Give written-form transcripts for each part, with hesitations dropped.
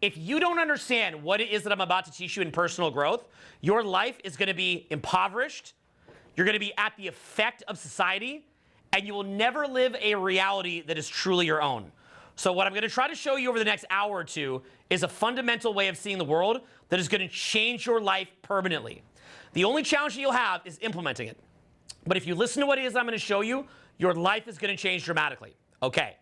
if you don't understand what it is that I'm about to teach you in personal growth, your life is going to be impoverished. You're going to be at the effect of society, and you will never live a reality that is truly your own. So what I'm going to try to show you over the next hour or two is a fundamental way of seeing the world that is going to change your life permanently. The only challenge that you'll have is implementing it. But if you listen to what it is I'm going to show you, your life is going to change dramatically. Okay.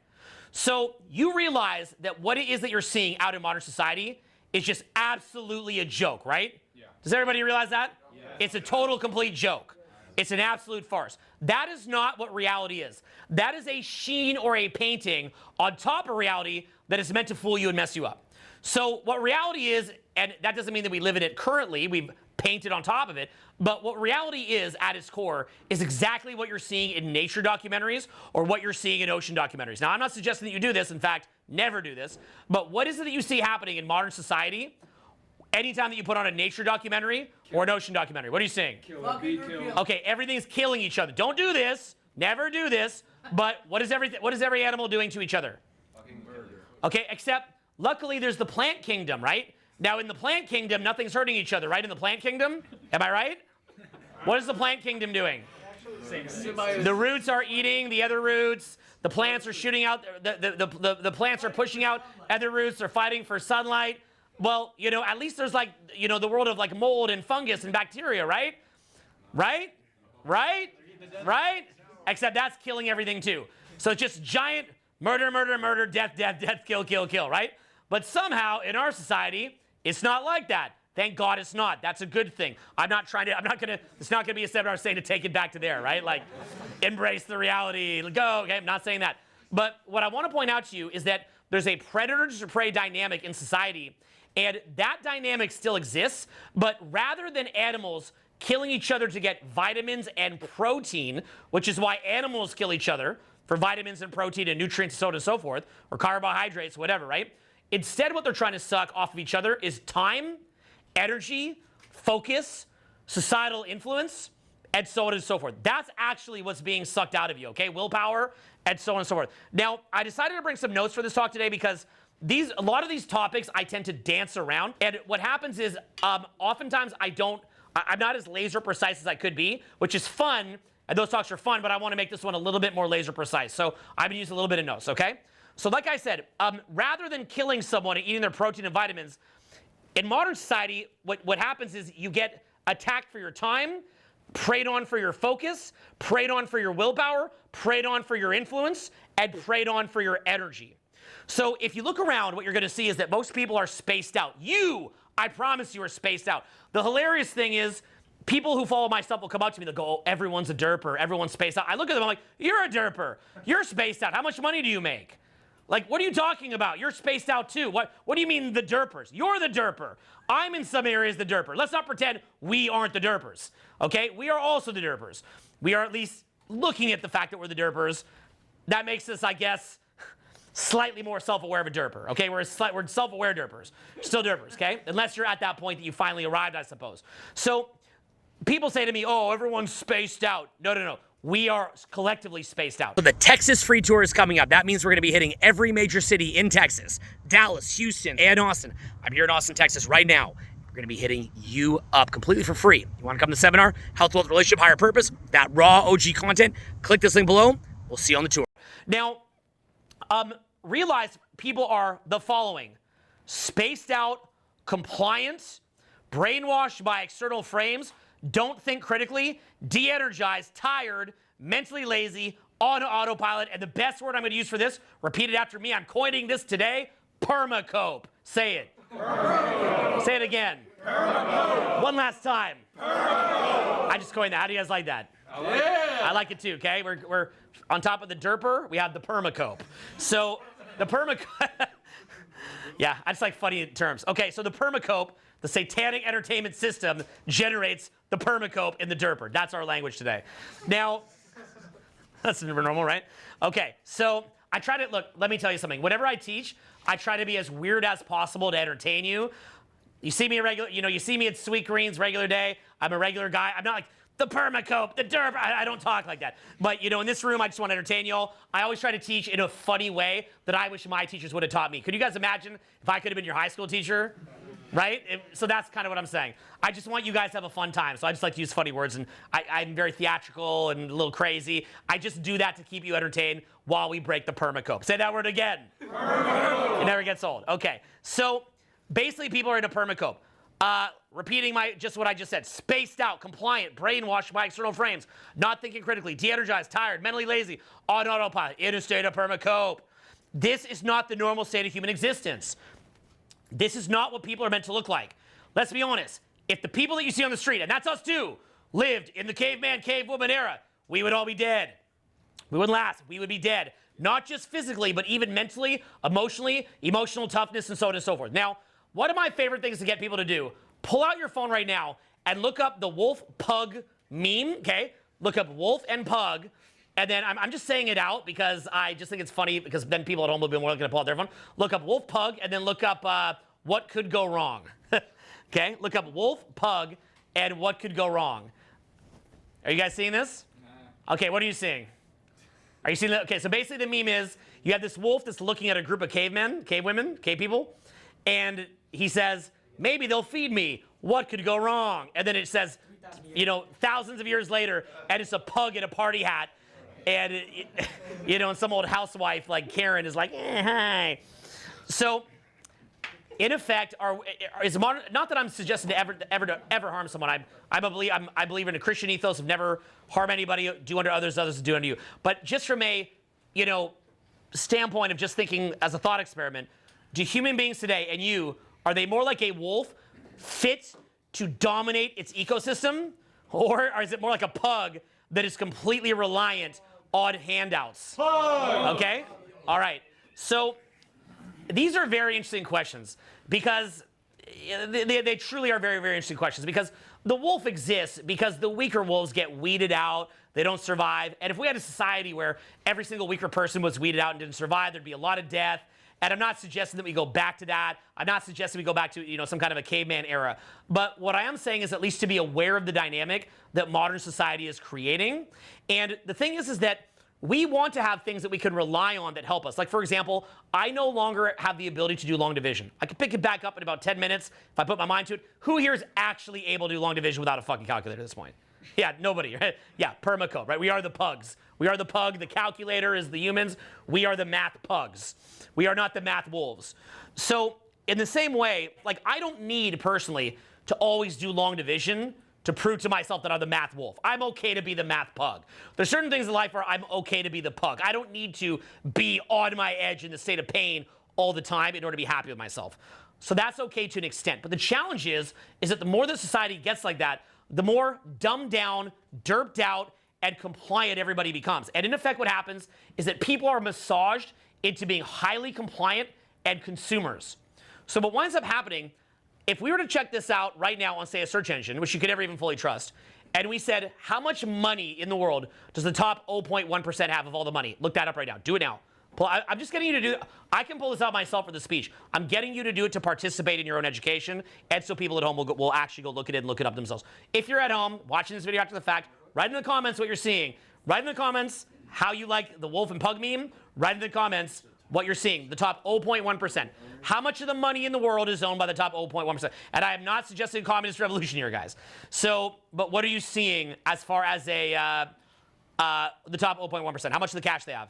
So you realize that what it is that you're seeing out in modern society is just absolutely a joke, right? Yeah. Does everybody realize that? Yeah. It's a total, complete joke. It's an absolute farce. That is not what reality is. That is a sheen or a painting on top of reality that is meant to fool you and mess you up. So what reality is, and that doesn't mean that we live in it currently, we've painted on top of it, but what reality is at its core is exactly what you're seeing in nature documentaries or what you're seeing in ocean documentaries. Now, I'm not suggesting that you do this. In fact, never do this. But what is it that you see happening in modern society anytime that you put on a nature documentary or an ocean documentary? What are you seeing? Okay, everything's killing each other. Don't do this. Never do this. But what is every animal doing to each other? Fucking murder. Okay, except luckily there's the plant kingdom, right? Now in the plant kingdom, nothing's hurting each other, right? In the plant kingdom, am I right? What is the plant kingdom doing? The roots are eating the other roots. The plants are shooting out. The plants are pushing out other roots. They're fighting for sunlight. Well, you know, at least there's like, you know, the world of like mold and fungus and bacteria, right? Right? Right? Right? Except that's killing everything too. So it's just giant murder, murder, murder, death, death, death, kill, kill, kill, right? But somehow in our society, it's not like that. Thank God it's not. That's a good thing. it's not gonna be a seminar saying to take it back to there, right? Like, embrace the reality, go, okay, I'm not saying that. But what I want to point out to you is that there's a predator to prey dynamic in society, and that dynamic still exists, but rather than animals killing each other to get vitamins and protein, which is why animals kill each other for vitamins and protein and nutrients and so on and so forth, or carbohydrates, whatever, right? Instead, what they're trying to suck off of each other is time, energy, focus, societal influence, and so on and so forth. That's actually what's being sucked out of you, okay? Willpower, and so on and so forth. Now, I decided to bring some notes for this talk today because a lot of these topics I tend to dance around, and what happens is oftentimes I'm not as laser precise as I could be, which is fun, and those talks are fun, but I want to make this one a little bit more laser precise. So I've been using a little bit of notes, okay? So like I said, rather than killing someone and eating their protein and vitamins, in modern society, what happens is you get attacked for your time, preyed on for your focus, preyed on for your willpower, preyed on for your influence, and preyed on for your energy. So if you look around, what you're going to see is that most people are spaced out. I promise you, are spaced out. The hilarious thing is, people who follow my stuff will come up to me, they'll go, oh, everyone's a derper, everyone's spaced out. I look at them, I'm like, you're a derper. You're spaced out. How much money do you make? Like, what are you talking about? You're spaced out too. What do you mean the derpers? You're the derper. I'm in some areas the derper. Let's not pretend we aren't the derpers, okay? We are also the derpers. We are at least looking at the fact that we're the derpers. That makes us, I guess, slightly more self-aware of a derper, okay? We're self-aware derpers. Still derpers, okay? Unless you're at that point that you finally arrived, I suppose. So people say to me, oh, everyone's spaced out. No. We are collectively spaced out. So the Texas Free Tour is coming up. That means we're going to be hitting every major city in Texas. Dallas, Houston, and Austin. I'm here in Austin, Texas right now. We're going to be hitting you up completely for free. You want to come to the seminar? Health, Wealth, Relationship, Higher Purpose. That raw OG content. Click this link below. We'll see you on the tour. Now, realize people are the following: spaced out, compliant, brainwashed by external frames, don't think critically, de-energized, tired, mentally lazy, on autopilot, and the best word I'm going to use for this, repeat it after me, I'm coining this today, Perma-Cope. Say it. Perma-Cope. Say it again. Perma-Cope. One last time. Perma-Cope. I just coined that. How do you guys like that? Yeah. I like it too, okay? We're on top of the derper, we have the Perma-Cope. So the Perma-Cope, yeah, I just like funny terms. Okay, so the Perma-Cope, the satanic entertainment system, generates the Perma-Cope in the derper. That's our language today. Now, that's never normal, right? Okay, so I try to, look, let me tell you something. Whenever I teach, I try to be as weird as possible to entertain you. You see me you see me at Sweet Green's regular day. I'm a regular guy. I'm not like, the Perma-Cope, the derp. I don't talk like that. But, in this room, I just want to entertain y'all. I always try to teach in a funny way that I wish my teachers would have taught me. Could you guys imagine if I could have been your high school teacher? Right? So that's kind of what I'm saying. I just want you guys to have a fun time. So I just like to use funny words, and I'm very theatrical and a little crazy. I just do that to keep you entertained while we break the Perma-Cope. Say that word again. Perma-Cope. It never gets old. Okay. So basically, people are in a Perma-Cope. Repeating what I just said. Spaced out, compliant, brainwashed by external frames, not thinking critically, de-energized, tired, mentally lazy, on autopilot, in a state of Perma-Cope. This is not the normal state of human existence. This is not what people are meant to look like. Let's be honest. If the people that you see on the street, and that's us too, lived in the caveman, cavewoman era, we would all be dead. We wouldn't last. We would be dead. Not just physically, but even mentally, emotionally, emotional toughness, and so on and so forth. Now, one of my favorite things to get people to do, pull out your phone right now and look up the wolf pug meme, okay? Look up wolf and pug. And then I'm just saying it out because I just think it's funny, because then people at home will be more likely to pull out their phone. Look up wolf pug and then look up what could go wrong. Okay, look up wolf pug and what could go wrong. Are you guys seeing this? Nah. Okay, what are you seeing? Are you seeing that? Okay, so basically the meme is you have this wolf that's looking at a group of cavemen, cavewomen, cave people, and he says, maybe they'll feed me. What could go wrong? And then it says, thousands of years later, and it's a pug in a party hat. And, and some old housewife like Karen is like, hi. So, in effect, is modern, not that I'm suggesting to ever harm someone. I believe in a Christian ethos of never harm anybody, do unto others, others do unto you. But just from a, standpoint of just thinking as a thought experiment, do human beings today and you, are they more like a wolf fit to dominate its ecosystem? Or is it more like a pug that is completely reliant on handouts? Pug! Okay? All right. So these are very interesting questions because they truly are very, very interesting questions, because the wolf exists because the weaker wolves get weeded out. They don't survive. And if we had a society where every single weaker person was weeded out and didn't survive, there'd be a lot of death. And I'm not suggesting that we go back to that. I'm not suggesting we go back to, some kind of a caveman era. But what I am saying is at least to be aware of the dynamic that modern society is creating. And the thing is that we want to have things that we can rely on that help us. Like, for example, I no longer have the ability to do long division. I can pick it back up in about 10 minutes if I put my mind to it. Who here is actually able to do long division without a fucking calculator at this point? Yeah, nobody, right? Yeah, Perma-Cope, right? We are the pugs. We are the pug. The calculator is the humans. We are the math pugs. We are not the math wolves. So in the same way, like, I don't need personally to always do long division to prove to myself that I'm the math wolf. I'm okay to be the math pug. There's certain things in life where I'm okay to be the pug. I don't need to be on my edge in the state of pain all the time in order to be happy with myself. So that's okay to an extent. But the challenge is that the more that society gets like that, the more dumbed down, derped out, and compliant everybody becomes. And in effect, what happens is that people are massaged into being highly compliant and consumers. So what winds up happening, if we were to check this out right now on, say, a search engine, which you could never even fully trust, and we said, how much money in the world does the top 0.1% have of all the money? Look that up right now. Do it now. I'm just getting you to do it. I can pull this out myself for the speech. I'm getting you to do it to participate in your own education, and so people at home will actually go look at it and look it up themselves. If you're at home watching this video after the fact, write in the comments what you're seeing. Write in the comments how you like the wolf and pug meme. Write in the comments what you're seeing, the top 0.1%. How much of the money in the world is owned by the top 0.1%? And I am not suggesting a communist revolution here, guys. So, but what are you seeing as far as the top 0.1%? How much of the cash they have?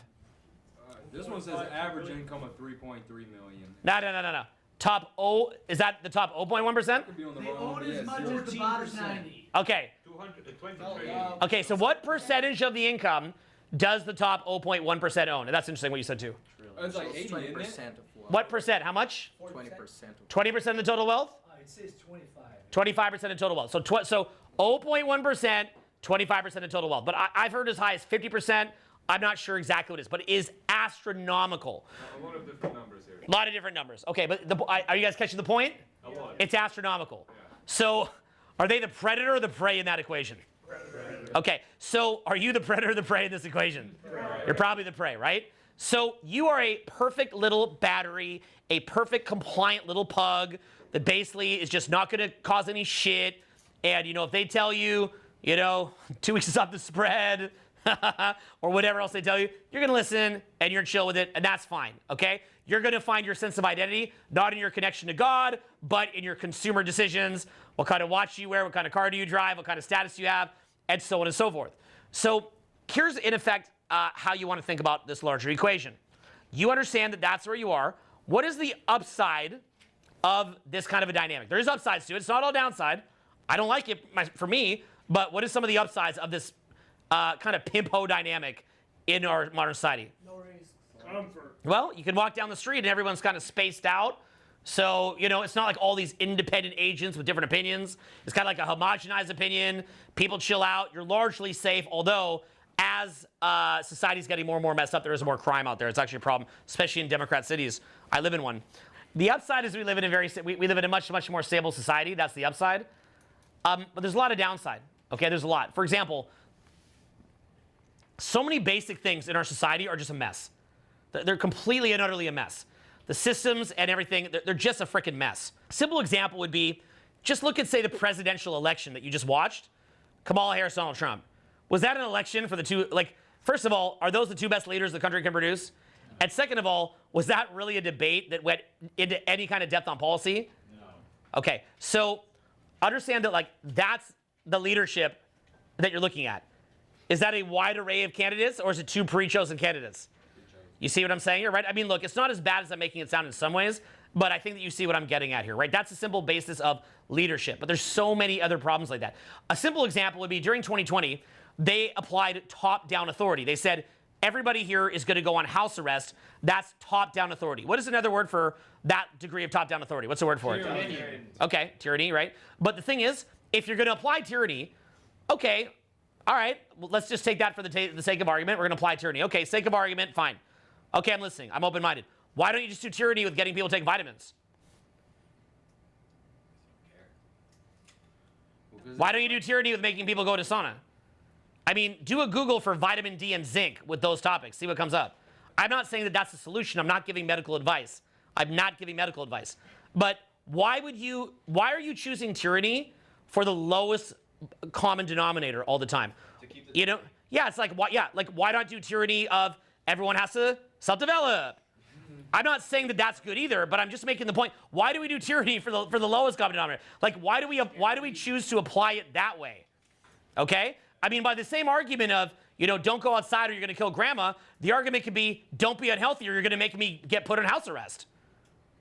This one says average income of 3.3 million. No. Top O, is that the top 0.1%? Could be on the They wrong, own but as yes, much as the 14%. bottom 90. Okay. 223. Okay, so what percentage of the income does the top 0.1% own? And that's interesting what you said too. It's like 80, isn't 20% it? of wealth. What percent? How much? 20% of 20% of the total wealth? It says 25. 25% of total wealth. So 0.1%, 25% of total wealth. But I've heard as high as 50%. I'm not sure exactly what it is, but it is astronomical. A lot of different numbers here. A lot of different numbers. Okay, but are you guys catching the point? A lot. It's astronomical. Yeah. So are they the predator or the prey in that equation? Predator. Okay, so are you the predator or the prey in this equation? Prey. You're probably the prey, right? So you are a perfect little battery, a perfect compliant little pug that basically is just not going to cause any shit. And, if they tell you you know, 2 weeks is off the spread, or whatever else they tell you, you're going to listen and you're chill with it, and that's fine, okay? You're going to find your sense of identity, not in your connection to God, but in your consumer decisions, what kind of watch you wear, what kind of car do you drive, what kind of status you have, and so on and so forth. So here's, in effect, how you want to think about this larger equation. You understand that that's where you are. What is the upside of this kind of a dynamic? There is upsides to it. It's not all downside. I don't like it for me, but what is some of the upsides of this kind of pimp-ho dynamic in our modern society? No risks. Comfort. Well, you can walk down the street and everyone's kind of spaced out. So, you know, it's not like all these independent agents with different opinions. It's kind of like a homogenized opinion. People chill out. You're largely safe, although as society's getting more and more messed up, there is more crime out there. It's actually a problem, especially in Democrat cities. I live in one. The upside is we live in a much, much more stable society. That's the upside. But there's a lot of downside. Okay, there's a lot. For example, so many basic things in our society are just a mess. They're completely and utterly a mess. The systems and everything, they're just a freaking mess. Simple example would be, just look at, say, the presidential election that you just watched. Kamala Harris, Donald Trump. Was that an election for the two, like, first of all, are those the two best leaders the country can produce? And second of all, was that really a debate that went into any kind of depth on policy? No. Okay, so understand that, like, that's the leadership that you're looking at. Is that a wide array of candidates, or is it two pre-chosen candidates? You see what I'm saying here, right? I mean, look, it's not as bad as I'm making it sound in some ways, but I think that you see what I'm getting at here, right? That's a simple basis of leadership, but there's so many other problems like that. A simple example would be during 2020, they applied top-down authority. They said, everybody here is going to go on house arrest. That's top-down authority. What is another word for that degree of top-down authority? What's the word for it? Tyranny. Okay, tyranny, right? But the thing is, if you're going to apply tyranny, okay, all right, well, let's just take that for the sake of argument. We're going to apply tyranny. Okay, sake of argument, fine. Okay, I'm listening. I'm open-minded. Why don't you just do tyranny with getting people to take vitamins? Why don't you do tyranny with making people go to sauna? I mean, do a Google for vitamin D and zinc with those topics. See what comes up. I'm not saying that that's the solution. I'm not giving medical advice. I'm not giving medical advice. But why are you choosing tyranny for the lowest common denominator all the time? You know, yeah, it's like, why not do tyranny of everyone has to self-develop? I'm not saying that that's good either, but I'm just making the point. Why do we do tyranny for the lowest common denominator? Like, why do we choose to apply it that way? Okay? I mean, by the same argument of, you know, don't go outside or you're going to kill grandma, the argument could be, don't be unhealthy or you're going to make me get put on house arrest.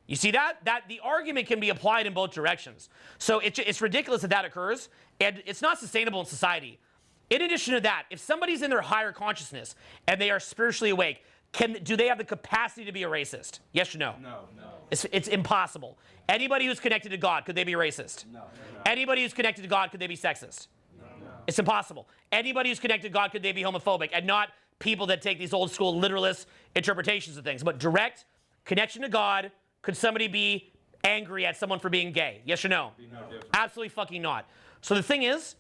You see that? The argument can be applied in both directions. So it's ridiculous that occurs, and it's not sustainable in society. In addition to that, if somebody's in their higher consciousness and they are spiritually awake, do they have the capacity to be a racist? Yes or no? No. It's impossible. Anybody who's connected to God, could they be racist? No. Anybody who's connected to God, could they be sexist? No. It's impossible. Anybody who's connected to God, could they be homophobic? And not people that take these old school literalist interpretations of things, but direct connection to God. Could somebody be angry at someone for being gay? Yes or no? No. Absolutely fucking not. So the thing is,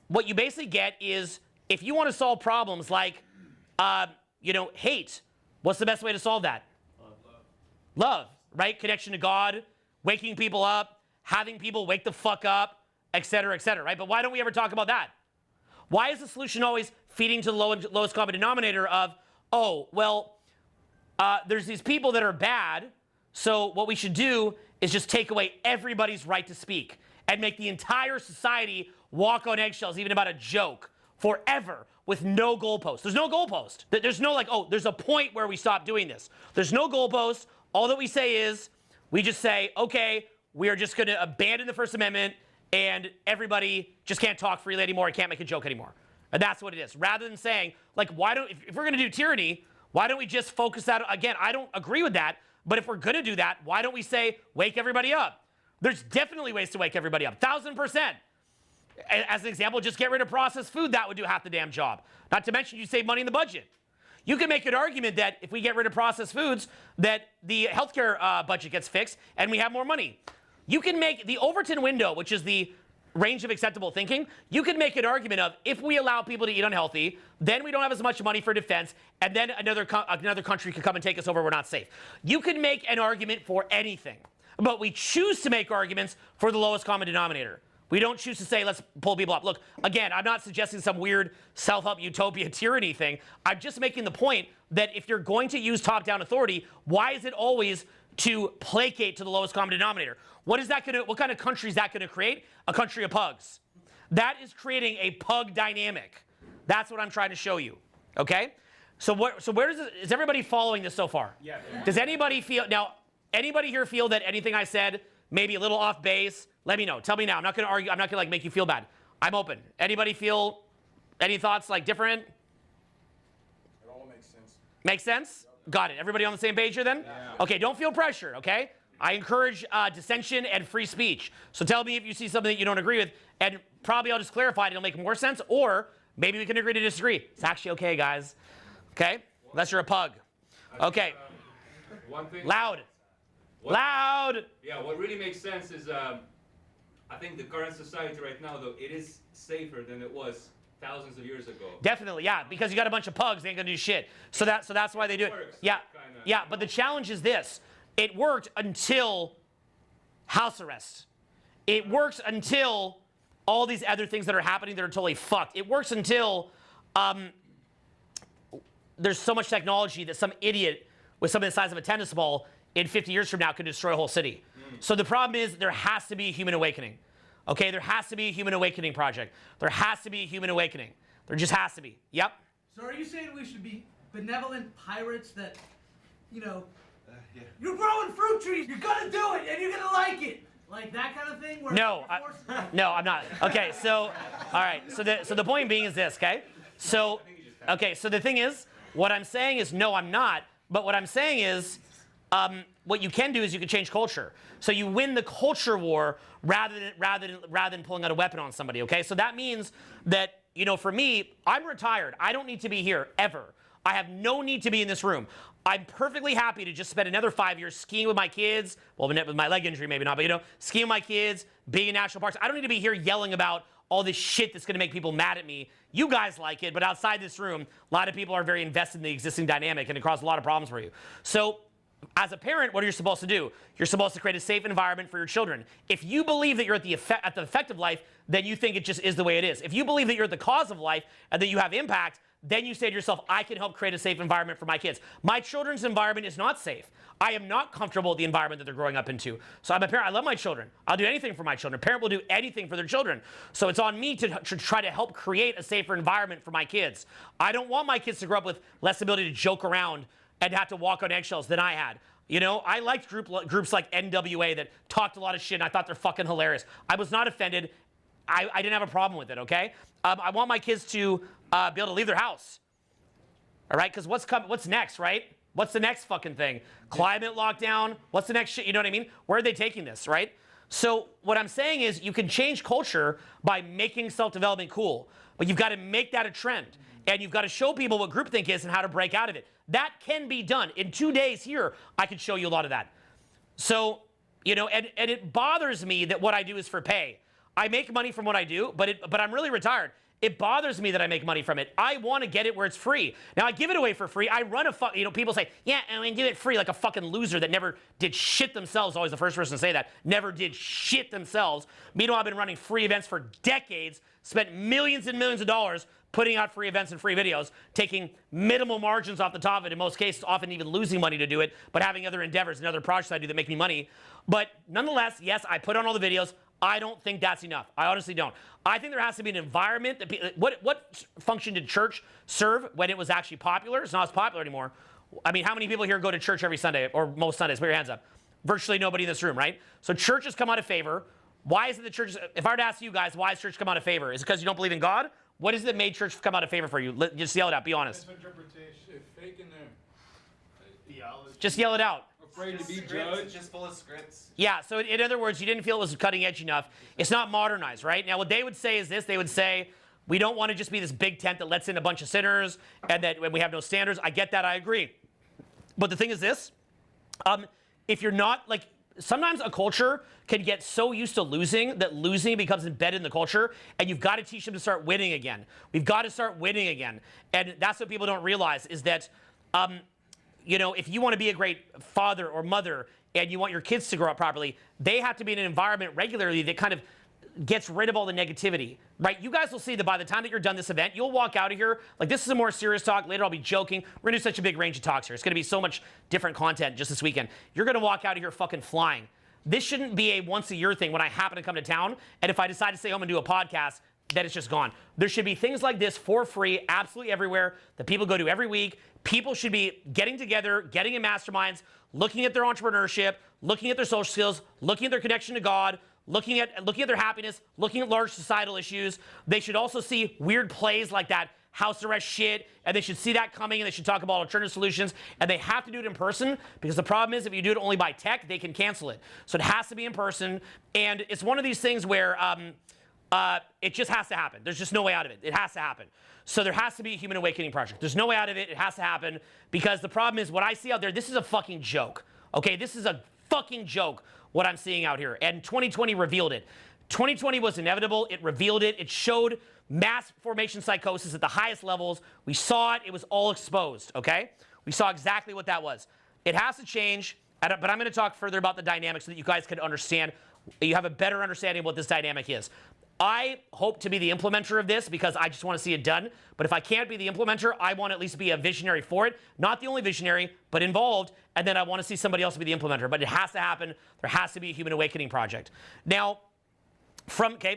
what you basically get is, if you want to solve problems like, hate, what's the best way to solve that? Love, right? Connection to God, waking people up, having people wake the fuck up, et cetera, right? But why don't we ever talk about that? Why is the solution always feeding to the lowest common denominator of, there's these people that are bad, so what we should do is just take away everybody's right to speak and make the entire society walk on eggshells, even about a joke, forever, with no goalpost. There's no goalpost. There's no there's a point where we stop doing this. There's no goalpost. All that we say is, we just say, okay, we are just going to abandon the First Amendment, and everybody just can't talk freely anymore and can't make a joke anymore. And that's what it is. Rather than saying, like, if we're going to do tyranny, why don't we just focus that? Again, I don't agree with that, but if we're going to do that, why don't we say, wake everybody up? There's definitely ways to wake everybody up, 1,000%. As an example, just get rid of processed food. That would do half the damn job. Not to mention, you save money in the budget. You can make an argument that if we get rid of processed foods, that the healthcare budget gets fixed and we have more money. You can make the Overton window, which is the range of acceptable thinking, you can make an argument of, if we allow people to eat unhealthy, then we don't have as much money for defense, and then another country could come and take us over, we're not safe. You can make an argument for anything, but we choose to make arguments for the lowest common denominator. We don't choose to say, let's pull people up. Look, again, I'm not suggesting some weird self-help utopia tyranny thing. I'm just making the point that if you're going to use top-down authority, why is it always to placate to the lowest common denominator? What kind of country is that gonna create? A country of pugs. That is creating a pug dynamic. That's what I'm trying to show you, okay? So where is everybody following this so far? Yeah. Does anybody anybody here feel that anything I said maybe a little off base? Let me know. Tell me now. I'm not gonna argue. I'm not gonna like make you feel bad. I'm open. Anybody feel any thoughts like different? It all makes sense. Make sense? Got it. Everybody on the same page here then? Yeah. Okay, don't feel pressured, okay? I encourage dissension and free speech. So tell me if you see something that you don't agree with, and probably I'll just clarify it. It'll make more sense, or maybe we can agree to disagree. It's actually okay, guys. Okay? Unless you're a pug. Okay. One thing. Loud. Loud. Yeah, what really makes sense is I think the current society right now, though, it is safer than it was thousands of years ago. Definitely, yeah, because you got a bunch of pugs, they ain't gonna do shit. So that's why they do it. Works, Yeah, kinda. yeah, but the challenge is this. It worked until house arrest. It works until all these other things that are happening that are totally fucked. It works until there's so much technology that some idiot with something the size of a tennis ball in 50 years from now could destroy a whole city. So the problem is there has to be a human awakening. Okay, there has to be a human awakening project. There has to be a human awakening. There just has to be. Yep. So are you saying we should be benevolent pirates that, you're growing fruit trees, you're gonna do it, and you're gonna like it? Like that kind of thing? Where No, no, I'm not. Okay, so, all right. So the point being is this, okay? So the thing is, what I'm saying is no, I'm not. But what I'm saying is, what you can do is you can change culture. So you win the culture war rather than pulling out a weapon on somebody. Okay, so that means that for me, I'm retired. I don't need to be here ever. I have no need to be in this room. I'm perfectly happy to just spend another 5 years skiing with my kids. Well, with my leg injury, maybe not, but skiing with my kids, being in national parks. I don't need to be here yelling about all this shit that's going to make people mad at me. You guys like it, but outside this room, a lot of people are very invested in the existing dynamic, and it causes a lot of problems for you. So as a parent, what are you supposed to do? You're supposed to create a safe environment for your children. If you believe that you're at the effect of life, then you think it just is the way it is. If you believe that you're at the cause of life and that you have impact, then you say to yourself, I can help create a safe environment for my kids. My children's environment is not safe. I am not comfortable with the environment that they're growing up into. So I'm a parent. I love my children. I'll do anything for my children. A parent will do anything for their children. So it's on me to try to help create a safer environment for my kids. I don't want my kids to grow up with less ability to joke around and have to walk on eggshells than I had. I liked groups like NWA that talked a lot of shit, and I thought they're fucking hilarious. I was not offended. I didn't have a problem with it, okay? I want my kids to be able to leave their house, all right? Because what's next, right? What's the next fucking thing? Climate lockdown? What's the next shit? You know what I mean? Where are they taking this, right? So what I'm saying is you can change culture by making self-development cool, but you've got to make that a trend. And you've got to show people what groupthink is and how to break out of it. That can be done. In 2 days here, I could show you a lot of that. So, and it bothers me that what I do is for pay. I make money from what I do, but I'm really retired. It bothers me that I make money from it. I want to get it where it's free. Now, I give it away for free. I run people say, yeah, I mean, do it free, like a fucking loser that never did shit themselves. Always the first person to say that. Never did shit themselves. Meanwhile, I've been running free events for decades, spent millions and millions of dollars putting out free events and free videos, taking minimal margins off the top of it, in most cases, often even losing money to do it, but having other endeavors and other projects I do that make me money. But nonetheless, yes, I put on all the videos. I don't think that's enough. I honestly don't. I think there has to be an environment that what function did church serve when it was actually popular? It's not as popular anymore. I mean, how many people here go to church every Sunday or most Sundays? Put your hands up. Virtually nobody in this room, right? So church has come out of favor. Why is it the church? If I were to ask you guys, why has church come out of favor? Is it because you don't believe in God? What is it that made church come out of favor for you? Just yell it out. Be honest. Misinterpretation. Fake in there. Theology. Just yell it out. Afraid to be Scripts, judged. it's just full of scripts. Yeah, so in other words, you didn't feel it was cutting edge enough. It's not modernized, right? Now, what they would say is this. They would say, we don't want to just be this big tent that lets in a bunch of sinners and that when we have no standards. I get that. I agree. But the thing is this. If you're not, sometimes a culture can get so used to losing that losing becomes embedded in the culture, and you've got to teach them to start winning again. We've got to start winning again. And that's what people don't realize is that, if you want to be a great father or mother and you want your kids to grow up properly, they have to be in an environment regularly that kind of gets rid of all the negativity, right? You guys will see that by the time that you're done this event, you'll walk out of here, like this is a more serious talk. Later I'll be joking. We're gonna do such a big range of talks here. It's gonna be so much different content just this weekend. You're gonna walk out of here fucking flying. This shouldn't be a once a year thing when I happen to come to town, and if I decide to stay home and do a podcast, then it's just gone. There should be things like this for free, absolutely everywhere, that people go to every week. People should be getting together, getting in masterminds, looking at their entrepreneurship, looking at their social skills, looking at their connection to God, looking at their happiness, looking at large societal issues. They should also see weird plays like that house arrest shit, and they should see that coming, and they should talk about alternative solutions, and they have to do it in person, because the problem is if you do it only by tech, they can cancel it. So it has to be in person, and it's one of these things where it just has to happen. There's just no way out of it. It has to happen. So there has to be a human awakening project. There's no way out of it. It has to happen, because the problem is what I see out there, this is a fucking joke. Okay, this is a fucking joke, what I'm seeing out here. And 2020 revealed it. 2020 was inevitable. It revealed it. It showed mass formation psychosis at the highest levels. We saw it. It was all exposed, okay? We saw exactly what that was. It has to change, but I'm going to talk further about the dynamics so that you guys can understand, you have a better understanding of what this dynamic is. I hope to be the implementer of this because I just want to see it done. But if I can't be the implementer, I want to at least be a visionary for it. Not the only visionary, but involved. And then I want to see somebody else be the implementer. But it has to happen. There has to be a human awakening project. Now,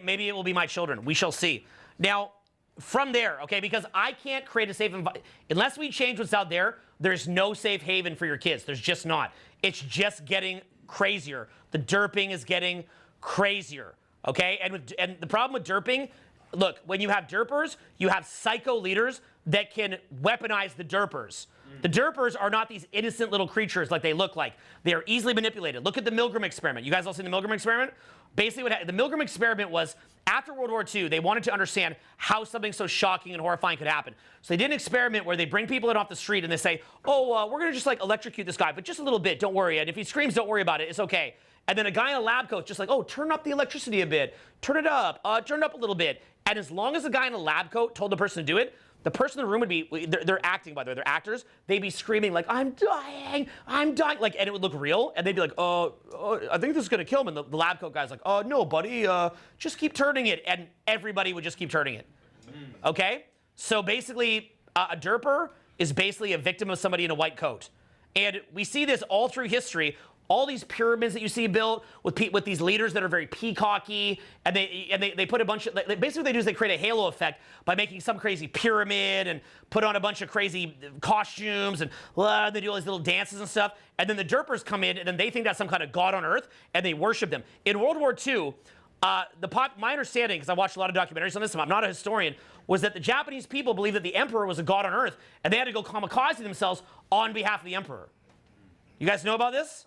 maybe it will be my children. We shall see. Now, from there, okay, because I can't create a safe environment. Unless we change what's out there, there's no safe haven for your kids. There's just not. It's just getting crazier. The derping is getting crazier. Okay, and the problem with derping, look, when you have derpers, you have psycho leaders that can weaponize the derpers. The derpers are not these innocent little creatures like they look like. They are easily manipulated. Look at the Milgram experiment. You guys all seen the Milgram experiment? Basically, the Milgram experiment was, after World War II, they wanted to understand how something so shocking and horrifying could happen. So they did an experiment where they bring people in off the street and they say, oh, we're going to just like electrocute this guy, but just a little bit, don't worry. And if he screams, don't worry about it, it's okay. And then a guy in a lab coat just like, oh, turn up the electricity a bit, turn it up a little bit. And as long as the guy in a lab coat told the person to do it, the person in the room would be, they're acting, by the way, they're actors, they'd be screaming like, I'm dying, like, and it would look real, and they'd be like, I think this is gonna kill him, and the lab coat guy's like, no, buddy, just keep turning it, and everybody would just keep turning it, okay? So basically, a derper is basically a victim of somebody in a white coat. And we see this all through history. All these pyramids that you see built with these leaders that are very peacocky, and they put a bunch of, basically what they do is they create a halo effect by making some crazy pyramid and put on a bunch of crazy costumes, and they do all these little dances and stuff, and then the derpers come in and then they think that's some kind of god on earth and they worship them. In World War II, my understanding, because I watched a lot of documentaries on this, and I'm not a historian, was that the Japanese people believed that the emperor was a god on earth, and they had to go kamikaze themselves on behalf of the emperor. You guys know about this?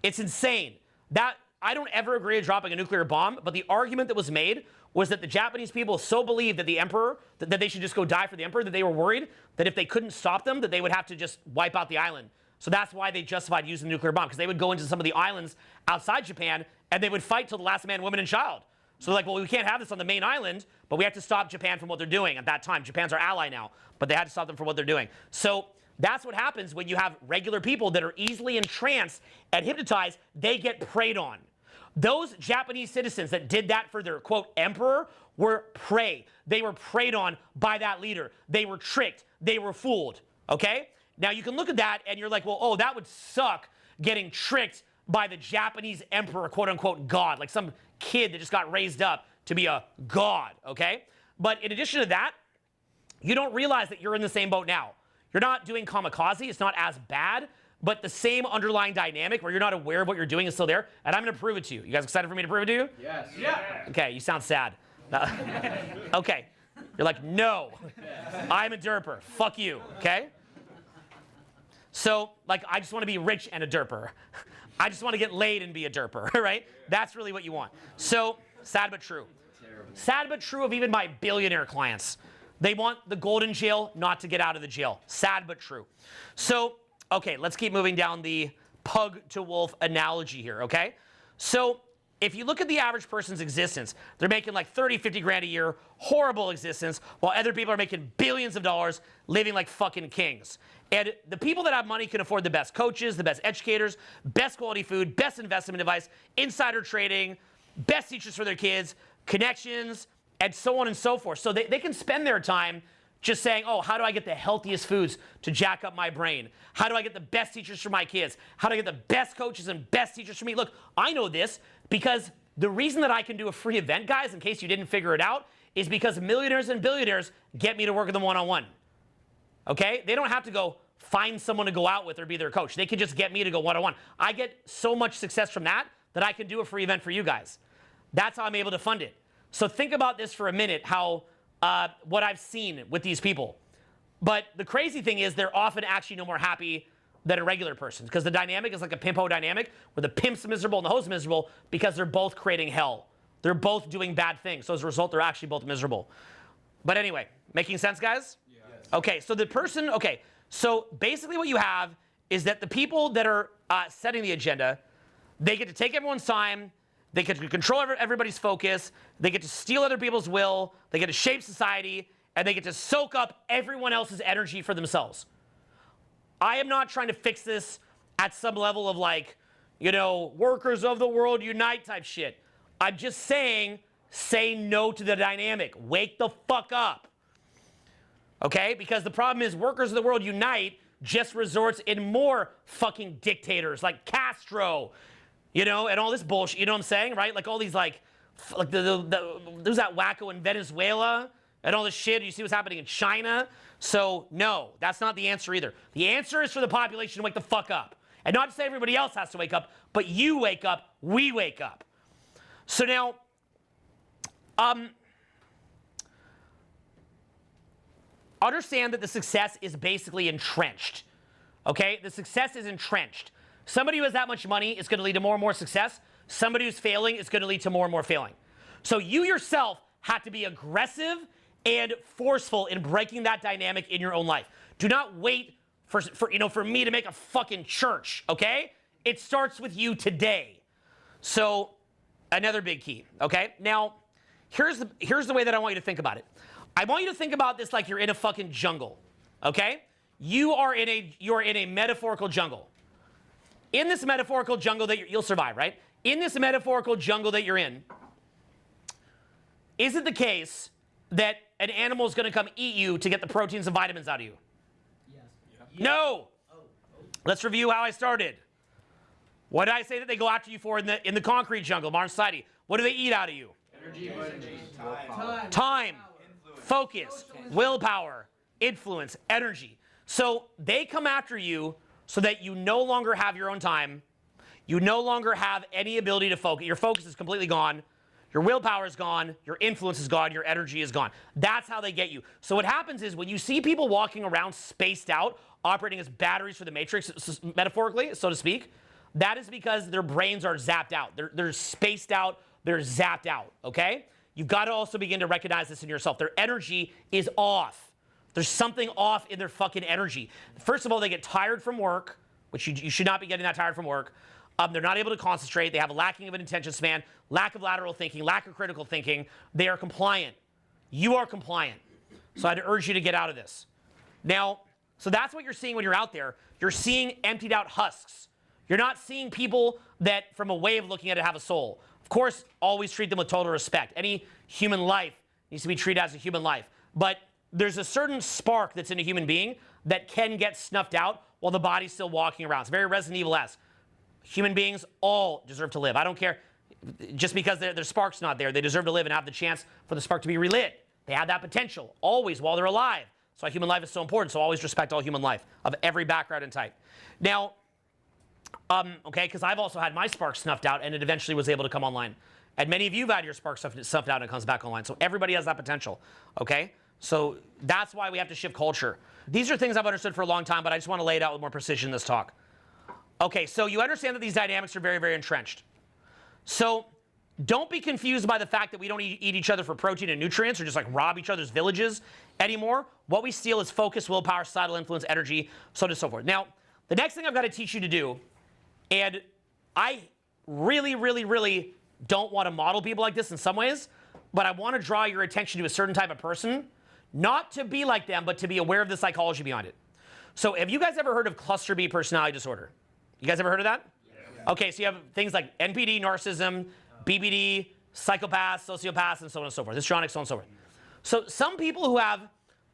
It's insane. That I don't ever agree with dropping a nuclear bomb, but the argument that was made was that the Japanese people so believed that the emperor, that they should just go die for the emperor, that they were worried that if they couldn't stop them, that they would have to just wipe out the island. So that's why they justified using the nuclear bomb, because they would go into some of the islands outside Japan, and they would fight till the last man, woman, and child. So they're like, well, we can't have this on the main island, but we have to stop Japan from what they're doing at that time. Japan's our ally now, but they had to stop them from what they're doing. So that's what happens when you have regular people that are easily entranced and hypnotized. They get preyed on. Those Japanese citizens that did that for their, quote, emperor were prey. They were preyed on by that leader. They were tricked. They were fooled, okay? Now, you can look at that and you're like, well, oh, that would suck, getting tricked by the Japanese emperor, quote, unquote, god, like some kid that just got raised up to be a god, okay? But in addition to that, you don't realize that you're in the same boat now. You're not doing kamikaze. It's not as bad, but the same underlying dynamic where you're not aware of what you're doing is still there, and I'm going to prove it to you. You guys excited for me to prove it to you? Yes. Yeah. Okay, you sound sad. Okay. You're like, no, I'm a derper. Fuck you, okay? So, like, I just want to be rich and a derper. I just want to get laid and be a derper, right? That's really what you want. So, sad but true. Sad but true of even my billionaire clients. They want the golden jail, not to get out of the jail. Sad but true. So, okay, let's keep moving down the pug to wolf analogy here, okay? So, if you look at the average person's existence, they're making like 30, 50 grand a year, horrible existence, while other people are making billions of dollars living like fucking kings. And the people that have money can afford the best coaches, the best educators, best quality food, best investment advice, insider trading, best teachers for their kids, connections, and so on and so forth. So they can spend their time just saying, oh, how do I get the healthiest foods to jack up my brain? How do I get the best teachers for my kids? How do I get the best coaches and best teachers for me? Look, I know this because the reason that I can do a free event, guys, in case you didn't figure it out, is because millionaires and billionaires get me to work with them one-on-one. Okay? They don't have to go find someone to go out with or be their coach. They can just get me to go one-on-one. I get so much success from that I can do a free event for you guys. That's how I'm able to fund it. So think about this for a minute, how what I've seen with these people. But the crazy thing is they're often actually no more happy than a regular person, because the dynamic is like a pimp-ho dynamic where the pimp's miserable and the ho's miserable because they're both creating hell. They're both doing bad things. So as a result, they're actually both miserable. But anyway, making sense, guys? Yes. Okay, so the person, okay, so basically what you have is that the people that are setting the agenda, they get to take everyone's time, they get to control everybody's focus, they get to steal other people's will, they get to shape society, and they get to soak up everyone else's energy for themselves. I am not trying to fix this at some level of like, you know, workers of the world unite type shit. I'm just saying, say no to the dynamic. Wake the fuck up. Okay? Because the problem is workers of the world unite just resorts in more fucking dictators like Castro, you know, and all this bullshit. You know what I'm saying, right? Like all these there's that wacko in Venezuela and all this shit. You see what's happening in China? So no, that's not the answer either. The answer is for the population to wake the fuck up. And not to say everybody else has to wake up, but you wake up, we wake up. So now, understand that the success is basically entrenched, okay? The success is entrenched. Somebody who has that much money is going to lead to more and more success. Somebody who's failing is going to lead to more and more failing. So you yourself have to be aggressive and forceful in breaking that dynamic in your own life. Do not wait for me to make a fucking church, okay? It starts with you today. So another big key, okay? Now, here's the way that I want you to think about it. I want you to think about this like you're in a fucking jungle, okay? You're in a metaphorical jungle. In this metaphorical jungle that you'll survive, right? In this metaphorical jungle that you're in, is it the case that an animal is going to come eat you to get the proteins and vitamins out of you? Yes. Yeah. No. Let's review how I started. What did I say that they go after you for in the concrete jungle, modern society? What do they eat out of you? Energy, Time, focus, willpower, influence, energy. So they come after you so that you no longer have your own time. You no longer have any ability to focus. Your focus is completely gone. Your willpower is gone. Your influence is gone. Your energy is gone. That's how they get you. So what happens is when you see people walking around spaced out, operating as batteries for the matrix, metaphorically, so to speak, that is because their brains are zapped out. They're spaced out. They're zapped out, okay? You've got to also begin to recognize this in yourself. Their energy is off. There's something off in their fucking energy. First of all, they get tired from work, which you should not be getting that tired from work. They're not able to concentrate. They have a lacking of an attention span, lack of lateral thinking, lack of critical thinking. They are compliant. You are compliant. So I'd urge you to get out of this. Now, so that's what you're seeing when you're out there. You're seeing emptied out husks. You're not seeing people that, from a way of looking at it, have a soul. Of course, always treat them with total respect. Any human life needs to be treated as a human life. But there's a certain spark that's in a human being that can get snuffed out while the body's still walking around. It's very Resident Evil-esque. Human beings all deserve to live. I don't care. Just because their spark's not there, they deserve to live and have the chance for the spark to be relit. They have that potential, always, while they're alive. So human life is so important, so always respect all human life, of every background and type. Now, okay, because I've also had my spark snuffed out, and it eventually was able to come online. And many of you have had your spark snuffed out, and it comes back online. So everybody has that potential, okay? So that's why we have to shift culture. These are things I've understood for a long time, but I just want to lay it out with more precision in this talk. Okay, so you understand that these dynamics are very, very entrenched. So don't be confused by the fact that we don't eat each other for protein and nutrients or just like rob each other's villages anymore. What we steal is focus, willpower, societal influence, energy, so on and so forth. Now, the next thing I've got to teach you to do, and I really, really, really don't want to model people like this in some ways, but I want to draw your attention to a certain type of person, not to be like them, but to be aware of the psychology behind it. So have you guys ever heard of cluster B personality disorder? You guys ever heard of that? Yeah. Okay, so you have things like NPD, narcissism, BPD, psychopaths, sociopaths, and so on and so forth, histrionics, so on and so forth. So some people who have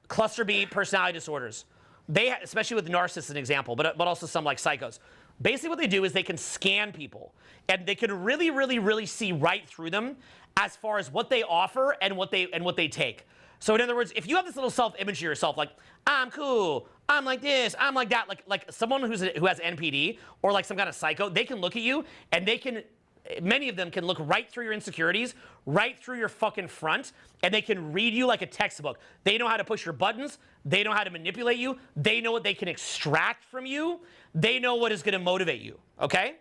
cluster B personality disorders, they, especially with narcissists, an example, but also some like psychos, basically what they do is they can scan people, and they can really, really, really see right through them as far as what they offer and what they take. So in other words, if you have this little self-image of yourself, like, I'm cool, I'm like this, I'm like that, like someone who has NPD or like some kind of psycho, they can look at you and many of them can look right through your insecurities, right through your fucking front, and they can read you like a textbook. They know how to push your buttons. They know how to manipulate you. They know what they can extract from you. They know what is going to motivate you, okay?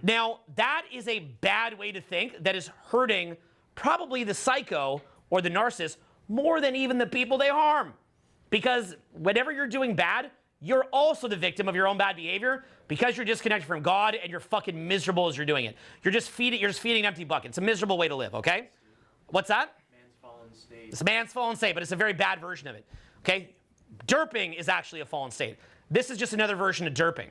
Now, that is a bad way to think that is hurting probably the psycho or the narcissist more than even the people they harm. Because whenever you're doing bad, you're also the victim of your own bad behavior because you're disconnected from God and you're fucking miserable as you're doing it. You're just feeding an empty bucket. It's a miserable way to live, okay? What's that? Man's fallen state. It's a man's fallen state, but it's a very bad version of it, okay? Derping is actually a fallen state. This is just another version of derping.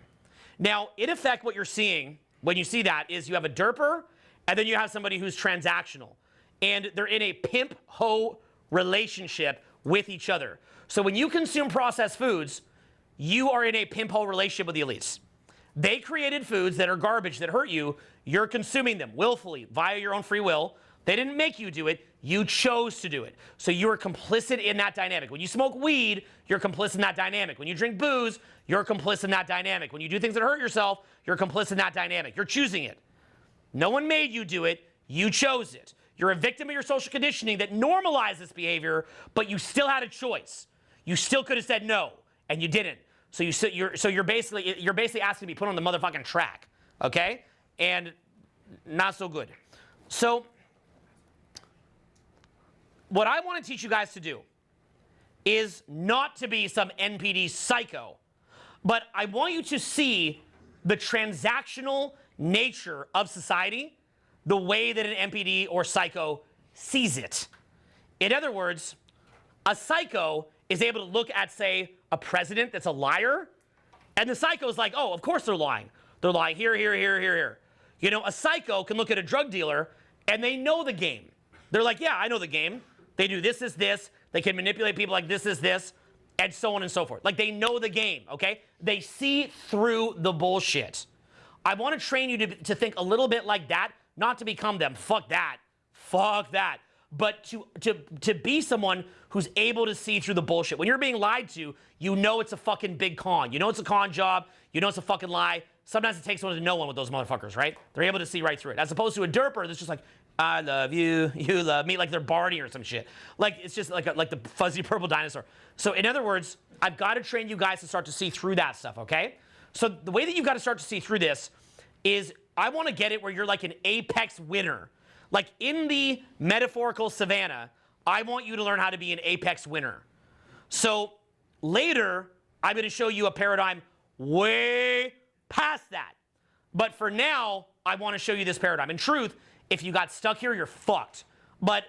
Now, in effect, what you're seeing when you see that is you have a derper and then you have somebody who's transactional. And they're in a pimp-hoe relationship with each other. So when you consume processed foods, you are in a pimp-hoe relationship with the elites. They created foods that are garbage, that hurt you. You're consuming them willfully, via your own free will. They didn't make you do it. You chose to do it. So you are complicit in that dynamic. When you smoke weed, you're complicit in that dynamic. When you drink booze, you're complicit in that dynamic. When you do things that hurt yourself, you're complicit in that dynamic. You're choosing it. No one made you do it. You chose it. You're a victim of your social conditioning that normalized this behavior, but you still had a choice. You still could have said no, and you didn't. So you're basically asking to be put on the motherfucking track, okay? And not so good. So what I want to teach you guys to do is not to be some NPD psycho, but I want you to see the transactional nature of society the way that an NPD or psycho sees it. In other words, a psycho is able to look at, say, a president that's a liar, and the psycho's like, oh, of course they're lying. They're lying here, here, here, here, here. You know, a psycho can look at a drug dealer, and they know the game. They're like, yeah, I know the game. They do this is this. They can manipulate people like this is this, and so on and so forth. Like, they know the game, okay? They see through the bullshit. I want to train you to think a little bit like that, not to become them. Fuck that. Fuck that. But to be someone who's able to see through the bullshit. When you're being lied to, you know it's a fucking big con. You know it's a con job. You know it's a fucking lie. Sometimes it takes one to know one with those motherfuckers, right? They're able to see right through it. As opposed to a derper that's just like, I love you, you love me, like they're Barney or some shit. Like, it's just like the fuzzy purple dinosaur. So in other words, I've got to train you guys to start to see through that stuff, okay? So the way that you've got to start to see through this is I want to get it where you're like an apex winner. Like in the metaphorical savannah, I want you to learn how to be an apex winner. So later, I'm going to show you a paradigm way past that. But for now, I want to show you this paradigm. In truth, if you got stuck here, you're fucked. But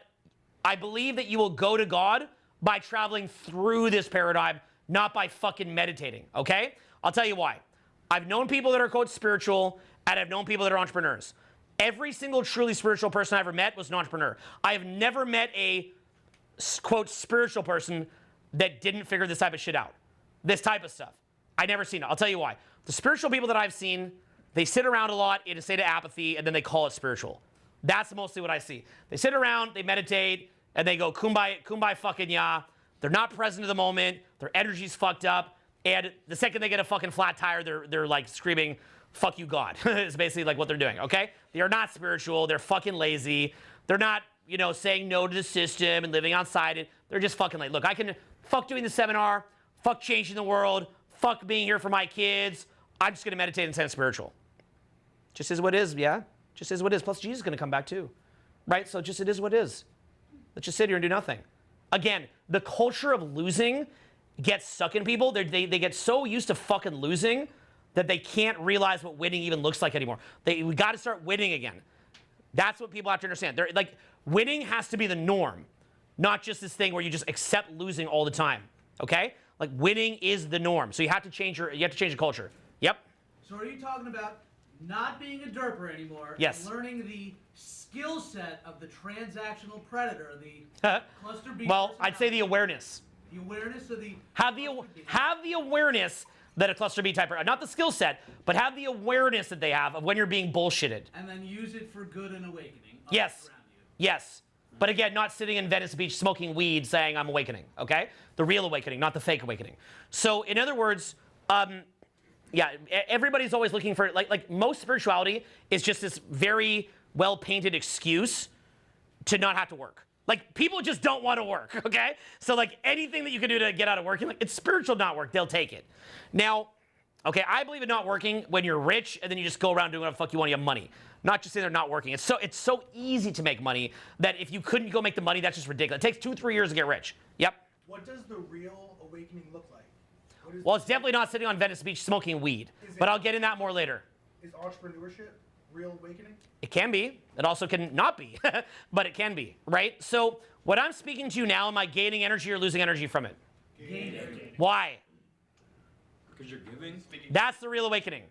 I believe that you will go to God by traveling through this paradigm, not by fucking meditating, okay? I'll tell you why. I've known people that are, quote, spiritual, and I've known people that are entrepreneurs. Every single truly spiritual person I ever met was an entrepreneur. I have never met a, quote, spiritual person that didn't figure this type of shit out. This type of stuff. I never seen it. I'll tell you why. The spiritual people that I've seen, they sit around a lot in a state of apathy, and then they call it spiritual. That's mostly what I see. They sit around, they meditate, and they go, kumbaya fucking ya. They're not present in the moment. Their energy's fucked up. And the second they get a fucking flat tire, they're like screaming, fuck you, God. It's basically like what they're doing, okay? They are not spiritual. They're fucking lazy. They're not, you know, saying no to the system and living outside it. They're just fucking like, look, I can fuck doing the seminar, fuck changing the world, fuck being here for my kids. I'm just going to meditate and sound spiritual. Just is what is, yeah? Just is what is. Plus, Jesus is going to come back too, right? So just it is what is. Let's just sit here and do nothing. Again, the culture of losing gets stuck in people. They get so used to fucking losing that they can't realize what winning even looks like anymore. We got to start winning again. That's what people have to understand. They're like, winning has to be the norm, not just this thing where you just accept losing all the time. Okay? Like, winning is the norm. So you have to change the culture. Yep. So are you talking about not being a derper anymore. Yes. And learning the skill set of the transactional predator, the cluster B. Well, I'd say the awareness. The awareness of the. Have the awareness that a cluster B type, not the skill set, but have the awareness that they have of when you're being bullshitted. And then use it for good and awakening. Yes. Around you. Yes. But again, not sitting in Venice Beach smoking weed saying I'm awakening, okay? The real awakening, not the fake awakening. So in other words, everybody's always looking for, like most spirituality is just this very well-painted excuse to not have to work. Like, people just don't want to work, okay? So, like, anything that you can do to get out of working, like, it's spiritual not work, they'll take it. Now, okay, I believe in not working when you're rich and then you just go around doing whatever the fuck you want, you have money. Not just saying they're not working. It's so easy to make money that if you couldn't go make the money, that's just ridiculous. It takes 2-3 years to get rich. Yep. What does the real awakening look like? Well, it's definitely not sitting on Venice Beach smoking weed, but I'll get in that more later. Is entrepreneurship real awakening? It can be. It also can not be, but it can be, right? So what I'm speaking to now, am I gaining energy or losing energy from it? Gaining. Why? Because you're giving. That's the real awakening.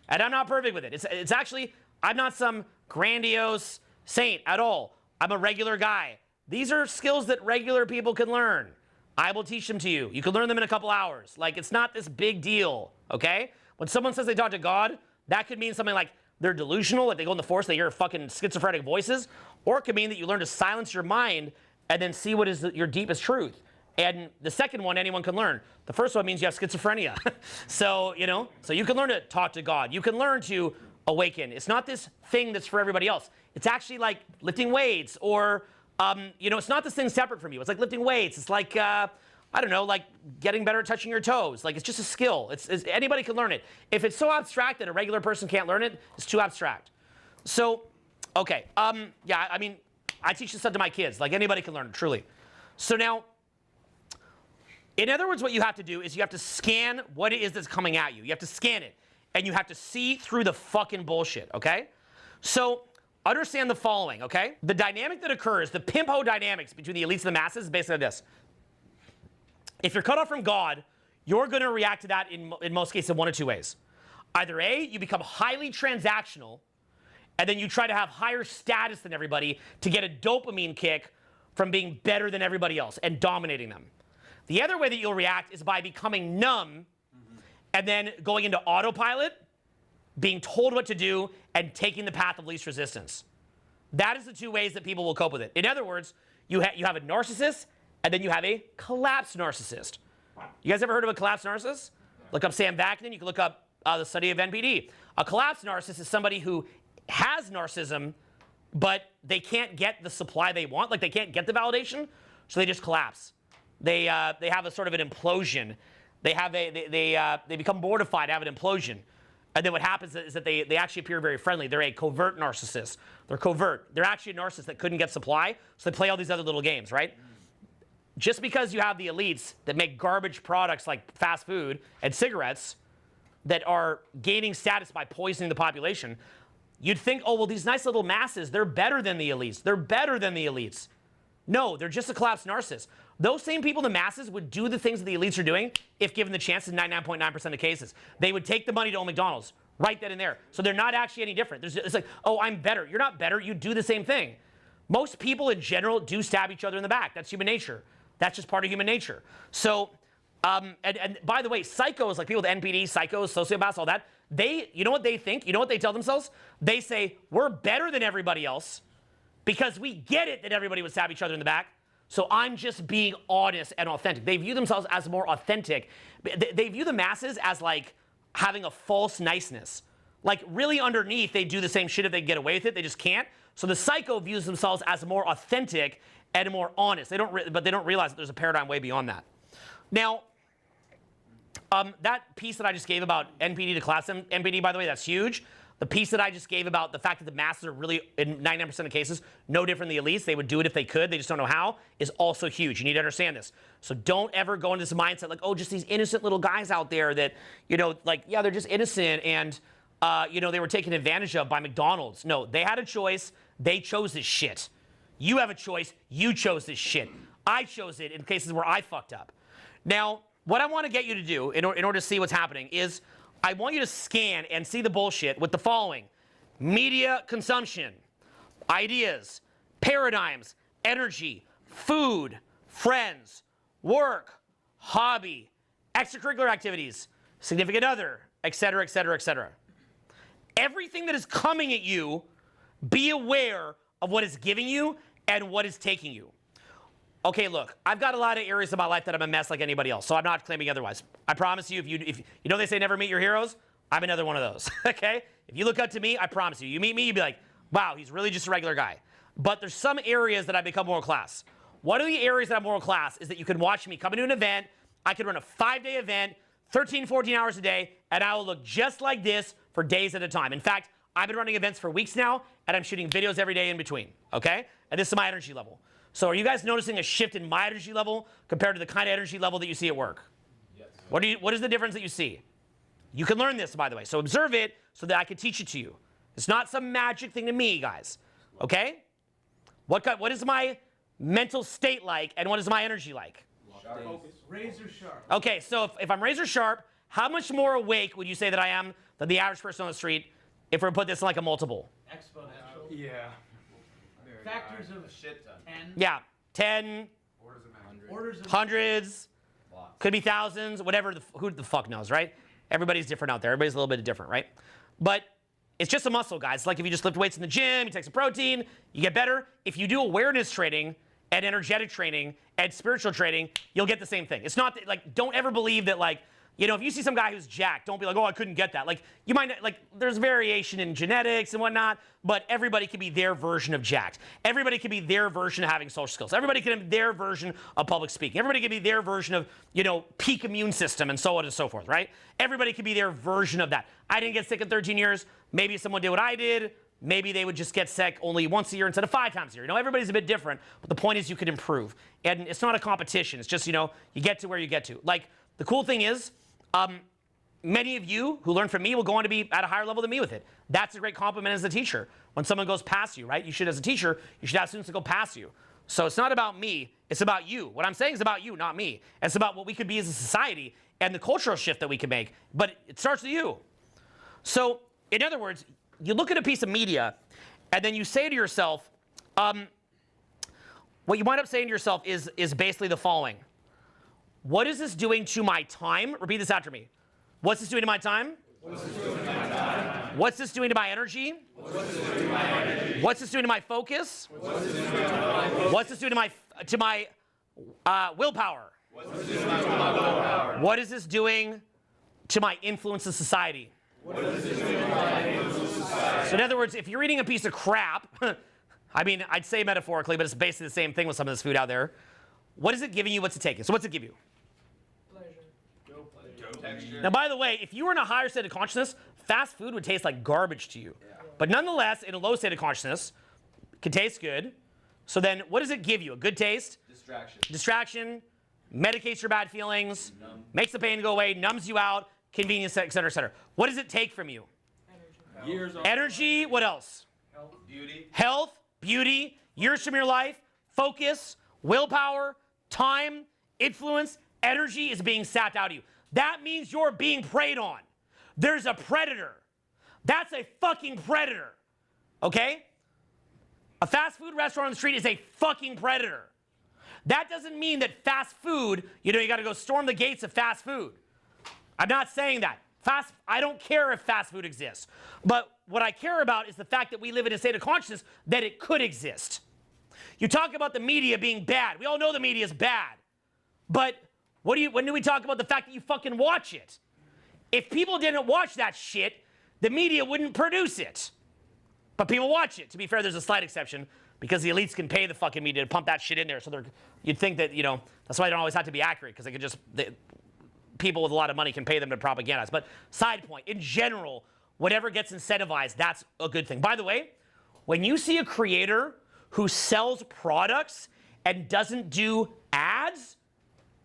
And I'm not perfect with it. It's actually, I'm not some grandiose saint at all. I'm a regular guy. These are skills that regular people can learn. I will teach them to you. You can learn them in a couple hours. Like, it's not this big deal, okay? When someone says they talk to God, that could mean something like they're delusional, like they go in the forest, they hear fucking schizophrenic voices, or it could mean that you learn to silence your mind and then see what is your deepest truth. And the second one, anyone can learn. The first one means you have schizophrenia. So, so you can learn to talk to God. You can learn to awaken. It's not this thing that's for everybody else. It's actually like lifting weights or, it's not this thing separate from you. It's like lifting weights. It's like, I don't know, like getting better at touching your toes. Like, it's just a skill. It's anybody can learn it. If it's so abstract that a regular person can't learn it, it's too abstract. So, okay. I teach this stuff to my kids. Like, anybody can learn it, truly. So now, in other words, what you have to do is you have to scan what it is that's coming at you. You have to scan it. And you have to see through the fucking bullshit, okay? So, understand the following, okay? The dynamic that occurs, the pimp-ho dynamics between the elites and the masses is basically this. If you're cut off from God, you're going to react to that in most cases in one of two ways. Either A, you become highly transactional, and then you try to have higher status than everybody to get a dopamine kick from being better than everybody else and dominating them. The other way that you'll react is by becoming numb and then going into autopilot, being told what to do, and taking the path of least resistance. That is the two ways that people will cope with it. In other words, you have a narcissist, and then you have a collapsed narcissist. You guys ever heard of a collapsed narcissist? Look up Sam Vaknin. You can look up the study of NPD. A collapsed narcissist is somebody who has narcissism, but they can't get the supply they want. Like, they can't get the validation, so they just collapse. They have a sort of an implosion. They become mortified, have an implosion. And then what happens is that they actually appear very friendly. They're a covert narcissist. They're covert. They're actually a narcissist that couldn't get supply, so they play all these other little games, right? Just because you have the elites that make garbage products like fast food and cigarettes that are gaining status by poisoning the population, you'd think, oh, well, these nice little masses, they're better than the elites. They're better than the elites. No, they're just a collapsed narcissist. Those same people, the masses, would do the things that the elites are doing if given the chance in 99.9% of cases. They would take the money to Old McDonald's, right then and there. So they're not actually any different. It's like, oh, I'm better. You're not better. You do the same thing. Most people in general do stab each other in the back. That's human nature. That's just part of human nature. So, and by the way, psychos, like people with NPD, psychos, sociopaths, all that, you know what they think? You know what they tell themselves? They say, we're better than everybody else because we get it that everybody would stab each other in the back. So I'm just being honest and authentic. They view themselves as more authentic. They view the masses as like having a false niceness. Like really underneath, they do the same shit if they get away with it. They just can't. So the psycho views themselves as more authentic and more honest. But they don't realize that there's a paradigm way beyond that. Now, that piece that I just gave about NPD to class NPD, by the way, that's huge. The piece that I just gave about the fact that the masses are really, in 99% of cases, no different than the elites. They would do it if they could. They just don't know how, is also huge. You need to understand this. So don't ever go into this mindset like, oh, just these innocent little guys out there that, like, yeah, they're just innocent and, they were taken advantage of by McDonald's. No, they had a choice. They chose this shit. You have a choice. You chose this shit. I chose it in cases where I fucked up. Now, what I want to get you to do in order to see what's happening is I want you to scan and see the bullshit with the following: media consumption, ideas, paradigms, energy, food, friends, work, hobby, extracurricular activities, significant other, etc., etc., etc. Everything that is coming at you, be aware of what is giving you and what is taking you. Okay, look, I've got a lot of areas of my life that I'm a mess like anybody else, so I'm not claiming otherwise. I promise you, if you know they say never meet your heroes, I'm another one of those, okay? If you look up to me, I promise you meet me, you'd be like, wow, he's really just a regular guy. But there's some areas that I've become world class. One of the areas that I'm world class is that you can watch me come into an event, I could run a 5-day event, 13, 14 hours a day, and I will look just like this for days at a time. In fact, I've been running events for weeks now, and I'm shooting videos every day in between, okay? And this is my energy level. So are you guys noticing a shift in my energy level compared to the kind of energy level that you see at work? Yes. What is the difference that you see? You can learn this, by the way. So observe it so that I can teach it to you. It's not some magic thing to me, guys, okay? What is my mental state like, and what is my energy like? Razor sharp. Okay, so if I'm razor sharp, how much more awake would you say that I am than the average person on the street if we're to put this in like a multiple? Exponential. Yeah. Factors of A shit ton. 10. Yeah, 10, Orders of hundreds, Lots. could be thousands, whatever, who the fuck knows, right? Everybody's different out there. Everybody's a little bit different, right? But it's just a muscle, guys. It's like if you just lift weights in the gym, you take some protein, you get better. If you do awareness training and energetic training and spiritual training, you'll get the same thing. It's not that, like, don't ever believe that, like, you know, if you see some guy who's jacked, don't be like, oh, I couldn't get that. Like, you might not, like, there's variation in genetics and whatnot, but everybody can be their version of jacked. Everybody can be their version of having social skills. Everybody can be their version of public speaking. Everybody can be their version of, you know, peak immune system and so on and so forth, right? Everybody can be their version of that. I didn't get sick in 13 years. Maybe if someone did what I did, maybe they would just get sick only once a year instead of 5 times a year. You know, everybody's a bit different, but the point is you can improve. And it's not a competition. It's just, you know, you get to where you get to. Like, the cool thing is, many of you who learn from me will go on to be at a higher level than me with it. That's a great compliment as a teacher. When someone goes past you, right? You should, as a teacher, you should have students that go past you. So it's not about me, it's about you. What I'm saying is about you, not me. It's about what we could be as a society and the cultural shift that we can make. But it starts with you. So, in other words, you look at a piece of media and then you say to yourself, what you wind up saying to yourself is basically the following. What is this doing to my time? Repeat this after me. What's this doing to my time? What's this doing to my time? What's this doing to my energy? What's this doing to my energy? What's this doing to my focus? What's this doing to my focus? What's this doing to my willpower? What's this doing to my willpower? What is this doing to my influence in society? What is this doing to my influence in society? So in other words, if you're eating a piece of crap, I mean, I'd say metaphorically, but it's basically the same thing with some of this food out there. What is it giving you? What's it taking? So what's it give you? Texture. Now, by the way, if you were in a higher state of consciousness, fast food would taste like garbage to you. Yeah. But nonetheless, in a low state of consciousness, it can taste good. So then what does it give you? A good taste? Distraction. Medicates your bad feelings. Makes the pain go away. Numbs you out. Convenience, et cetera, et cetera. What does it take from you? Energy. What else? Health, beauty, years from your life, focus, willpower, time, influence, energy is being sapped out of you. That means you're being preyed on. There's a predator. That's a fucking predator. Okay? A fast food restaurant on the street is a fucking predator. That doesn't mean that fast food, you know, you gotta go storm the gates of fast food. I'm not saying that. I don't care if fast food exists. But what I care about is the fact that we live in a state of consciousness that it could exist. You talk about the media being bad. We all know the media is bad. But when do we talk about the fact that you fucking watch it? If people didn't watch that shit, the media wouldn't produce it. But people watch it. To be fair, there's a slight exception because the elites can pay the fucking media to pump that shit in there. So you'd think that, you know, that's why they don't always have to be accurate because they could just, people with a lot of money can pay them to propagandize. But side point, in general, whatever gets incentivized, that's a good thing. By the way, when you see a creator who sells products and doesn't do ads,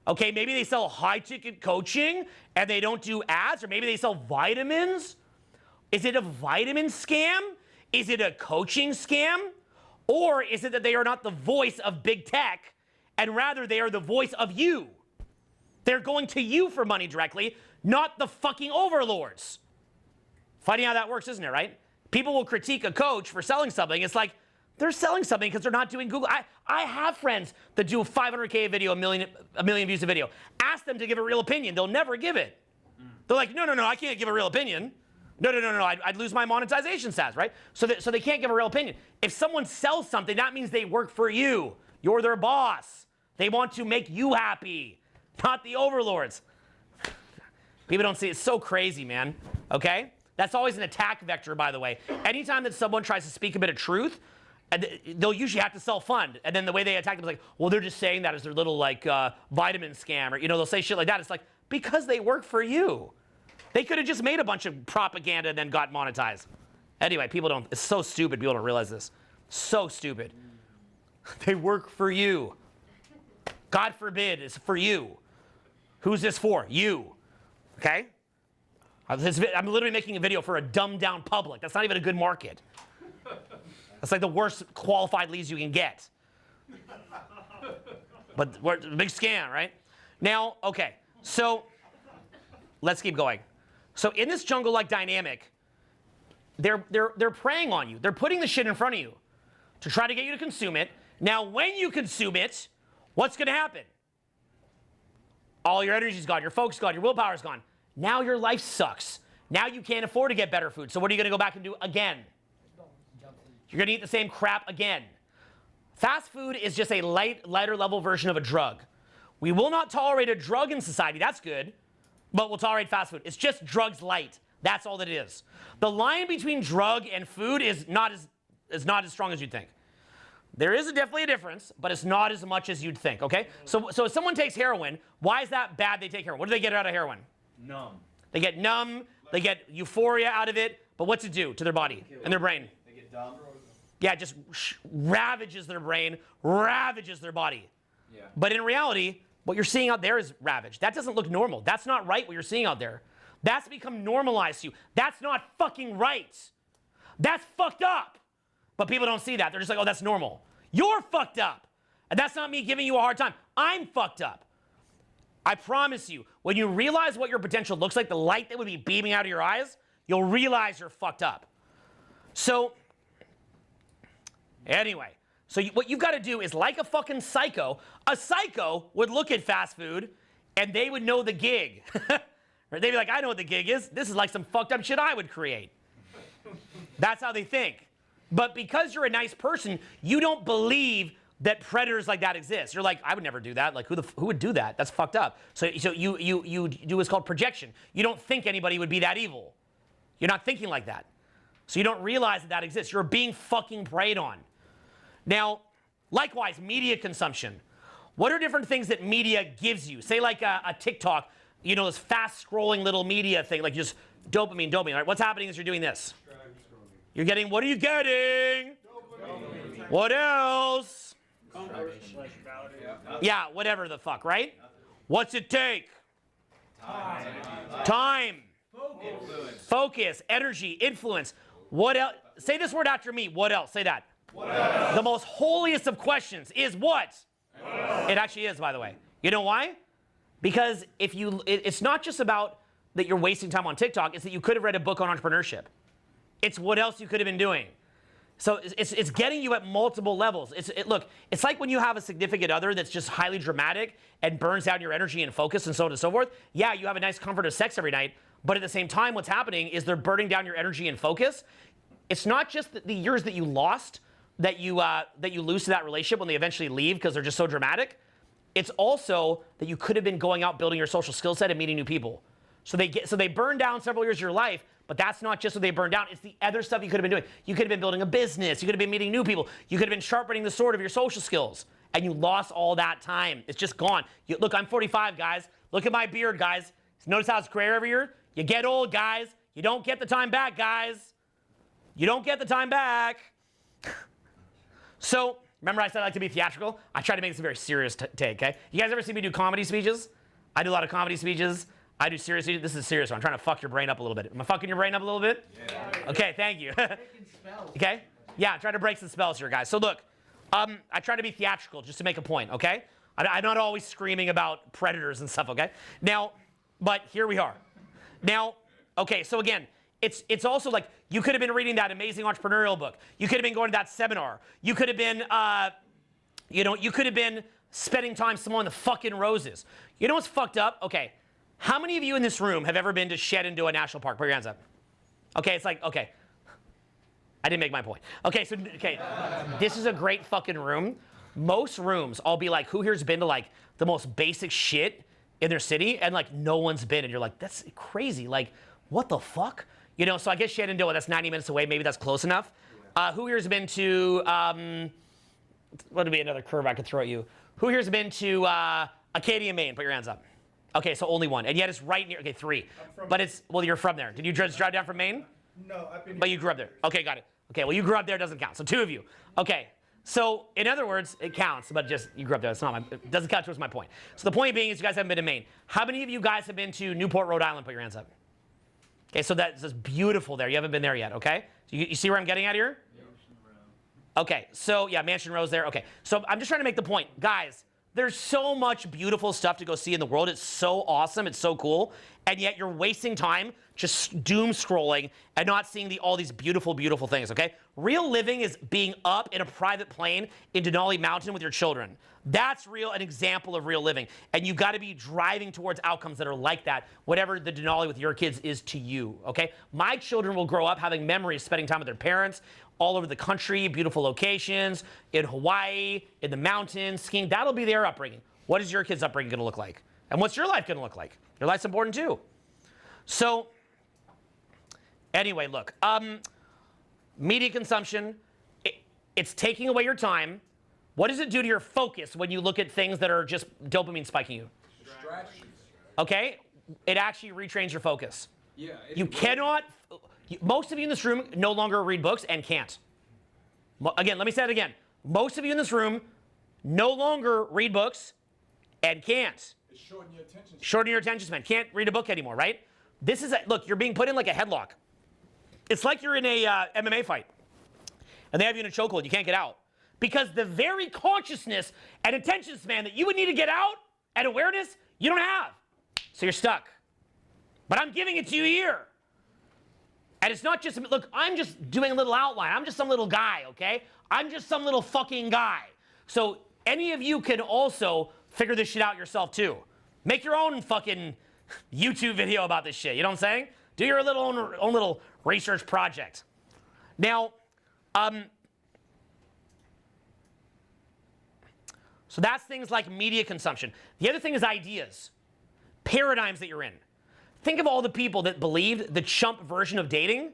okay, maybe they sell high-ticket coaching and they don't do ads, or maybe they sell vitamins. Is it a vitamin scam? Is it a coaching scam? Or is it that they are not the voice of big tech and rather they are the voice of you? They're going to you for money directly, not the fucking overlords. Funny how that works, isn't it, right? People will critique a coach for selling something. It's like, they're selling something because they're not doing Google. I have friends that do a 500K video, a million views a video. Ask them to give a real opinion. They'll never give it. They're like, no, I can't give a real opinion. No, I'd lose my monetization stats, right? So they can't give a real opinion. If someone sells something, that means they work for you. You're their boss. They want to make you happy, not the overlords. People don't see it. It's so crazy, man. Okay? That's always an attack vector, by the way. Anytime that someone tries to speak a bit of truth, they'll usually have to self-fund. And then the way they attack them is like, well, they're just saying that as their little, like, vitamin scam. Or, they'll say shit like that. It's like, because they work for you. They could have just made a bunch of propaganda and then got monetized. Anyway, people don't, it's so stupid. People don't realize this. So stupid. They work for you. God forbid, it's for you. Who's this for? You. Okay? I'm literally making a video for a dumbed down public. That's not even a good market. That's like the worst qualified leads you can get. But we're a big scam, right? Now, okay, so let's keep going. So in this jungle-like dynamic, they're preying on you. They're putting the shit in front of you to try to get you to consume it. Now, when you consume it, what's going to happen? All your energy's gone, your focus is gone, your willpower's gone. Now your life sucks. Now you can't afford to get better food. So what are you going to go back and do again? You're going to eat the same crap again. Fast food is just a lighter level version of a drug. We will not tolerate a drug in society. That's good. But we'll tolerate fast food. It's just drugs light. That's all that it is. The line between drug and food is not as strong as you'd think. There is definitely a difference, but it's not as much as you'd think, okay? So if someone takes heroin, why is that bad they take heroin? What do they get out of heroin? Numb. They get numb, they get euphoria out of it, but what's it do to their body and their brain? They get dumb. Yeah, it just ravages their brain, ravages their body. Yeah. But in reality, what you're seeing out there is ravaged. That doesn't look normal. That's not right what you're seeing out there. That's become normalized to you. That's not fucking right. That's fucked up. But people don't see that. They're just like, oh, that's normal. You're fucked up. And that's not me giving you a hard time. I'm fucked up. I promise you, when you realize what your potential looks like, the light that would be beaming out of your eyes, you'll realize you're fucked up. So, anyway, what you've got to do is, like a fucking psycho, a psycho would look at fast food and they would know the gig. Or they'd be like, I know what the gig is. This is like some fucked up shit I would create. That's how they think. But because you're a nice person, you don't believe that predators like that exist. You're like, I would never do that. Like, who would do that? That's fucked up. So you do what's called projection. You don't think anybody would be that evil. You're not thinking like that. So you don't realize that exists. You're being fucking preyed on. Now, likewise, media consumption. What are different things that media gives you? Say like a TikTok, this fast scrolling little media thing, like just dopamine, right? What's happening is you're doing this. You're getting, what are you getting? Dopamine. What else? Yeah, whatever the fuck, right? What's it take? Time. Focus, energy, influence. What else? Say this word after me. What else? Say that. What else? The most holiest of questions is what? It actually is, by the way. You know why? Because it's not just about that you're wasting time on TikTok. It's that you could have read a book on entrepreneurship. It's what else you could have been doing. So it's getting you at multiple levels. Look, it's like when you have a significant other that's just highly dramatic and burns down your energy and focus and so on and so forth. Yeah, you have a nice comfort of sex every night, but at the same time, what's happening is they're burning down your energy and focus. It's not just the years that you lost that you lose to that relationship when they eventually leave because they're just so dramatic. It's also that you could have been going out building your social skill set and meeting new people. So they burn down several years of your life. But that's not just what they burned down. It's the other stuff you could have been doing. You could have been building a business. You could have been meeting new people. You could have been sharpening the sword of your social skills. And you lost all that time. It's just gone. Look, I'm 45, guys. Look at my beard, guys. Notice how it's grayer every year? You get old, guys. You don't get the time back, guys. You don't get the time back. So, remember I said I like to be theatrical? I try to make this a very serious take, okay? You guys ever see me do comedy speeches? I do a lot of comedy speeches. I do serious. This is a serious one. I'm trying to fuck your brain up a little bit. Am I fucking your brain up a little bit? Yeah. Okay, thank you. Okay? Yeah, I'm trying to break some spells here, guys. So look, I try to be theatrical just to make a point, okay? I'm not always screaming about predators and stuff, okay? Now, but here we are. Now, okay, so again, it's also like you could have been reading that amazing entrepreneurial book. You could have been going to that seminar. You could have been, you could have been spending time somewhere in the fucking roses. You know what's fucked up? Okay, how many of you in this room have ever been to Shenandoah National Park? Put your hands up. Okay, it's like, okay. I didn't make my point. Okay, so, okay, this is a great fucking room. Most rooms, I'll be like, who here's been to like the most basic shit in their city? And like, no one's been. And you're like, that's crazy. Like, what the fuck? You know, so I guess Shenandoah, that's 90 minutes away. Maybe that's close enough. Who here's been to, what would be another curve I could throw at you? Who here's been to Acadia, Maine? Put your hands up. Okay, so only one. And yet it's right near, okay, 3. But it's, well, you're from there. Did you just drive down from Maine? No, I've been. But you grew up there. Okay, got it. Okay, well, you grew up there, doesn't count. So 2 of you. Okay, so in other words, it counts, but just you grew up there. It's not it doesn't count towards my point. So the point being is you guys haven't been to Maine. How many of you guys have been to Newport, Rhode Island? Put your hands up. Okay, so that's just beautiful there. You haven't been there yet, okay? So you see where I'm getting at here? Okay, so yeah, Mansion Rose there. Okay, so I'm just trying to make the point. Guys, there's so much beautiful stuff to go see in the world. It's so awesome. It's so cool. And yet you're wasting time just doom scrolling and not seeing all these beautiful, beautiful things, okay? Real living is being up in a private plane in Denali Mountain with your children. That's an example of real living. And you've got to be driving towards outcomes that are like that, whatever the Denali with your kids is to you, okay? My children will grow up having memories spending time with their parents all over the country, beautiful locations, in Hawaii, in the mountains, skiing. That'll be their upbringing. What is your kids' upbringing going to look like? And what's your life going to look like? Your life's important too. So, anyway, look, media consumption, it's taking away your time. What does it do to your focus when you look at things that are just dopamine spiking you? Distractions. Okay? It actually retrains your focus. Yeah. You cannot, most of you in this room no longer read books and can't. Again, let me say it again. Most of you in this room no longer read books and can't. It's shortening your attention span. Shorten your attention span. Can't read a book anymore, right? This is, look, you're being put in like a headlock. It's like you're in a MMA fight, and they have you in a chokehold. You can't get out. Because the very consciousness and attention span that you would need to get out and awareness, you don't have. So you're stuck. But I'm giving it to you here. And it's not just, look, I'm just doing a little outline. I'm just some little guy, okay? I'm just some little fucking guy. So any of you can also figure this shit out yourself too. Make your own fucking YouTube video about this shit. You know what I'm saying? Do your own little research project. Now, so that's things like media consumption. The other thing is ideas, paradigms that you're in. Think of all the people that believed the chump version of dating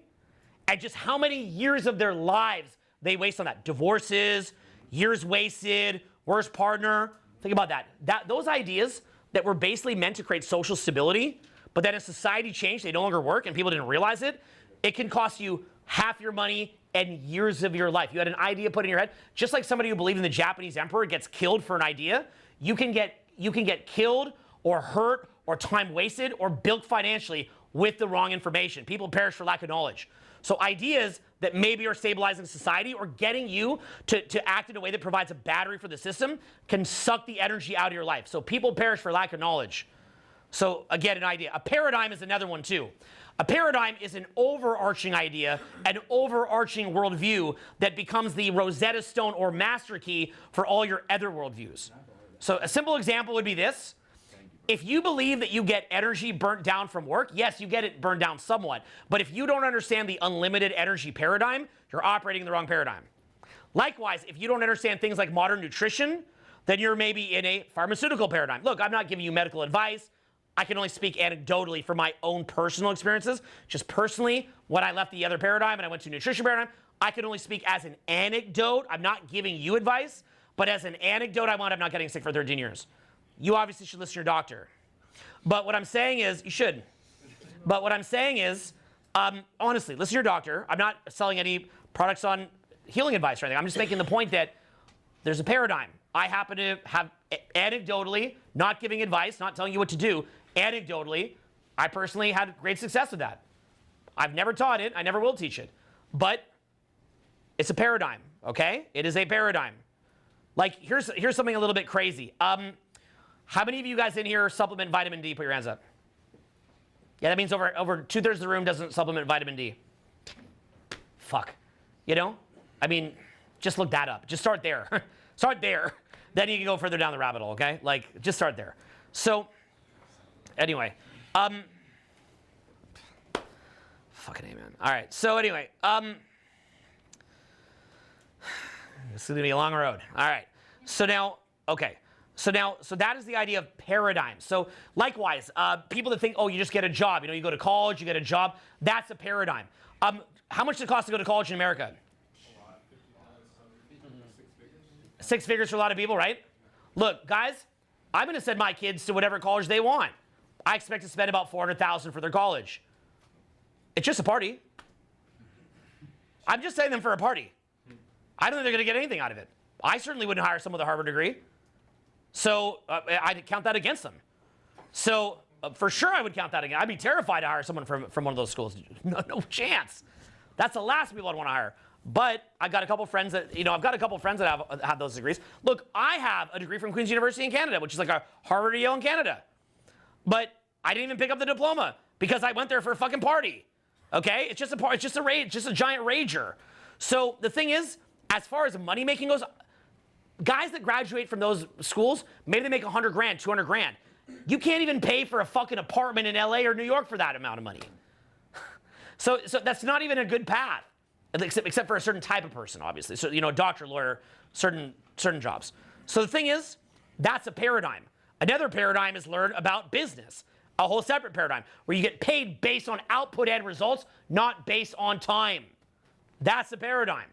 and just how many years of their lives they waste on that. Divorces, years wasted, worst partner. Think about that. Those ideas that were basically meant to create social stability, but then as society changed, they no longer work and people didn't realize it, it can cost you half your money and years of your life. You had an idea put in your head, just like somebody who believed in the Japanese emperor gets killed for an idea. You can get killed or hurt or time wasted or bilked financially with the wrong information. People perish for lack of knowledge. So ideas that maybe are stabilizing society or getting you to act in a way that provides a battery for the system can suck the energy out of your life. So people perish for lack of knowledge. So again, an idea. A paradigm is another one too. A paradigm is an overarching idea, an overarching worldview that becomes the Rosetta Stone or master key for all your other worldviews. So a simple example would be this. If you believe that you get energy burnt down from work, yes, you get it burned down somewhat. But if you don't understand the unlimited energy paradigm, you're operating in the wrong paradigm. Likewise, if you don't understand things like modern nutrition, then you're maybe in a pharmaceutical paradigm. Look, I'm not giving you medical advice. I can only speak anecdotally from my own personal experiences. Just personally, when I left the other paradigm and I went to nutrition paradigm, I can only speak as an anecdote. I'm not giving you advice, but as an anecdote, I wound up not getting sick for 13 years. You obviously should listen to your doctor. But what I'm saying is, you should. But what I'm saying is, honestly, listen to your doctor. I'm not selling any products on healing advice or anything. I'm just making the point that there's a paradigm. I happen to have, anecdotally, not giving advice, not telling you what to do, anecdotally, I personally had great success with that. I've never taught it. I never will teach it. But it's a paradigm, okay? It is a paradigm. Like, here's something a little bit crazy. How many of you guys in here supplement vitamin D? Put your hands up. Yeah, that means over 2/3 of the room doesn't supplement vitamin D. Fuck. You know? I mean, just look that up. Just start there. Start there. Then you can go further down the rabbit hole, okay? Like, just start there. So, anyway. Fucking A, man. All right. So, anyway. This is going to be a long road. All right. So now, okay. So that is the idea of paradigm. So likewise, people that think, oh, you just get a job. You know, you go to college, you get a job. That's a paradigm. How much does it cost to go to college in America? Six figures for a lot of people, right? Look, guys, I'm going to send my kids to whatever college they want. I expect to spend about $400,000 for their college. It's just a party. I'm just sending them for a party. I don't think they're going to get anything out of it. I certainly wouldn't hire someone with a Harvard degree. So I'd count that against them. So for sure I would count that against. I'd be terrified to hire someone from one of those schools. No chance. That's the last people I'd want to hire. But I've got a couple friends that, have those degrees. Look, I have a degree from Queen's University in Canada, which is like a Harvard or Yale in Canada. But I didn't even pick up the diploma because I went there for a fucking party. Okay? It's just a giant rager. So the thing is, as far as money making goes, guys that graduate from those schools, maybe they make $100 grand, $200 grand. You can't even pay for a fucking apartment in LA or New York for that amount of money. So that's not even a good path, except for a certain type of person, obviously. So, you know, doctor, lawyer, certain jobs. So the thing is, that's a paradigm. Another paradigm is learn about business, a whole separate paradigm, where you get paid based on output and results, not based on time. That's a paradigm.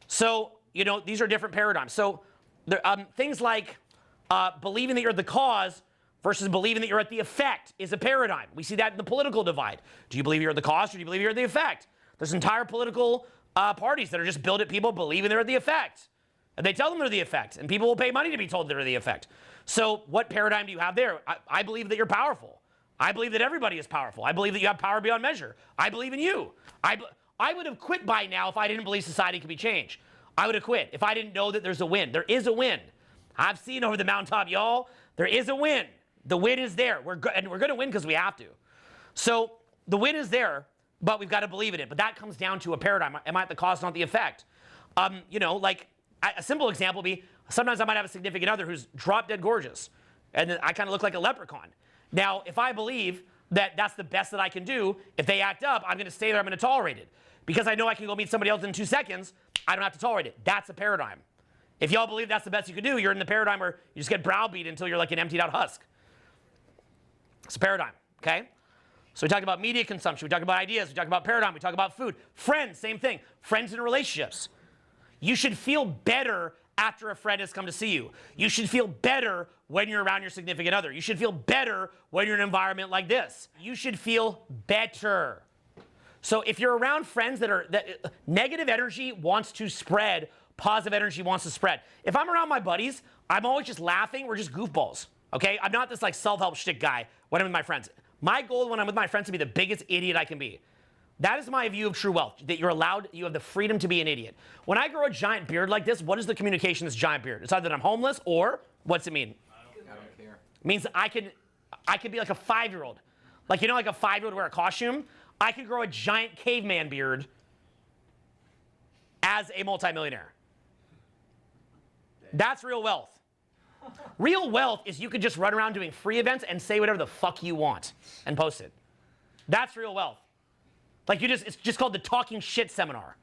So, you know, these are different paradigms. So things like believing that you're the cause versus believing that you're at the effect is a paradigm. We see that in the political divide. Do you believe you're the cause or do you believe you're the effect? There's entire political parties that are just built at people believing they're the effect. And they tell them they're the effect. And people will pay money to be told they're the effect. So what paradigm do you have there? I believe that you're powerful. I believe that everybody is powerful. I believe that you have power beyond measure. I believe in you. I would have quit by now if I didn't believe society could be changed. I would have quit if I didn't know that there's a win. There is a win. I've seen over the mountaintop, y'all. There is a win. The win is there. We're going to win because we have to. So the win is there, but we've got to believe in it. But that comes down to a paradigm. Am I at the cause, not the effect? You know, like a simple example would be sometimes I might have a significant other who's drop dead gorgeous, and I kind of look like a leprechaun. Now, if I believe that that's the best that I can do, if they act up, I'm going to stay there. I'm going to tolerate it. Because I know I can go meet somebody else in 2 seconds, I don't have to tolerate it. That's a paradigm. If y'all believe that's the best you can do, you're in the paradigm where you just get browbeat until you're like an emptied out husk. It's a paradigm, okay? So we talked about media consumption, we talked about ideas, we talked about paradigm, we talked about food. Friends, same thing. Friends in relationships. You should feel better after a friend has come to see you. You should feel better when you're around your significant other. You should feel better when you're in an environment like this. You should feel better. So if you're around friends that negative energy wants to spread, positive energy wants to spread. If I'm around my buddies, I'm always just laughing. We're just goofballs, okay? I'm not this like self-help shtick guy when I'm with my friends. My goal when I'm with my friends is to be the biggest idiot I can be. That is my view of true wealth, that you're allowed, you have the freedom to be an idiot. When I grow a giant beard like this, what is the communication of this giant beard? It's either that I'm homeless or, what's it mean? I don't care. It means I could be like a 5-year-old. Like, you know, like a 5-year-old wear a costume? I could grow a giant caveman beard as a multimillionaire. That's real wealth. Real wealth is you could just run around doing free events and say whatever the fuck you want and post it. That's real wealth. Like it's just called the talking shit seminar.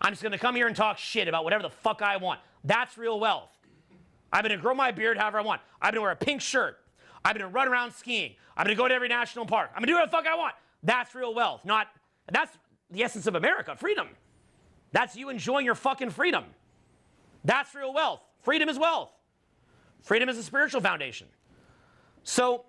I'm just gonna come here and talk shit about whatever the fuck I want. That's real wealth. I'm gonna grow my beard however I want. I'm gonna wear a pink shirt. I'm gonna run around skiing. I'm gonna go to every national park. I'm gonna do whatever the fuck I want. That's real wealth. That's the essence of America, freedom. That's you enjoying your fucking freedom. That's real wealth. Freedom is wealth. Freedom is a spiritual foundation. So,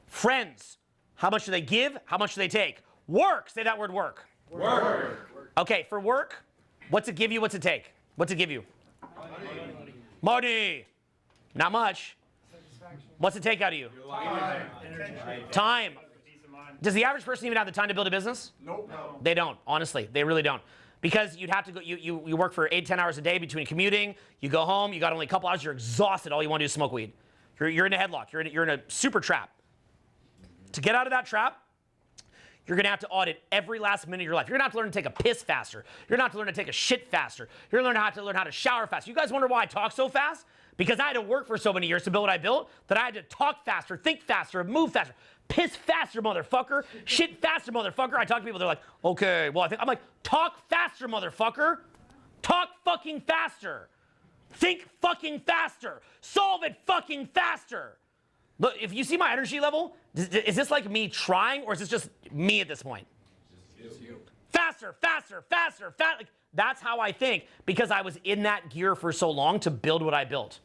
friends, how much do they give? How much do they take? Work, say that word, work. Work. Okay, for work, what's it give you, what's it take? What's it give you? Money. Not much. What's it take out of you? Time. Does the average person even have the time to build a business? Nope. No. They don't, honestly. They really don't. because you'd have to go, you work for 8, 10 hours a day between commuting, you go home, you got only a couple hours, you're exhausted, all you want to do is smoke weed. You're in a headlock, you're in a super trap. To get out of that trap, you're gonna have to audit every last minute of your life. You're gonna have to learn to take a piss faster. You're gonna have to learn to take a shit faster. You're gonna have to learn how to shower faster. You guys wonder why I talk so fast? Because I had to work for so many years to build what I built that I had to talk faster, think faster, move faster. Piss faster, motherfucker. Shit faster, motherfucker. I talk to people, they're like, okay, well, I'm like, talk faster, motherfucker. Talk fucking faster. Think fucking faster. Solve it fucking faster. Look, if you see my energy level, is this like me trying, or is this just me at this point? It's you. Faster, faster, faster, faster. Like, that's how I think, because I was in that gear for so long to build what I built.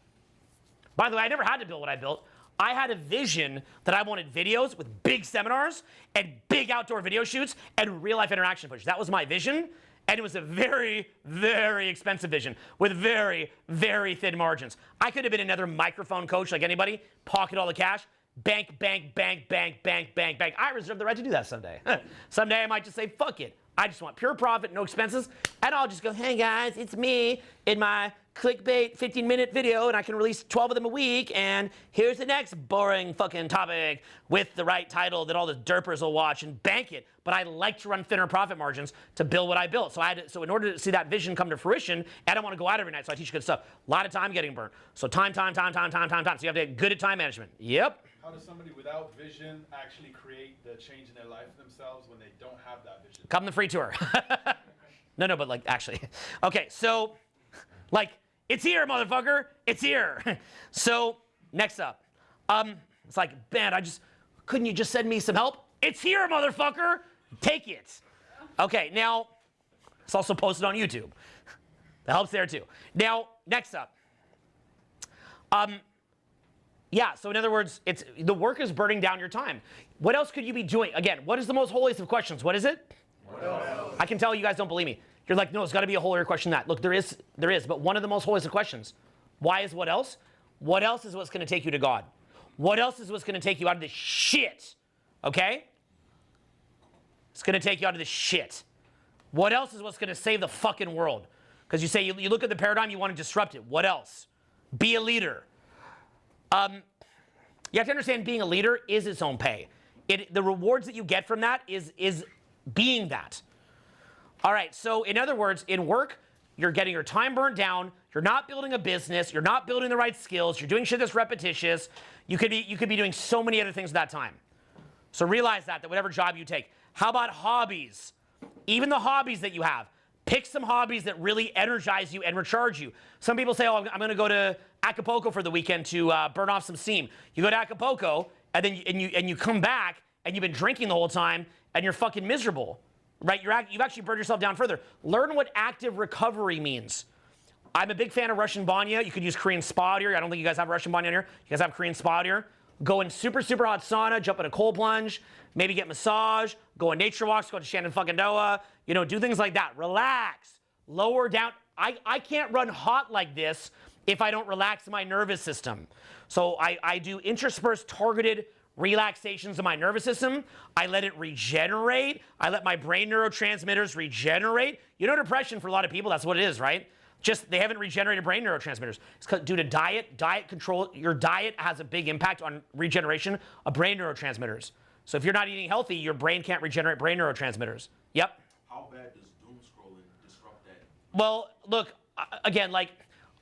By the way, I never had to build what I built. I had a vision that I wanted videos with big seminars and big outdoor video shoots and real life interaction footage. That was my vision. And it was a very, very expensive vision with very, very thin margins. I could have been another microphone coach like anybody, pocket all the cash, bank, bank, bank, bank, bank, bank, bank. I reserve the right to do that someday. Someday I might just say, fuck it. I just want pure profit, no expenses, and I'll just go, hey guys, it's me in my clickbait 15-minute video, and I can release 12 of them a week, and here's the next boring fucking topic with the right title that all the derpers will watch and bank it. But I like to run thinner profit margins to build what I built. So in order to see that vision come to fruition, I don't want to go out every night, so I teach good stuff. A lot of time getting burnt. So time. So you have to get good at time management. Yep. How does somebody without vision actually create the change in their life themselves when they don't have that vision? Come to the free tour. No, but like actually. Okay, so like it's here, motherfucker. It's here. So next up, it's like, man, couldn't you just send me some help? It's here, motherfucker. Take it. Okay, now it's also posted on YouTube. That helps there too. Now next up. Yeah, so in other words, the work is burning down your time. What else could you be doing? Again, what is the most holiest of questions? What is it? What else? I can tell you guys don't believe me. You're like, no, it's got to be a holier question than that. Look, there is, but one of the most holiest of questions. Why is what else? What else is what's going to take you to God? What else is what's going to take you out of this shit? Okay? It's going to take you out of this shit. What else is what's going to save the fucking world? Because you say, you look at the paradigm, you want to disrupt it. What else? Be a leader. You have to understand being a leader is its own pay. The rewards that you get from that is being that. All right, so in other words, in work, you're getting your time burnt down, you're not building a business, you're not building the right skills, you're doing shit that's repetitious, you could be doing so many other things at that time. So realize that whatever job you take. How about hobbies? Even the hobbies that you have. Pick some hobbies that really energize you and recharge you. Some people say, oh, I'm going to go to Acapulco for the weekend to burn off some steam. You go to Acapulco, and then you come back, and you've been drinking the whole time, and you're fucking miserable, right? You've actually burned yourself down further. Learn what active recovery means. I'm a big fan of Russian banya. You could use Korean spa out here. I don't think you guys have Russian banya in here. You guys have Korean spa out here. Go in super, super hot sauna, jump in a cold plunge, maybe get massage, go on nature walks, go to Shenandoah, do things like that. Relax, lower down. I can't run hot like this if I don't relax my nervous system. So I do interspersed targeted relaxations of my nervous system. I let it regenerate. I let my brain neurotransmitters regenerate. Depression for a lot of people, that's what it is, right? Just they haven't regenerated brain neurotransmitters. It's due to diet control. Your diet has a big impact on regeneration of brain neurotransmitters. So if you're not eating healthy, your brain can't regenerate brain neurotransmitters. Yep. How bad does doom scrolling disrupt that? Well, look, again, like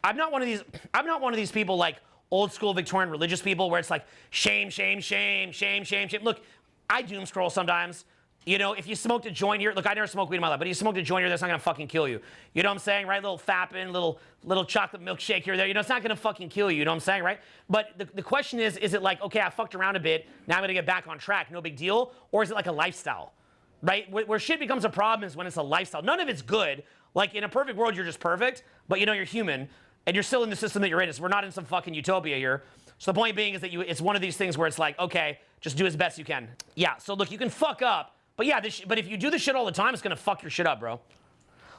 I'm not one of these people like old school Victorian religious people where it's like shame, shame, shame, shame, shame, shame. Look, I doom scroll sometimes. If you smoked a joint here, look, I never smoked weed in my life, but if you smoked a joint here, that's not gonna fucking kill you. You know what I'm saying, right? Little fapping, little chocolate milkshake here, there. It's not gonna fucking kill you. You know what I'm saying, right? But the question is it like, okay, I fucked around a bit, now I'm gonna get back on track, no big deal? Or is it like a lifestyle, right? Where shit becomes a problem is when it's a lifestyle. None of it's good. Like in a perfect world, you're just perfect, but you're human, and you're still in the system that you're in. We're not in some fucking utopia here. So the point being is that it's one of these things where it's like, okay, just do as best you can. Yeah, so look, you can fuck up, but yeah, but if you do this shit all the time, it's gonna fuck your shit up, bro.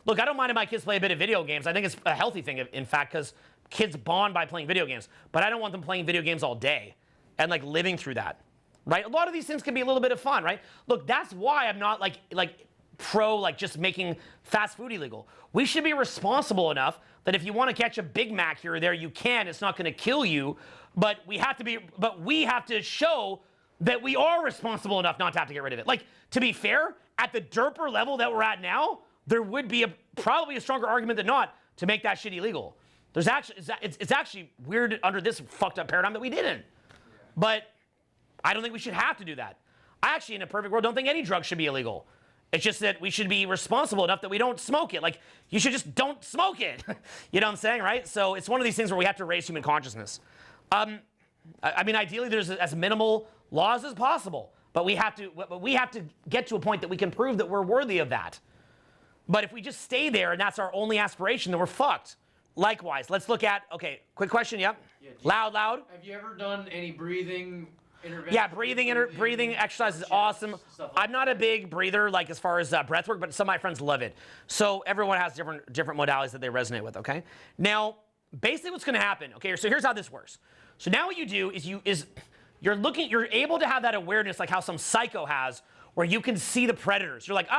Look, I don't mind if my kids play a bit of video games. I think it's a healthy thing, in fact, because kids bond by playing video games. But I don't want them playing video games all day and like living through that, right? A lot of these things can be a little bit of fun, right? Look, that's why I'm not like pro like just making fast food illegal. We should be responsible enough that if you want to catch a Big Mac here or there, you can. It's not going to kill you, but we have to show that we are responsible enough not to have to get rid of it. Like, to be fair, at the derper level that we're at now, there would be probably a stronger argument than not to make that shit illegal. There's actually, it's actually weird under this fucked up paradigm that we didn't. But I don't think we should have to do that. I actually, in a perfect world, don't think any drug should be illegal. It's just that we should be responsible enough that we don't smoke it. Like, you should just don't smoke it. You know what I'm saying, right? So it's one of these things where we have to raise human consciousness. I mean, ideally, there's as minimal laws as possible. But we have to get to a point that we can prove that we're worthy of that. But if we just stay there and that's our only aspiration, then we're fucked. Likewise, let's look at, okay, quick question, yep. Yeah, loud. Have you ever done any breathing intervention? Yeah, breathing exercise is awesome. I'm not a big breather, like as far as breath work, but some of my friends love it. So everyone has different modalities that they resonate with, okay? Now, basically what's gonna happen, okay, so here's how this works. So now what you do is you're able to have that awareness like how some psycho has, where you can see the predators. You're like,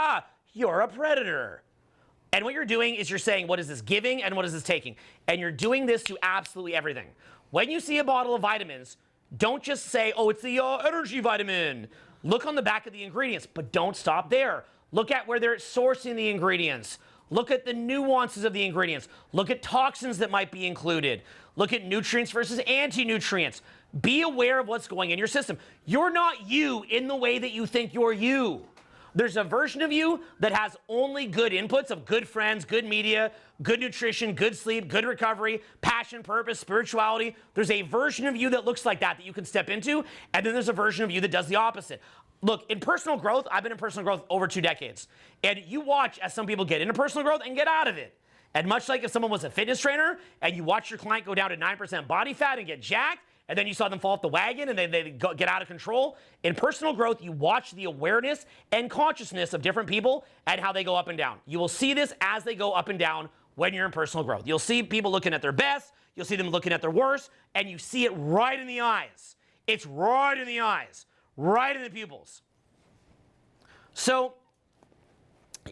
you're a predator. And what you're doing is you're saying, what is this giving and what is this taking? And you're doing this to absolutely everything. When you see a bottle of vitamins, don't just say, oh, it's the energy vitamin. Look on the back of the ingredients, but don't stop there. Look at where they're sourcing the ingredients. Look at the nuances of the ingredients. Look at toxins that might be included. Look at nutrients versus anti-nutrients. Be aware of what's going in your system. You're not you in the way that you think you're you. There's a version of you that has only good inputs of good friends, good media, good nutrition, good sleep, good recovery, passion, purpose, spirituality. There's a version of you that looks like that you can step into, and then there's a version of you that does the opposite. Look, in personal growth, I've been in personal growth over 2 decades, and you watch as some people get into personal growth and get out of it. And much like if someone was a fitness trainer and you watch your client go down to 9% body fat and get jacked, and then you saw them fall off the wagon and they get out of control. In personal growth, you watch the awareness and consciousness of different people and how they go up and down. You will see this as they go up and down when you're in personal growth. You'll see people looking at their best, you'll see them looking at their worst, and you see it right in the eyes. It's right in the eyes, right in the pupils. So,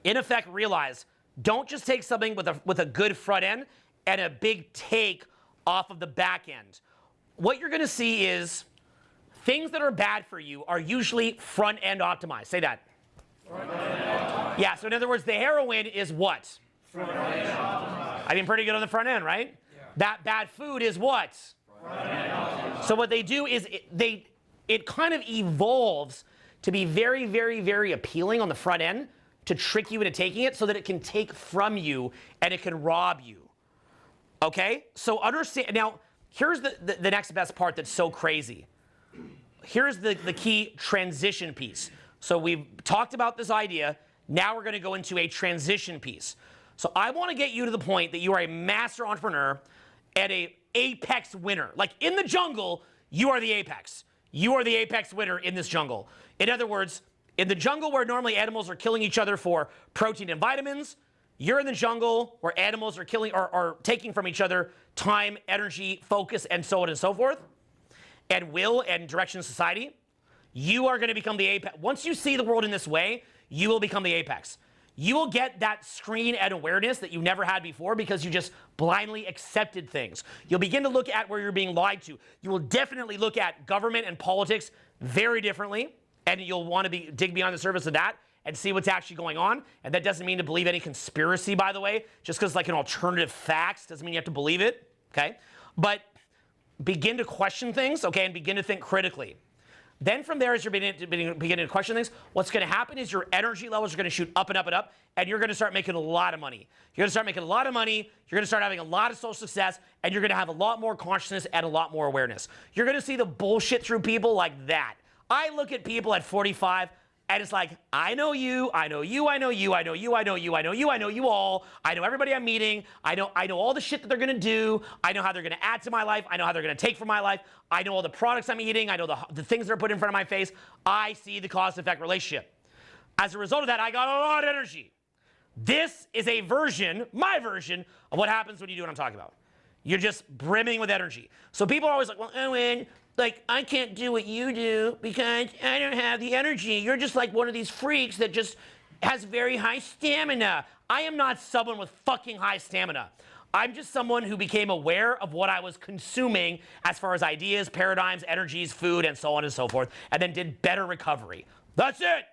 in effect, realize, don't just take something with a good front end and a big take off of the back end. What you're going to see is things that are bad for you are usually front end optimized. Say that. Front end optimized. Yeah, so in other words, the heroin is what? Front end optimized. I mean, pretty good on the front end, right? Yeah. That bad food is what? Front end optimized. So what they do is it kind of evolves to be very, very, very appealing on the front end to trick you into taking it so that it can take from you and it can rob you. Okay? So understand, now, here's the next best part that's so crazy. Here's the key transition piece. So we've talked about this idea. Now we're going to go into a transition piece. So I want to get you to the point that you are a master entrepreneur and an apex winner. Like in the jungle, you are the apex. You are the apex winner in this jungle. In other words, in the jungle where normally animals are killing each other for protein and vitamins, you're in the jungle where animals are killing or are taking from each other time, energy, focus, and so on and so forth, and will and direction of society. You are going to become the apex. Once you see the world in this way, you will become the apex. You will get that screen and awareness that you never had before because you just blindly accepted things. You'll begin to look at where you're being lied to. You will definitely look at government and politics very differently, and you'll want to dig beyond the surface of that and see what's actually going on. And that doesn't mean to believe any conspiracy, by the way. Just because like an alternative facts doesn't mean you have to believe it, okay? But begin to question things, okay, and begin to think critically. Then from there, as you're beginning to question things, what's going to happen is your energy levels are going to shoot up and up and up, and you're going to start making a lot of money. You're going to start making a lot of money, you're going to start having a lot of social success, and you're going to have a lot more consciousness and a lot more awareness. You're going to see the bullshit through people like that. I look at people at 45, and it's like, I know you, I know you, I know you, I know you, I know you, I know you, I know you all. I know everybody I'm meeting. I know all the shit that they're gonna do. I know how they're gonna add to my life. I know how they're gonna take from my life. I know all the products I'm eating. I know the things that are put in front of my face. I see the cause-effect relationship. As a result of that, I got a lot of energy. This is a version, my version, of what happens when you do what I'm talking about. You're just brimming with energy. So people are always like, well, Owen, like, I can't do what you do because I don't have the energy. You're just like one of these freaks that just has very high stamina. I am not someone with fucking high stamina. I'm just someone who became aware of what I was consuming as far as ideas, paradigms, energies, food, and so on and so forth, and then did better recovery. That's it.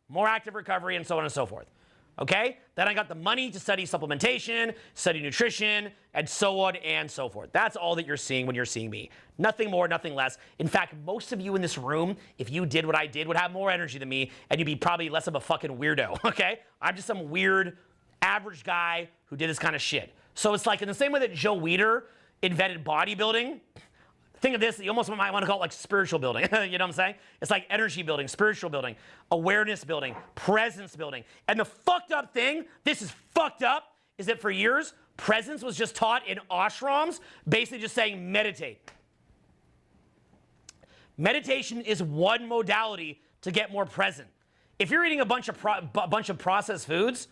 More active recovery and so on and so forth. Okay? Then I got the money to study supplementation, study nutrition, and so on and so forth. That's all that you're seeing when you're seeing me. Nothing more, nothing less. In fact, most of you in this room, if you did what I did, would have more energy than me, and you'd be probably less of a fucking weirdo, okay? I'm just some weird, average guy who did this kind of shit. So it's like in the same way that Joe Weider invented bodybuilding, think of this, you almost might want to call it like spiritual building. You know what I'm saying? It's like energy building, spiritual building, awareness building, presence building. And the fucked up thing, this is fucked up, is that for years, presence was just taught in ashrams, basically just saying meditate. Meditation is one modality to get more present. If you're eating a bunch of processed foods,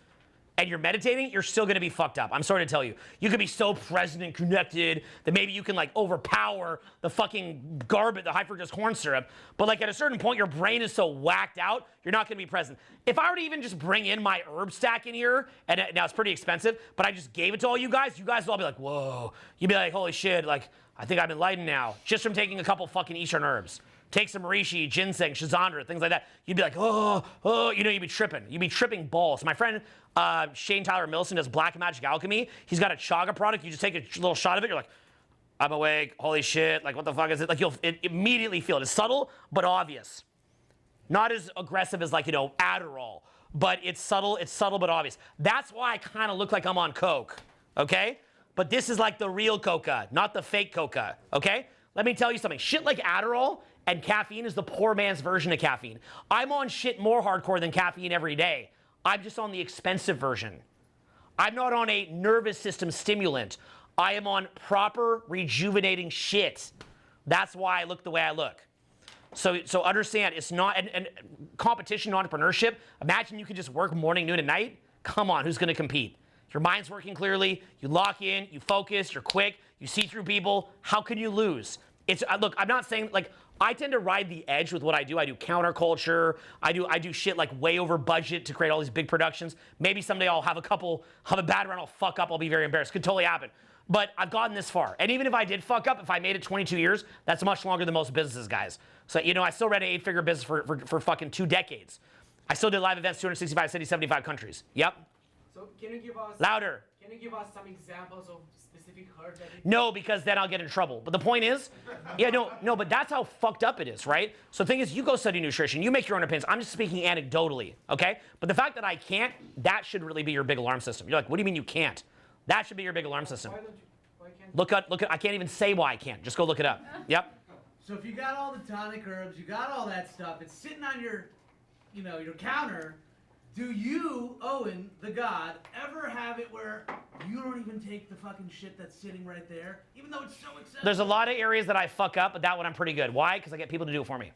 and you're meditating, you're still gonna be fucked up. I'm sorry to tell you. You could be so present and connected that maybe you can like overpower the fucking garbage, the high fructose corn syrup, but like at a certain point, your brain is so whacked out, you're not gonna be present. If I were to even just bring in my herb stack in here, and now it's pretty expensive, but I just gave it to all you guys would all be like, whoa. You'd be like, holy shit, like, I think I'm enlightened now, just from taking a couple fucking Eastern herbs. Take some reishi, ginseng, shizandra, things like that. You'd be like, you'd be tripping. You'd be tripping balls. My friend Shane Tyler Milson does Black Magic Alchemy. He's got a chaga product. You just take a little shot of it. You're like, I'm awake. Holy shit. Like, what the fuck is it? Like, you'll immediately feel it. It's subtle, but obvious. Not as aggressive as like, Adderall, but it's subtle, but obvious. That's why I kind of look like I'm on coke, okay? But this is like the real coca, not the fake coca, okay? Let me tell you something. Shit like Adderall and caffeine is the poor man's version of caffeine. I'm on shit more hardcore than caffeine every day. I'm just on the expensive version. I'm not on a nervous system stimulant. I am on proper rejuvenating shit. That's why I look the way I look. So understand, it's not, and competition, entrepreneurship, imagine you could just work morning, noon, and night. Come on, who's gonna compete? Your mind's working clearly, you lock in, you focus, you're quick, you see through people. How can you lose? Look, I'm not saying, like, I tend to ride the edge with what I do. I do counterculture. I do shit like way over budget to create all these big productions. Maybe someday I'll have a bad run, I'll fuck up, I'll be very embarrassed. Could totally happen. But I've gotten this far. And even if I did fuck up, if I made it 22 years, that's much longer than most businesses, guys. So, I still ran an 8-figure business for fucking 2 decades. I still did live events, 265 cities, 75 countries. Yep. So can you give us... Louder. Can you give us some examples of specific herbs that you... No, because then I'll get in trouble. But the point is, but that's how fucked up it is, right? So the thing is, you go study nutrition, you make your own opinions. I'm just speaking anecdotally, okay? But the fact that I can't, that should really be your big alarm system. You're like, what do you mean you can't? That should be your big alarm system. Why can't Look at, I can't even say why I can't. Just go look it up. Yep. So if you got all the tonic herbs, you got all that stuff, it's sitting on your, your counter. Do you, Owen, the god, ever have it where you don't even take the fucking shit that's sitting right there, even though it's so accessible? There's a lot of areas that I fuck up, but that one I'm pretty good. Why? Because I get people to do it for me.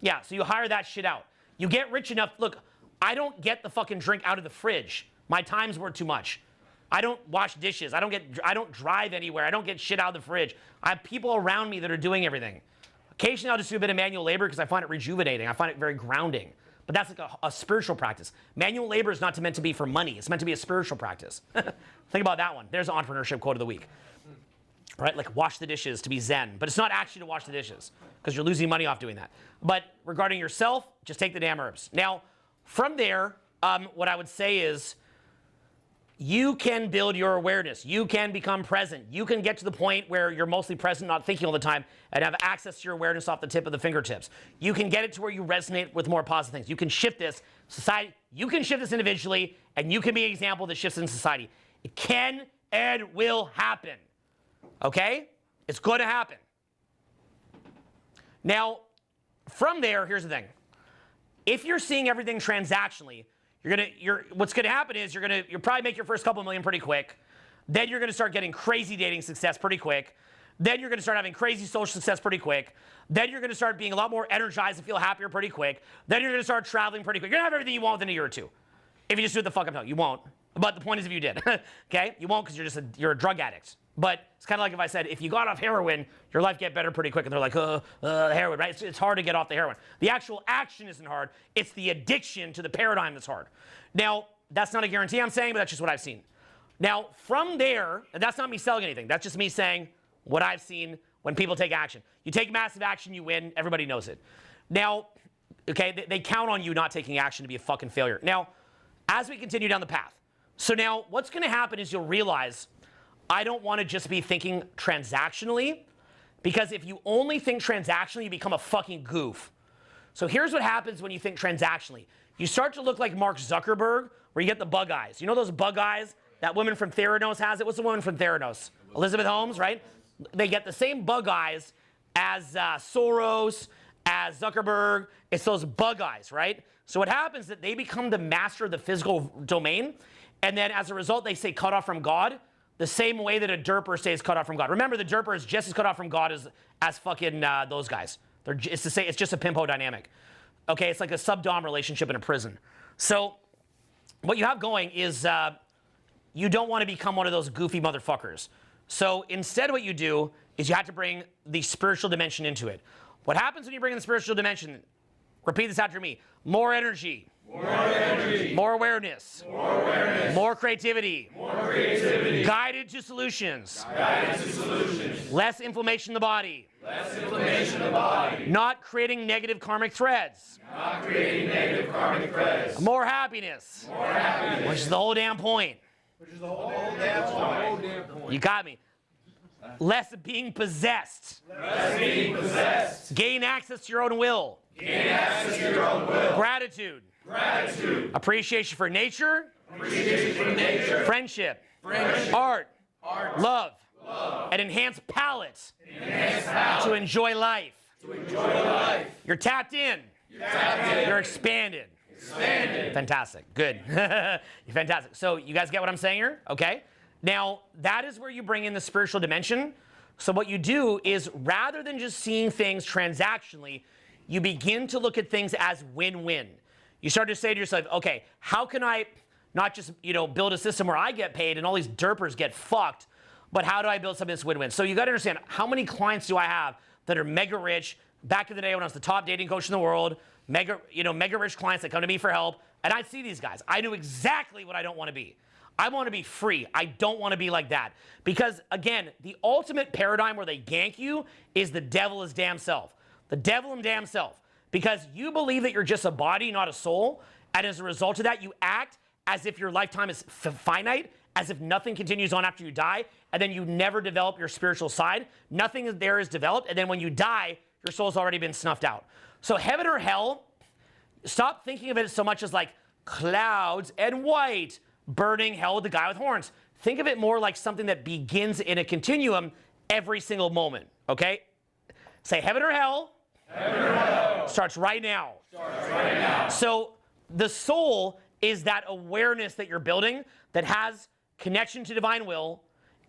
Yeah, so you hire that shit out. You get rich enough. Look, I don't get the fucking drink out of the fridge. My time's worth too much. I don't wash dishes. I don't drive anywhere. I don't get shit out of the fridge. I have people around me that are doing everything. Occasionally I'll just do a bit of manual labor because I find it rejuvenating. I find it very grounding. But that's like a spiritual practice. Manual labor is not meant to be for money. It's meant to be a spiritual practice. Think about that one. There's an entrepreneurship quote of the week. Right? Like wash the dishes to be zen. But it's not actually to wash the dishes because you're losing money off doing that. But regarding yourself, just take the damn herbs. Now, from there, what I would say is you can build your awareness. You can become present. You can get to the point where you're mostly present, not thinking all the time, and have access to your awareness off the tip of the fingertips. You can get it to where you resonate with more positive things. You can shift this. Society, you can shift this individually, and you can be an example that shifts in society. It can and will happen. Okay? It's going to happen. Now, from there, here's the thing. If you're seeing everything transactionally, what's gonna happen is you'll probably make your first couple million pretty quick. Then you're gonna start getting crazy dating success pretty quick. Then you're gonna start having crazy social success pretty quick. Then you're gonna start being a lot more energized and feel happier pretty quick. Then you're gonna start traveling pretty quick. You're gonna have everything you want within a year or two. If you just do what the fuck I'm telling you. You won't. But the point is if you did, okay? You won't because you're a drug addict. But it's kind of like if I said, if you got off heroin, your life get better pretty quick. And they're like, heroin, right? It's hard to get off the heroin. The actual action isn't hard. It's the addiction to the paradigm that's hard. Now, that's not a guarantee I'm saying, but that's just what I've seen. Now, from there, and that's not me selling anything. That's just me saying what I've seen when people take action. You take massive action, you win. Everybody knows it. Now, okay, they count on you not taking action to be a fucking failure. Now, as we continue down the path, so now what's going to happen is you'll realize I don't want to just be thinking transactionally, because if you only think transactionally, you become a fucking goof. So here's what happens when you think transactionally. You start to look like Mark Zuckerberg, where you get the bug eyes. You know those bug eyes? That woman from Theranos has it. What's the woman from Theranos? Elizabeth Holmes, right? They get the same bug eyes as Soros, as Zuckerberg. It's those bug eyes, right? So what happens is that they become the master of the physical domain, and then as a result, they stay cut off from God, the same way that a derper stays cut off from God. Remember, the derper is just as cut off from God as fucking those guys. It's just a pimpo dynamic. Okay, it's like a sub-dom relationship in a prison. So what you have going is you don't want to become one of those goofy motherfuckers. So instead what you do is you have to bring the spiritual dimension into it. What happens when you bring in the spiritual dimension? Repeat this after me. More energy. More energy. More awareness. More awareness. More creativity. More creativity. Guided to solutions. Guided to solutions. Less inflammation in the body. Less inflammation in the body. Not creating negative karmic threads. Not creating negative karmic threads. More happiness. More happiness. Which is the whole damn point. Which is the whole damn point. You got me. Less being possessed. Less being possessed. Gain access to your own will. Gain access to your own will. Gratitude. Gratitude. Appreciation for nature. Appreciation for nature. Friendship. Friendship. Art. Art. Love. Love. An enhanced palate. Enhanced palate. To enjoy life. To enjoy life. You're tapped in. You're tapped in. You're expanded. Expanded. Fantastic. Good. Fantastic. So you guys get what I'm saying here? Okay. Now, that is where you bring in the spiritual dimension. So what you do is, rather than just seeing things transactionally, you begin to look at things as win-win. You start to say to yourself, okay, how can I not just, build a system where I get paid and all these derpers get fucked, but how do I build something that's win-win? So you got to understand, how many clients do I have that are mega rich? Back in the day when I was the top dating coach in the world, mega rich clients that come to me for help, and I see these guys. I knew exactly what I don't want to be. I want to be free. I don't want to be like that. Because, again, the ultimate paradigm where they gank you is the devil is damn self. The devil and damn self. Because you believe that you're just a body, not a soul, and as a result of that, you act as if your lifetime is finite, as if nothing continues on after you die, and then you never develop your spiritual side. Nothing there is developed, and then when you die, your soul's already been snuffed out. So heaven or hell, stop thinking of it so much as like clouds and white, burning hell with the guy with horns. Think of it more like something that begins in a continuum every single moment, okay? Say heaven or hell. Heaven or hell. Starts right now. Starts right now. So the soul is that awareness that you're building that has connection to divine will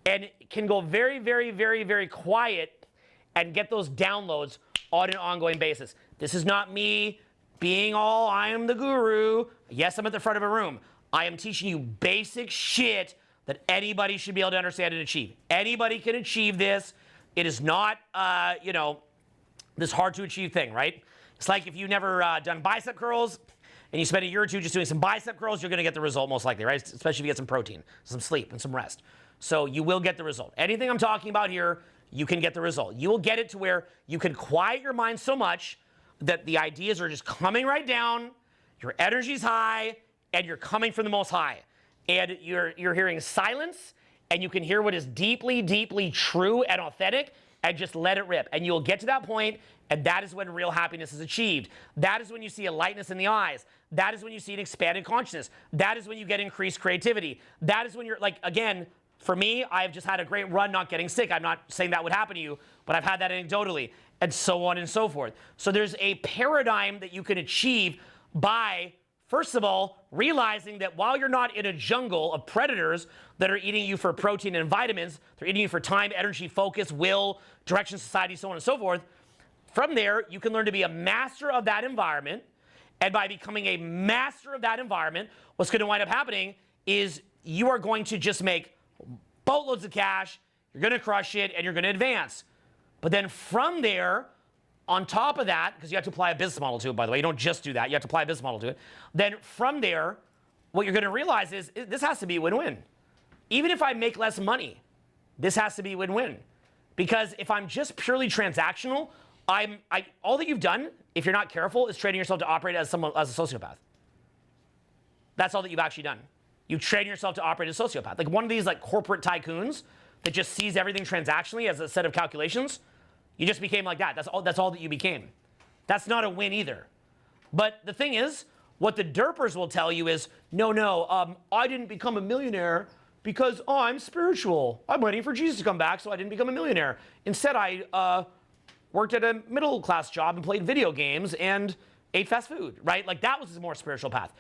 and can go very, very, very, very quiet and get those downloads on an ongoing basis. This is not me being all, I am the guru. Yes, I'm at the front of a room. I am teaching you basic shit that anybody should be able to understand and achieve. Anybody can achieve this. It is not, this hard to achieve thing, right? It's like if you've never done bicep curls and you spend a year or two just doing some bicep curls, you're gonna get the result most likely, right? Especially if you get some protein, some sleep, and some rest. So you will get the result. Anything I'm talking about here, you can get the result. You will get it to where you can quiet your mind so much that the ideas are just coming right down, your energy's high, and you're coming from the Most High. And you're hearing silence, and you can hear what is deeply, deeply true and authentic, and just let it rip. And you'll get to that point, and that is when real happiness is achieved. That is when you see a lightness in the eyes. That is when you see an expanded consciousness. That is when you get increased creativity. That is when you're, like, again, for me, I've just had a great run not getting sick. I'm not saying that would happen to you, but I've had that anecdotally, and so on and so forth. So there's a paradigm that you can achieve by, first of all, realizing that while you're not in a jungle of predators that are eating you for protein and vitamins, they're eating you for time, energy, focus, will, direction, society, so on and so forth. From there, you can learn to be a master of that environment. And by becoming a master of that environment, what's going to wind up happening is you are going to just make boatloads of cash, you're going to crush it, and you're going to advance. But then from there, on top of that, because you have to apply a business model to it, by the way, you don't just do that, you have to apply a business model to it. Then from there, what you're going to realize is this has to be win-win. Even if I make less money, this has to be win-win. Because if I'm just purely transactional, all that you've done, if you're not careful, is training yourself to operate as a sociopath. That's all that you've actually done. You train yourself to operate as a sociopath. Like one of these like corporate tycoons that just sees everything transactionally as a set of calculations. You just became like that. That's all that you became. That's not a win either. But the thing is, what the derpers will tell you is, no, I didn't become a millionaire because, I'm spiritual. I'm waiting for Jesus to come back, so I didn't become a millionaire. Instead, I worked at a middle-class job and played video games and ate fast food, right? Like that was a more spiritual path.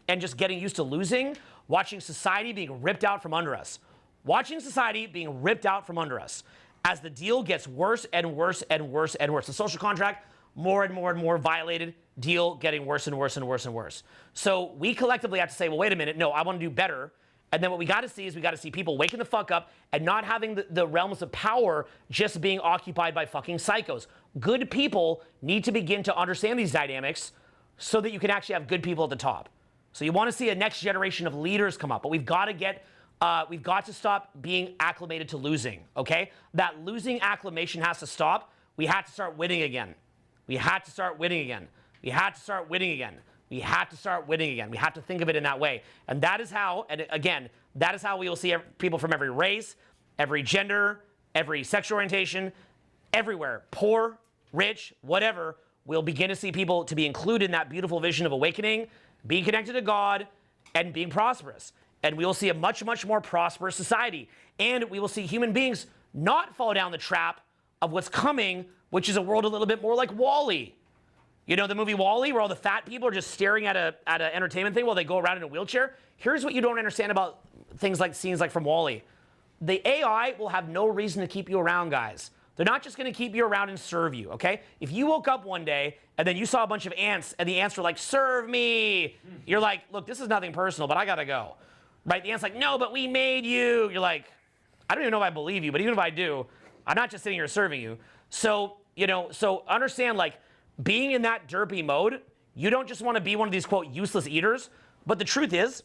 And just getting used to losing, watching society being ripped out from under us. Watching society being ripped out from under us as the deal gets worse and worse and worse and worse. The social contract, more and more and more violated, deal getting worse and worse and worse and worse. So we collectively have to say, well, wait a minute, no, I want to do better. And then what we got to see is we got to see people waking the fuck up and not having the realms of power just being occupied by fucking psychos. Good people need to begin to understand these dynamics so that you can actually have good people at the top. So you want to see a next generation of leaders come up, but we've got to stop being acclimated to losing, okay? That losing acclimation has to stop. We have to start winning again. We had to start winning again. We had to start winning again. We have to start winning again. We have to think of it in that way. And that is how, and again, that is how we will see people from every race, every gender, every sexual orientation, everywhere, poor, rich, whatever, we'll begin to see people to be included in that beautiful vision of awakening, being connected to God, and being prosperous. And we will see a much, much more prosperous society. And we will see human beings not fall down the trap of what's coming, which is a world a little bit more like WALL-E. You know the movie WALL-E, where all the fat people are just staring at an entertainment thing while they go around in a wheelchair? Here's what you don't understand about scenes like from WALL-E. The AI will have no reason to keep you around, guys. They're not just going to keep you around and serve you, okay? If you woke up one day and then you saw a bunch of ants and the ants were like, serve me, you're like, look, this is nothing personal, but I got to go. Right? The ant's like, no, but we made you. You're like, I don't even know if I believe you, but even if I do, I'm not just sitting here serving you. So, so understand, like, being in that derpy mode, you don't just want to be one of these, quote, useless eaters. But the truth is,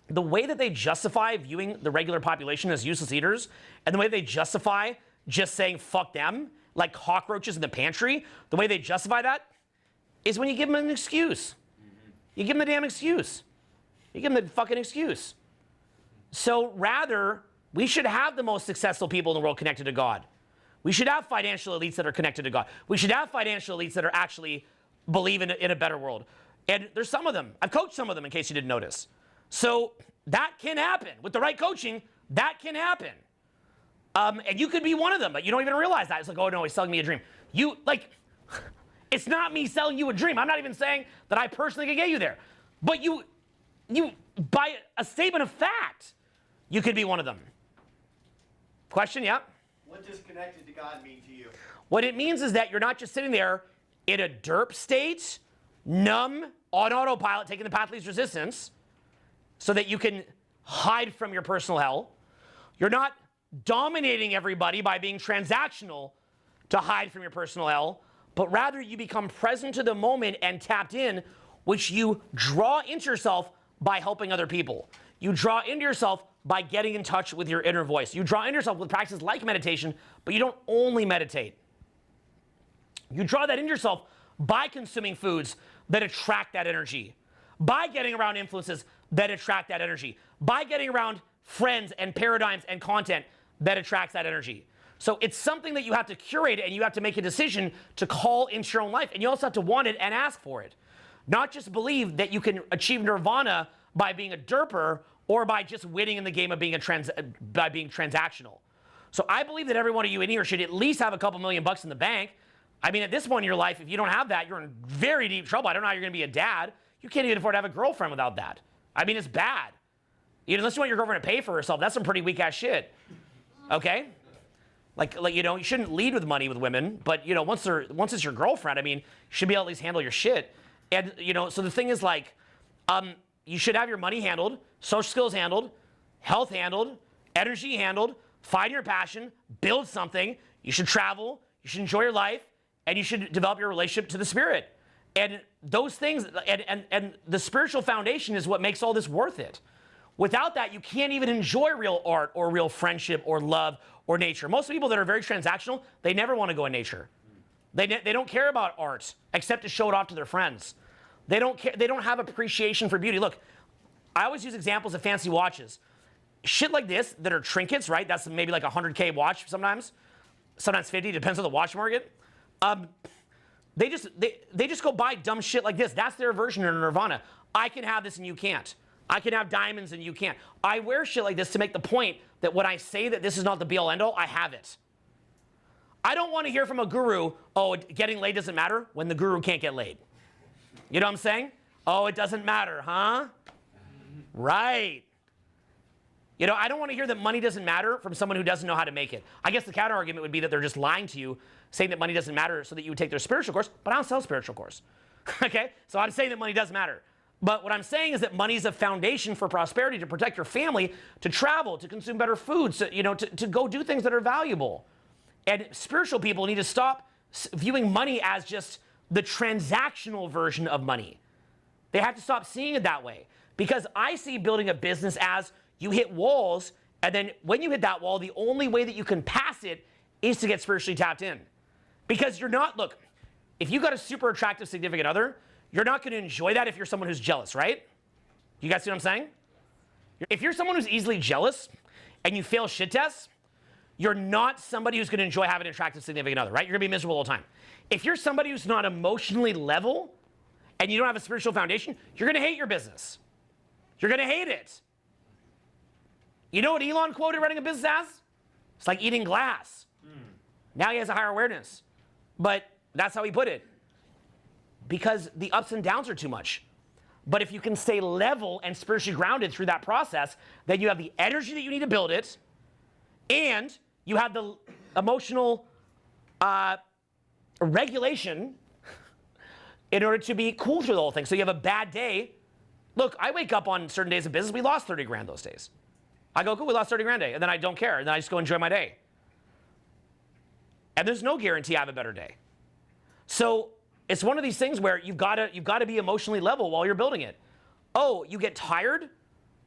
the way that they justify viewing the regular population as useless eaters, and the way they justify just saying fuck them, like cockroaches in the pantry, the way they justify that is when you give them an excuse. You give them the damn excuse. You give them the fucking excuse. So rather, we should have the most successful people in the world connected to God. We should have financial elites that are connected to God. We should have financial elites that are actually believe in a better world. And there's some of them. I've coached some of them in case you didn't notice. So that can happen. With the right coaching, that can happen. And you could be one of them, but you don't even realize that. It's like, oh no, he's selling me a dream. It's not me selling you a dream. I'm not even saying that I personally can get you there. But you by a statement of fact, you could be one of them. Question, yeah? What does connected to God mean to you? What it means is that you're not just sitting there in a derp state, numb, on autopilot, taking the path of least resistance, so that you can hide from your personal hell. You're not dominating everybody by being transactional to hide from your personal hell, but rather you become present to the moment and tapped in, which you draw into yourself by helping other people. You draw into yourself by getting in touch with your inner voice. You draw into yourself with practices like meditation, but you don't only meditate. You draw that into yourself by consuming foods that attract that energy, by getting around influences that attract that energy, by getting around friends and paradigms and content that attracts that energy. So it's something that you have to curate, and you have to make a decision to call into your own life. And you also have to want it and ask for it. Not just believe that you can achieve nirvana by being a derper or by just winning in the game of being by being transactional. So I believe that every one of you in here should at least have a couple $1,000,000 in the bank. I mean, at this point in your life, if you don't have that, you're in very deep trouble. I don't know how you're going to be a dad. You can't even afford to have a girlfriend without that. I mean, it's bad. Unless you want your girlfriend to pay for herself, that's some pretty weak-ass shit. Okay? Like you shouldn't lead with money with women, but, once it's your girlfriend, I mean, you should be able to at least handle your shit. And, so the thing is, you should have your money handled, social skills handled, health handled, energy handled, find your passion, build something. You should travel, you should enjoy your life, and you should develop your relationship to the Spirit. And those things, and the spiritual foundation is what makes all this worth it. Without that, you can't even enjoy real art or real friendship or love or nature. Most people that are very transactional, they never want to go in nature. They don't care about art except to show it off to their friends. They don't care. They don't have appreciation for beauty. Look, I always use examples of fancy watches. Shit like this that are trinkets, right? That's maybe like a $100K watch sometimes 50, depends on the watch market. They just go buy dumb shit like this. That's their version of nirvana. I can have this and you can't. I can have diamonds and you can't. I wear shit like this to make the point that when I say that this is not the be all end all, I have it. I don't want to hear from a guru, oh, getting laid doesn't matter, when the guru can't get laid. You know what I'm saying? Oh, it doesn't matter, huh? Right. You know, I don't want to hear that money doesn't matter from someone who doesn't know how to make it. I guess the counter argument would be that they're just lying to you, saying that money doesn't matter so that you would take their spiritual course, but I don't sell spiritual course. Okay? So I'm saying that money does matter. But what I'm saying is that money is a foundation for prosperity, to protect your family, to travel, to consume better foods, to go do things that are valuable. And spiritual people need to stop viewing money as just the transactional version of money. They have to stop seeing it that way. Because I see building a business as you hit walls, and then when you hit that wall, the only way that you can pass it is to get spiritually tapped in. Because you're not, look, if you got a super attractive significant other, you're not going to enjoy that if you're someone who's jealous, right? You guys see what I'm saying? If you're someone who's easily jealous and you fail shit tests, you're not somebody who's going to enjoy having an attractive significant other, right? You're going to be miserable all the time. If you're somebody who's not emotionally level and you don't have a spiritual foundation, you're going to hate your business. You're going to hate it. You know what Elon quoted running a business as? It's like eating glass. Now he has a higher awareness. But that's how he put it. Because the ups and downs are too much. But if you can stay level and spiritually grounded through that process, then you have the energy that you need to build it, and you have the emotional regulation in order to be cool through the whole thing. So you have a bad day. Look, I wake up on certain days of business, we lost 30 grand those days. I go, cool, we lost 30 grand day, and then I don't care, and then I just go enjoy my day. And there's no guarantee I have a better day. So it's one of these things where you've got to be emotionally level while you're building it. Oh, you get tired?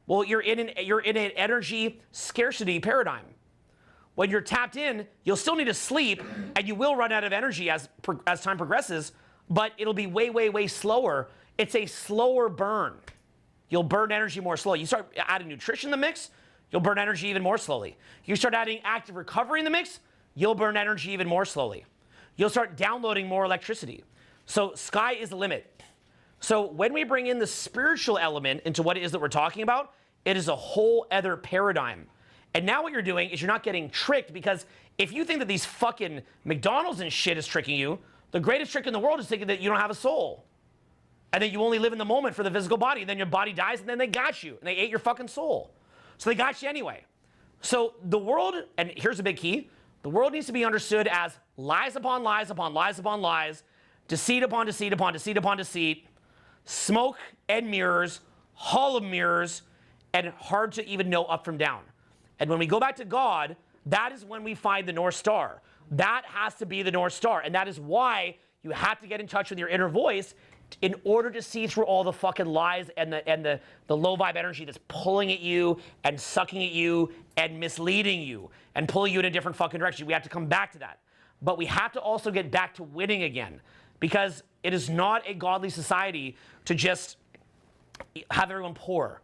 Well, you're in an energy scarcity paradigm. When you're tapped in, you'll still need to sleep, and you will run out of energy as time progresses, but it'll be way, way, way slower. It's a slower burn. You'll burn energy more slowly. You start adding nutrition in the mix, you'll burn energy even more slowly. You start adding active recovery in the mix, you'll burn energy even more slowly. You'll start downloading more electricity. So sky is the limit. So when we bring in the spiritual element into what it is that we're talking about, it is a whole other paradigm. And now what you're doing is you're not getting tricked, because if you think that these fucking McDonald's and shit is tricking you, the greatest trick in the world is thinking that you don't have a soul. And that you only live in the moment for the physical body. And then your body dies, and then they got you. And they ate your fucking soul. So they got you anyway. So the world, and here's a big key, the world needs to be understood as lies upon lies upon lies upon lies, deceit upon deceit upon deceit upon deceit, smoke and mirrors, hall of mirrors, and hard to even know up from down. And when we go back to God, that is when we find the North Star. That has to be the North Star. And that is why you have to get in touch with your inner voice in order to see through all the fucking lies and the low vibe energy that's pulling at you and sucking at you and misleading you and pulling you in a different fucking direction. We have to come back to that. But we have to also get back to winning again, because it is not a godly society to just have everyone poor,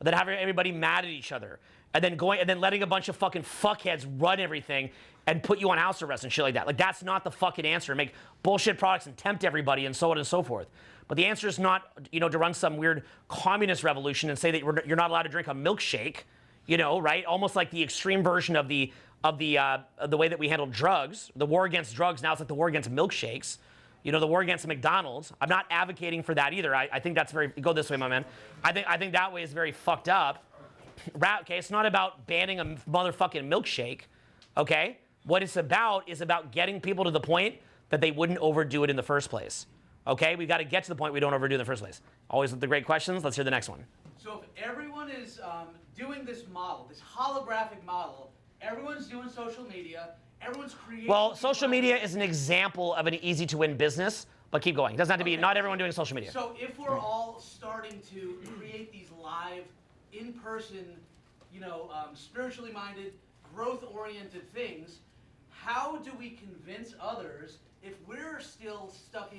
then have everybody mad at each other, and then letting a bunch of fucking fuckheads run everything and put you on house arrest and shit like that. Like, that's not the fucking answer. Make bullshit products and tempt everybody and so on and so forth. But the answer is not, to run some weird communist revolution and say that you're not allowed to drink a milkshake, right? Almost like the extreme version of the way that we handle drugs. The war against drugs, now it's like the war against milkshakes. The war against McDonald's. I'm not advocating for that either. I think that's go this way, my man. I think that way is very fucked up. Okay, it's not about banning a motherfucking milkshake, okay? What it's about is about getting people to the point that they wouldn't overdo it in the first place, okay? We've got to get to the point we don't overdo it in the first place. Always with the great questions. Let's hear the next one. So if everyone is doing this model, this holographic model. Everyone's doing social media. Everyone's creating. Well, social media is an example of an easy to win business, but keep going. It doesn't have to be, not everyone doing social media. So if we're all starting to create these live, in-person, spiritually minded, growth-oriented things, how do we convince others if we're still stuck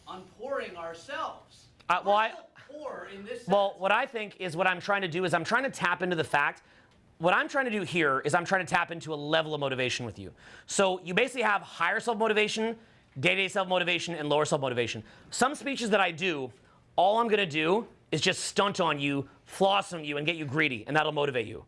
on pouring ourselves? We're still poor in this sense. Well, what I think is what I'm trying to do is I'm trying to tap into the fact. What I'm trying to do here is I'm trying to tap into a level of motivation with you. So you basically have higher self-motivation, day-to-day self-motivation, and lower self-motivation. Some speeches that I do, all I'm going to do is just stunt on you, floss on you, and get you greedy, and that'll motivate you.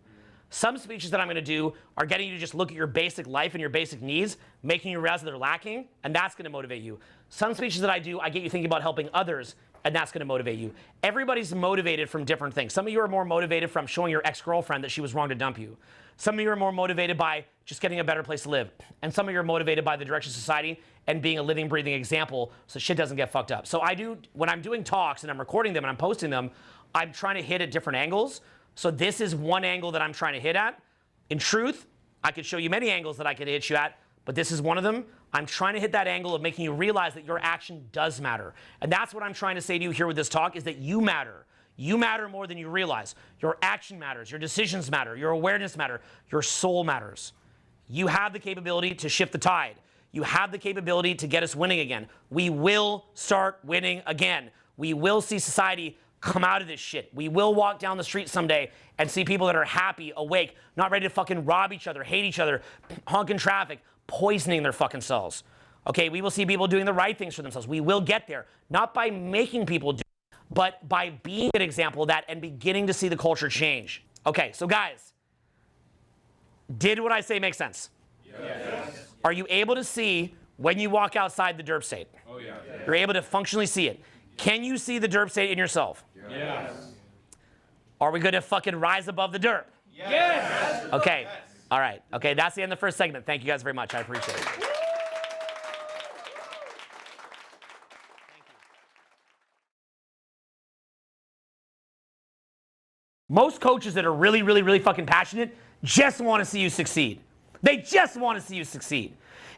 Some speeches that I'm going to do are getting you to just look at your basic life and your basic needs, making you realize that they're lacking, and that's going to motivate you. Some speeches that I do, I get you thinking about helping others, and that's going to motivate you. Everybody's motivated from different things. Some of you are more motivated from showing your ex-girlfriend that she was wrong to dump you. Some of you are more motivated by just getting a better place to live. And some of you are motivated by the direction of society and being a living, breathing example so shit doesn't get fucked up. So when I'm doing talks and I'm recording them and I'm posting them, I'm trying to hit at different angles. So this is one angle that I'm trying to hit at. In truth, I could show you many angles that I could hit you at, but this is one of them. I'm trying to hit that angle of making you realize that your action does matter. And that's what I'm trying to say to you here with this talk is that you matter. You matter more than you realize. Your action matters. Your decisions matter. Your awareness matters. Your soul matters. You have the capability to shift the tide. You have the capability to get us winning again. We will start winning again. We will see society come out of this shit. We will walk down the street someday and see people that are happy, awake, not ready to fucking rob each other, hate each other, honk in traffic, poisoning their fucking selves. Okay, we will see people doing the right things for themselves. We will get there, not by making people do it, but by being an example of that and beginning to see the culture change. Okay, so guys, did what I say make sense? Yes. Are you able to see when you walk outside the derp state? Oh, yeah. You're able to functionally see it. Can you see the derp state in yourself? Yes. Are we going to fucking rise above the derp? Yes. Okay. Yes. All right. Okay, that's the end of the first segment. Thank you guys very much. I appreciate it. Most coaches that are really, really, really fucking passionate just want to see you succeed. They just want to see you succeed.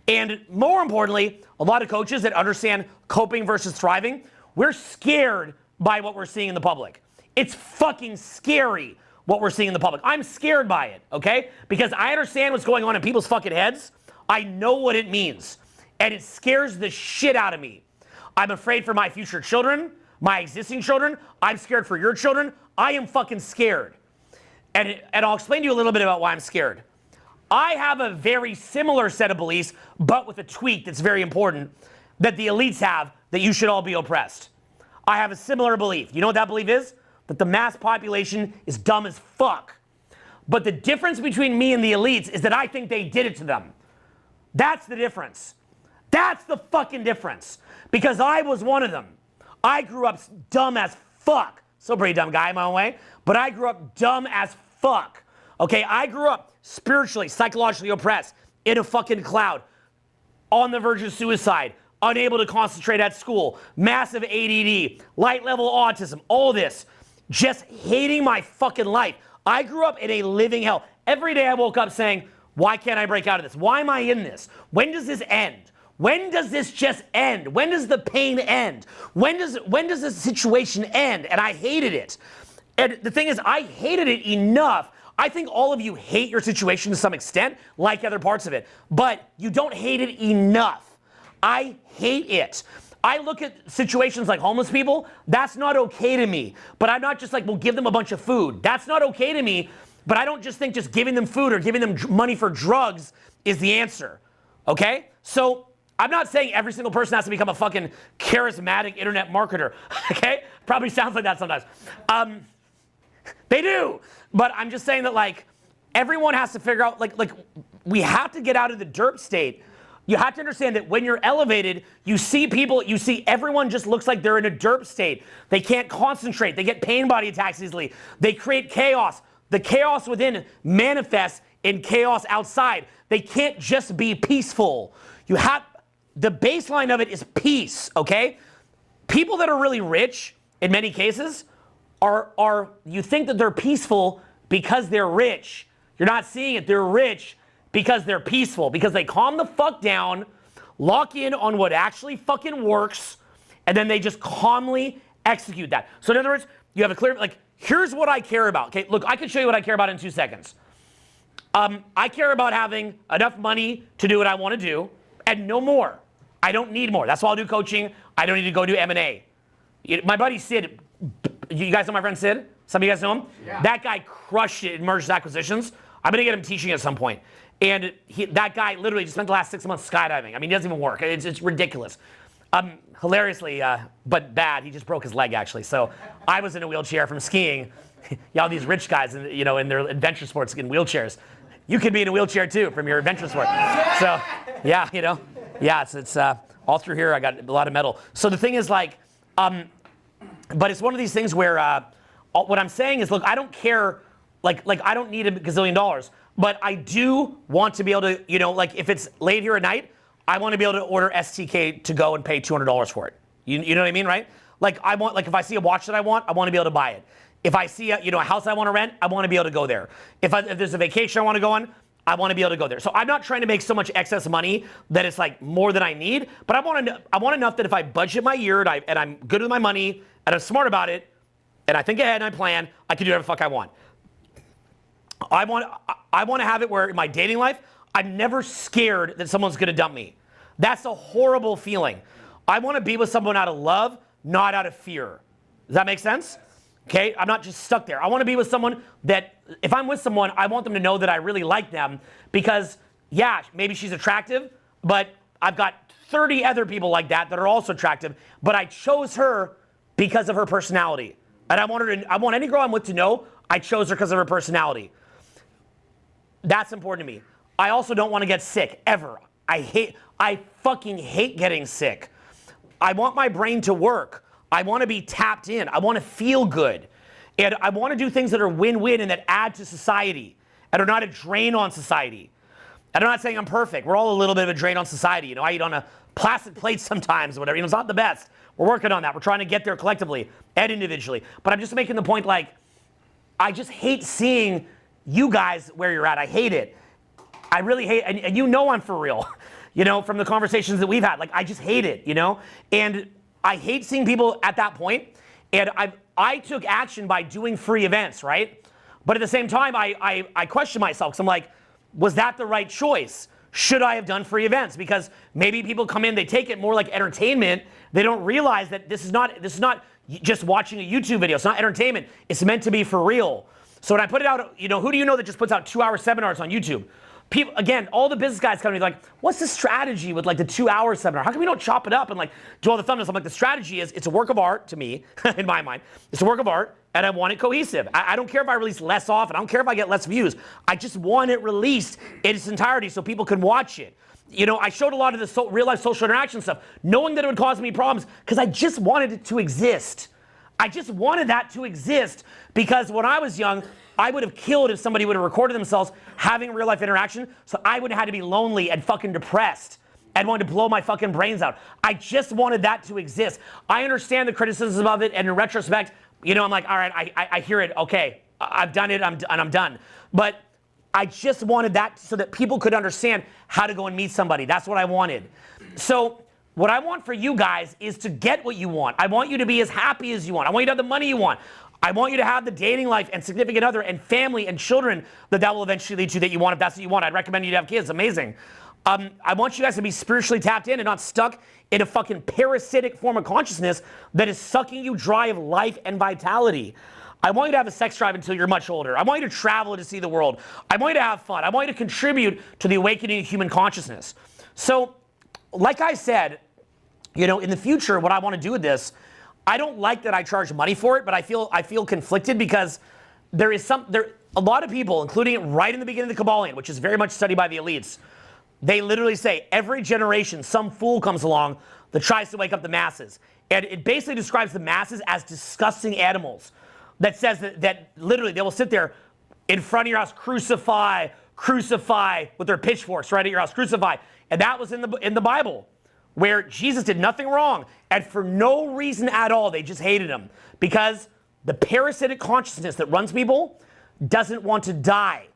And more importantly, a lot of coaches that understand coping versus thriving, we're scared by what we're seeing in the public. It's fucking scary what we're seeing in the public. I'm scared by it, okay? Because I understand what's going on in people's fucking heads. I know what it means. And it scares the shit out of me. I'm afraid for my future children, my existing children. I'm scared for your children. I am fucking scared. And I'll explain to you a little bit about why I'm scared. I have a very similar set of beliefs, but with a tweak that's very important, that the elites have, that you should all be oppressed. I have a similar belief. You know what that belief is? That the mass population is dumb as fuck. But the difference between me and the elites is that I think they did it to them. That's the difference. That's the fucking difference. Because I was one of them. I grew up dumb as fuck. Still a pretty dumb guy in my own way. But I grew up dumb as fuck. Okay, I grew up spiritually, psychologically oppressed, in a fucking cloud, on the verge of suicide, unable to concentrate at school, massive ADD, light level autism, all this. Just hating my fucking life. I grew up in a living hell. Every day I woke up saying, why can't I break out of this? Why am I in this? When does this end? When does this just end? When does the pain end? When does this situation end? And I hated it. And the thing is, I hated it enough. I think all of you hate your situation to some extent, like other parts of it, but you don't hate it enough. I hate it. I look at situations like homeless people, that's not okay to me. But I'm not just like, well, give them a bunch of food. That's not okay to me, but I don't just think just giving them food or giving them money for drugs is the answer, okay? So I'm not saying every single person has to become a fucking charismatic internet marketer, okay? Probably sounds like that sometimes. They do, but I'm just saying that like everyone has to figure out, like we have to get out of the derp state. You have to understand that when you're elevated, you see people, you see everyone just looks like they're in a derp state. They can't concentrate. They get pain body attacks easily. They create chaos. The chaos within manifests in chaos outside. They can't just be peaceful. You have, the baseline of it is peace, okay? People that are really rich, in many cases, are you think that they're peaceful because they're rich. You're not seeing it. They're rich because they're peaceful, because they calm the fuck down, lock in on what actually fucking works, and then they just calmly execute that. So in other words, you have a clear, like, here's what I care about. Okay, look, I can show you what I care about in 2 seconds. I care about having enough money to do what I want to do and no more. I don't need more. That's why I'll do coaching. I don't need to go do M&A. My buddy Sid, you guys know my friend Sid? Some of you guys know him? Yeah. That guy crushed it in mergers and acquisitions. I'm going to get him teaching at some point. And that guy literally just spent the last 6 months skydiving. I mean, he doesn't even work. It's ridiculous. Hilariously, but bad, he just broke his leg actually. So I was in a wheelchair from skiing. Y'all these rich guys, in their adventure sports in wheelchairs. You could be in a wheelchair too from your adventure sport. So yeah, it's all through here. I got a lot of metal. So the thing is like, but it's one of these things where what I'm saying is, look, I don't care, like I don't need $1 gazillion, but I do want to be able to, like if it's late here at night, I want to be able to order STK to go and pay $200 for it. You know what I mean, right? Like if I see a watch that I want to be able to buy it. If I see a house I want to rent, I want to be able to go there. If there's a vacation I want to go on, I want to be able to go there. So I'm not trying to make so much excess money that it's like more than I need, but I want enough that if I budget my year and I'm good with my money and I'm smart about it and I think ahead and I plan, I can do whatever the fuck I want. I want to have it where in my dating life, I'm never scared that someone's going to dump me. That's a horrible feeling. I want to be with someone out of love, not out of fear. Does that make sense? Okay, I'm not just stuck there. I want to be with someone that, if I'm with someone, I want them to know that I really like them because, yeah, maybe she's attractive, but I've got 30 other people like that are also attractive, but I chose her because of her personality. And I want any girl I'm with to know I chose her because of her personality. That's important to me. I also don't want to get sick, ever. I fucking hate getting sick. I want my brain to work. I want to be tapped in. I want to feel good. And I want to do things that are win-win and that add to society and are not a drain on society. And I'm not saying I'm perfect. We're all a little bit of a drain on society. I eat on a plastic plate sometimes or whatever. It's not the best. We're working on that. We're trying to get there collectively and individually. But I'm just making the point, like, I just hate seeing you guys where you're at. I hate it. I really hate it. And you know I'm for real, from the conversations that we've had. Like, I just hate it, And I hate seeing people at that point. And I took action by doing free events, right? But at the same time, I question myself because I'm like, was that the right choice? Should I have done free events? Because maybe people come in, they take it more like entertainment. They don't realize that this is not just watching a YouTube video. It's not entertainment. It's meant to be for real. So when I put it out, who do you know that just puts out 2-hour seminars on YouTube? People, again, all the business guys come to me like, what's the strategy with like the 2-hour seminar? How come we don't chop it up and like do all the thumbnails? I'm like, the strategy is it's a work of art to me, in my mind. It's a work of art, and I want it cohesive. I don't care if I release less often. I don't care if I get less views. I just want it released in its entirety so people can watch it. I showed a lot of the real-life social interaction stuff, knowing that it would cause me problems because I just wanted it to exist. I just wanted that to exist because when I was young, I would have killed if somebody would have recorded themselves having real life interaction, so I would have had to be lonely and fucking depressed and wanted to blow my fucking brains out. I just wanted that to exist. I understand the criticism of it, and in retrospect, I'm like, all right, I hear it, okay, I've done it, I'm done. But I just wanted that so that people could understand how to go and meet somebody. That's what I wanted. So what I want for you guys is to get what you want. I want you to be as happy as you want. I want you to have the money you want. I want you to have the dating life and significant other and family and children that will eventually lead to that you want. If that's what you want, I'd recommend you to have kids. Amazing. I want you guys to be spiritually tapped in and not stuck in a fucking parasitic form of consciousness that is sucking you dry of life and vitality. I want you to have a sex drive until you're much older. I want you to travel and to see the world. I want you to have fun. I want you to contribute to the awakening of human consciousness. So, like I said, in the future, what I want to do with this, I don't like that I charge money for it, but I feel conflicted because a lot of people, including right in the beginning of the Kabbalion, which is very much studied by the elites, they literally say every generation some fool comes along that tries to wake up the masses. And it basically describes the masses as disgusting animals. That says that literally they will sit there in front of your house, crucify with their pitchforks right at your house, crucify. And that was in the Bible, where Jesus did nothing wrong, and for no reason at all, they just hated him. Because the parasitic consciousness that runs people doesn't want to die.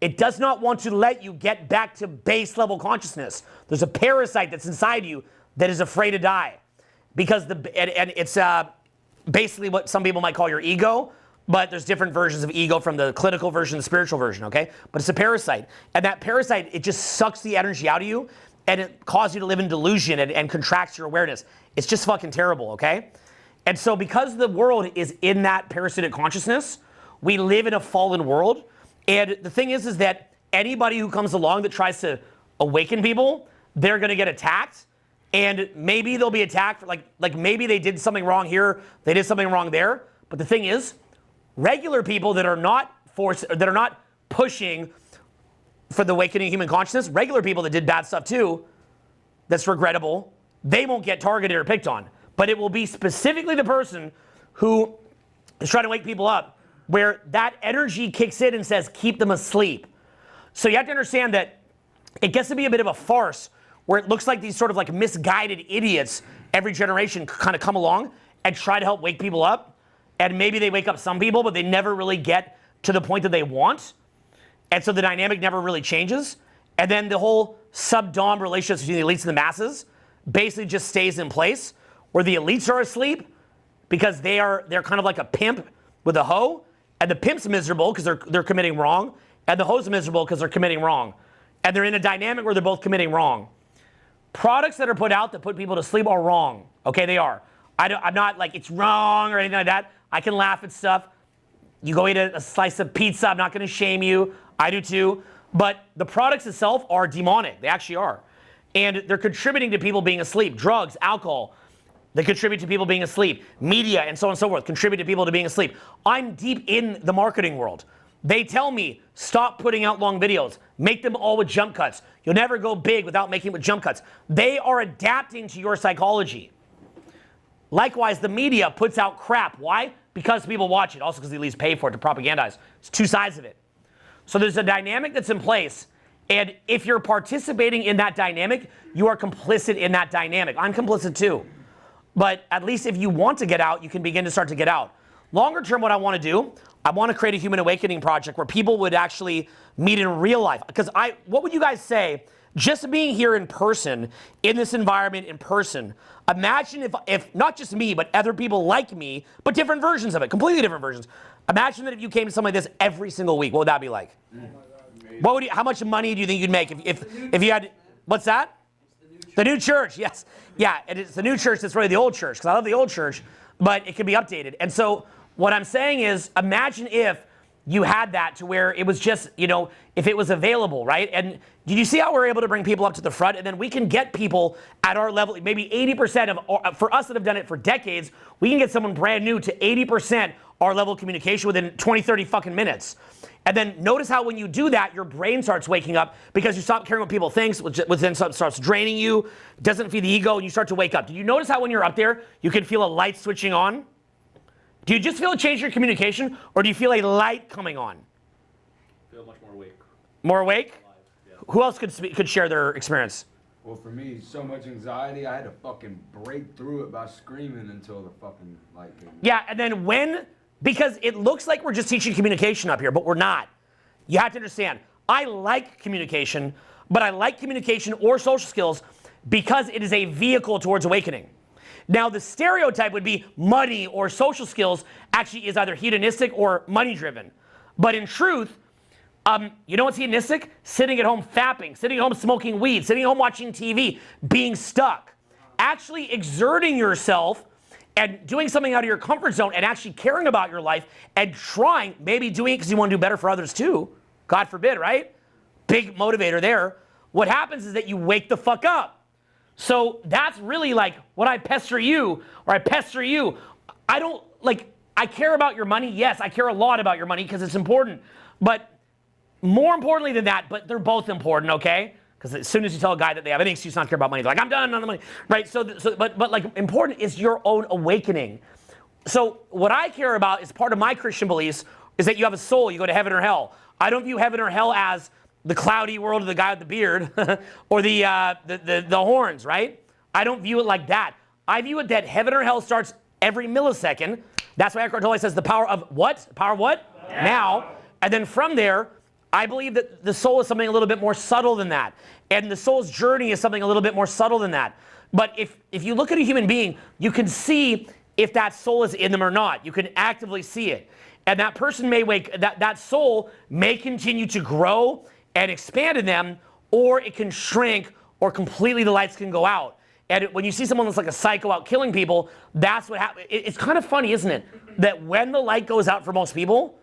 It does not want to let you get back to base level consciousness. There's a parasite that's inside you that is afraid to die. Because and it's basically what some people might call your ego, but there's different versions of ego, from the clinical version to the spiritual version, okay? But it's a parasite. And that parasite, it just sucks the energy out of you, and it causes you to live in delusion and contracts your awareness. It's just fucking terrible, okay? And so because the world is in that parasitic consciousness, we live in a fallen world. And the thing is that anybody who comes along that tries to awaken people, they're gonna get attacked. And maybe they'll be attacked for like maybe they did something wrong here, they did something wrong there. But the thing is, regular people that are not pushing for the awakening of human consciousness, regular people that did bad stuff too, that's regrettable, they won't get targeted or picked on. But it will be specifically the person who is trying to wake people up, where that energy kicks in and says, keep them asleep. So you have to understand that it gets to be a bit of a farce, where it looks like these sort of like misguided idiots every generation kind of come along and try to help wake people up. And maybe they wake up some people, but they never really get to the point that they want. And so the dynamic never really changes. And then the whole sub-dom relationship between the elites and the masses basically just stays in place, where the elites are asleep because they're kind of like a pimp with a hoe, and the pimp's miserable because they're committing wrong, and the hoe's miserable because they're committing wrong. And they're in a dynamic where they're both committing wrong. Products that are put out that put people to sleep are wrong. Okay, they are. I'm not like it's wrong or anything like that. I can laugh at stuff. You go eat a slice of pizza, I'm not going to shame you. I do too. But the products itself are demonic. They actually are. And they're contributing to people being asleep. Drugs, alcohol, they contribute to people being asleep. Media and so on and so forth contribute to people to being asleep. I'm deep in the marketing world. They tell me, stop putting out long videos. Make them all with jump cuts. You'll never go big without making it with jump cuts. They are adapting to your psychology. Likewise, the media puts out crap. Why? Because people watch it. Also because the elites pay for it to propagandize. It's two sides of it. So there's a dynamic that's in place. And if you're participating in that dynamic, you are complicit in that dynamic. I'm complicit too. But at least if you want to get out, you can begin to start to get out. Longer term, what I want to do, I want to create a human awakening project where people would actually meet in real life. Because what would you guys say, just being here in person, in this environment in person, imagine if not just me, but other people like me, but different versions of it, completely different versions. Imagine that if you came to something like this every single week, what would that be like? How much money do you think you'd make if you had, what's that? The new church, yes. Yeah, and it's the new church that's really the old church, because I love the old church, but it can be updated. And so what I'm saying is, imagine if you had that to where it was just, if it was available, right? And did you see how we're able to bring people up to the front? And then we can get people at our level, maybe 80% of, for us that have done it for decades, we can get someone brand new to 80% our level of communication within 20, 30 fucking minutes. And then notice how when you do that, your brain starts waking up because you stop caring what people think, which then starts draining you, doesn't feed the ego, and you start to wake up. Did you notice how when you're up there, you can feel a light switching on? Do you just feel a change in your communication, or do you feel a light coming on? Feel much more awake. More awake? Yeah. Who else could share their experience? Well, for me, so much anxiety, I had to fucking break through it by screaming until the fucking light came on. Yeah, and then because it looks like we're just teaching communication up here, but we're not. You have to understand, I like communication, but I like communication or social skills because it is a vehicle towards awakening. Now, the stereotype would be money or social skills actually is either hedonistic or money-driven. But in truth, you know what's hedonistic? Sitting at home fapping, sitting at home smoking weed, sitting at home watching TV, being stuck. Actually exerting yourself and doing something out of your comfort zone and actually caring about your life and trying, maybe doing it because you want to do better for others too. God forbid, right? Big motivator there. What happens is that you wake the fuck up. So that's really like when I pester you or I pester you. I care about your money. Yes, I care a lot about your money because it's important. But more importantly than that, but they're both important, okay? Because as soon as you tell a guy that they have any excuse not to care about money, they're like, I'm done on the money, right? But like important is your own awakening. So what I care about is part of my Christian beliefs is that you have a soul, you go to heaven or hell. I don't view heaven or hell as the cloudy world of the guy with the beard or the horns, right? I don't view it like that. I view it that heaven or hell starts every millisecond. That's why Eckhart Tolle says the power of what? Power of what? Yeah. Now. and then from there, I believe that the soul is something a little bit more subtle than that. And the soul's journey is something a little bit more subtle than that. But if you look at a human being, you can see if that soul is in them or not. You can actively see it. And that person may that soul may continue to grow and expand in them, or it can shrink, or completely the lights can go out. And when you see someone that's like a psycho out killing people, that's what happens. It's kind of funny, isn't it? That when the light goes out for most people,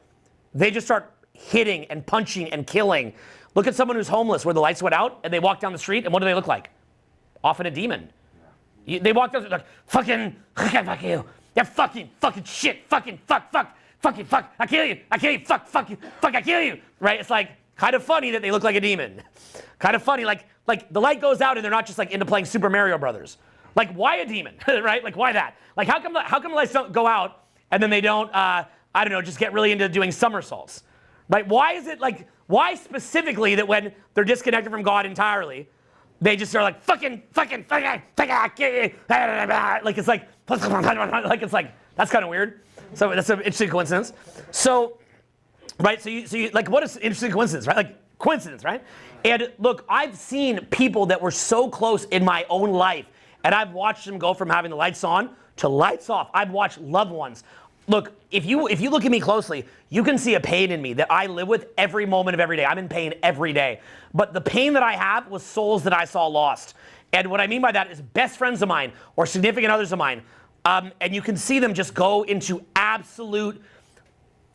they just start hitting and punching and killing. Look at someone who's homeless where the lights went out and they walk down the street, and what do they look like? Often a demon. They walk down like, fuck you. Yeah, fucking shit, fucking fuck, I kill you, fuck, I kill you. Right? It's like kind of funny that they look like a demon. Kind of funny, like the light goes out and they're not just like into playing Super Mario Brothers. Like, why a demon, right? Like, why that? Like, how come the lights don't go out and then they don't, I don't know, just get really into doing somersaults, right? Why is it like, why specifically that when they're disconnected from God entirely, they just are like, fucking, I kill you. Like, it's like, that's kind of weird. So that's an interesting coincidence. So, right, so you like, what is interesting coincidence, right? Like, coincidence, right? And look, I've seen people that were so close in my own life, and I've watched them go from having the lights on to lights off. I've watched loved ones. Look, if you look at me closely, you can see a pain in me that I live with every moment of every day. I'm in pain every day. But the pain that I have was souls that I saw lost. And what I mean by that is best friends of mine or significant others of mine. And you can see them just go into absolute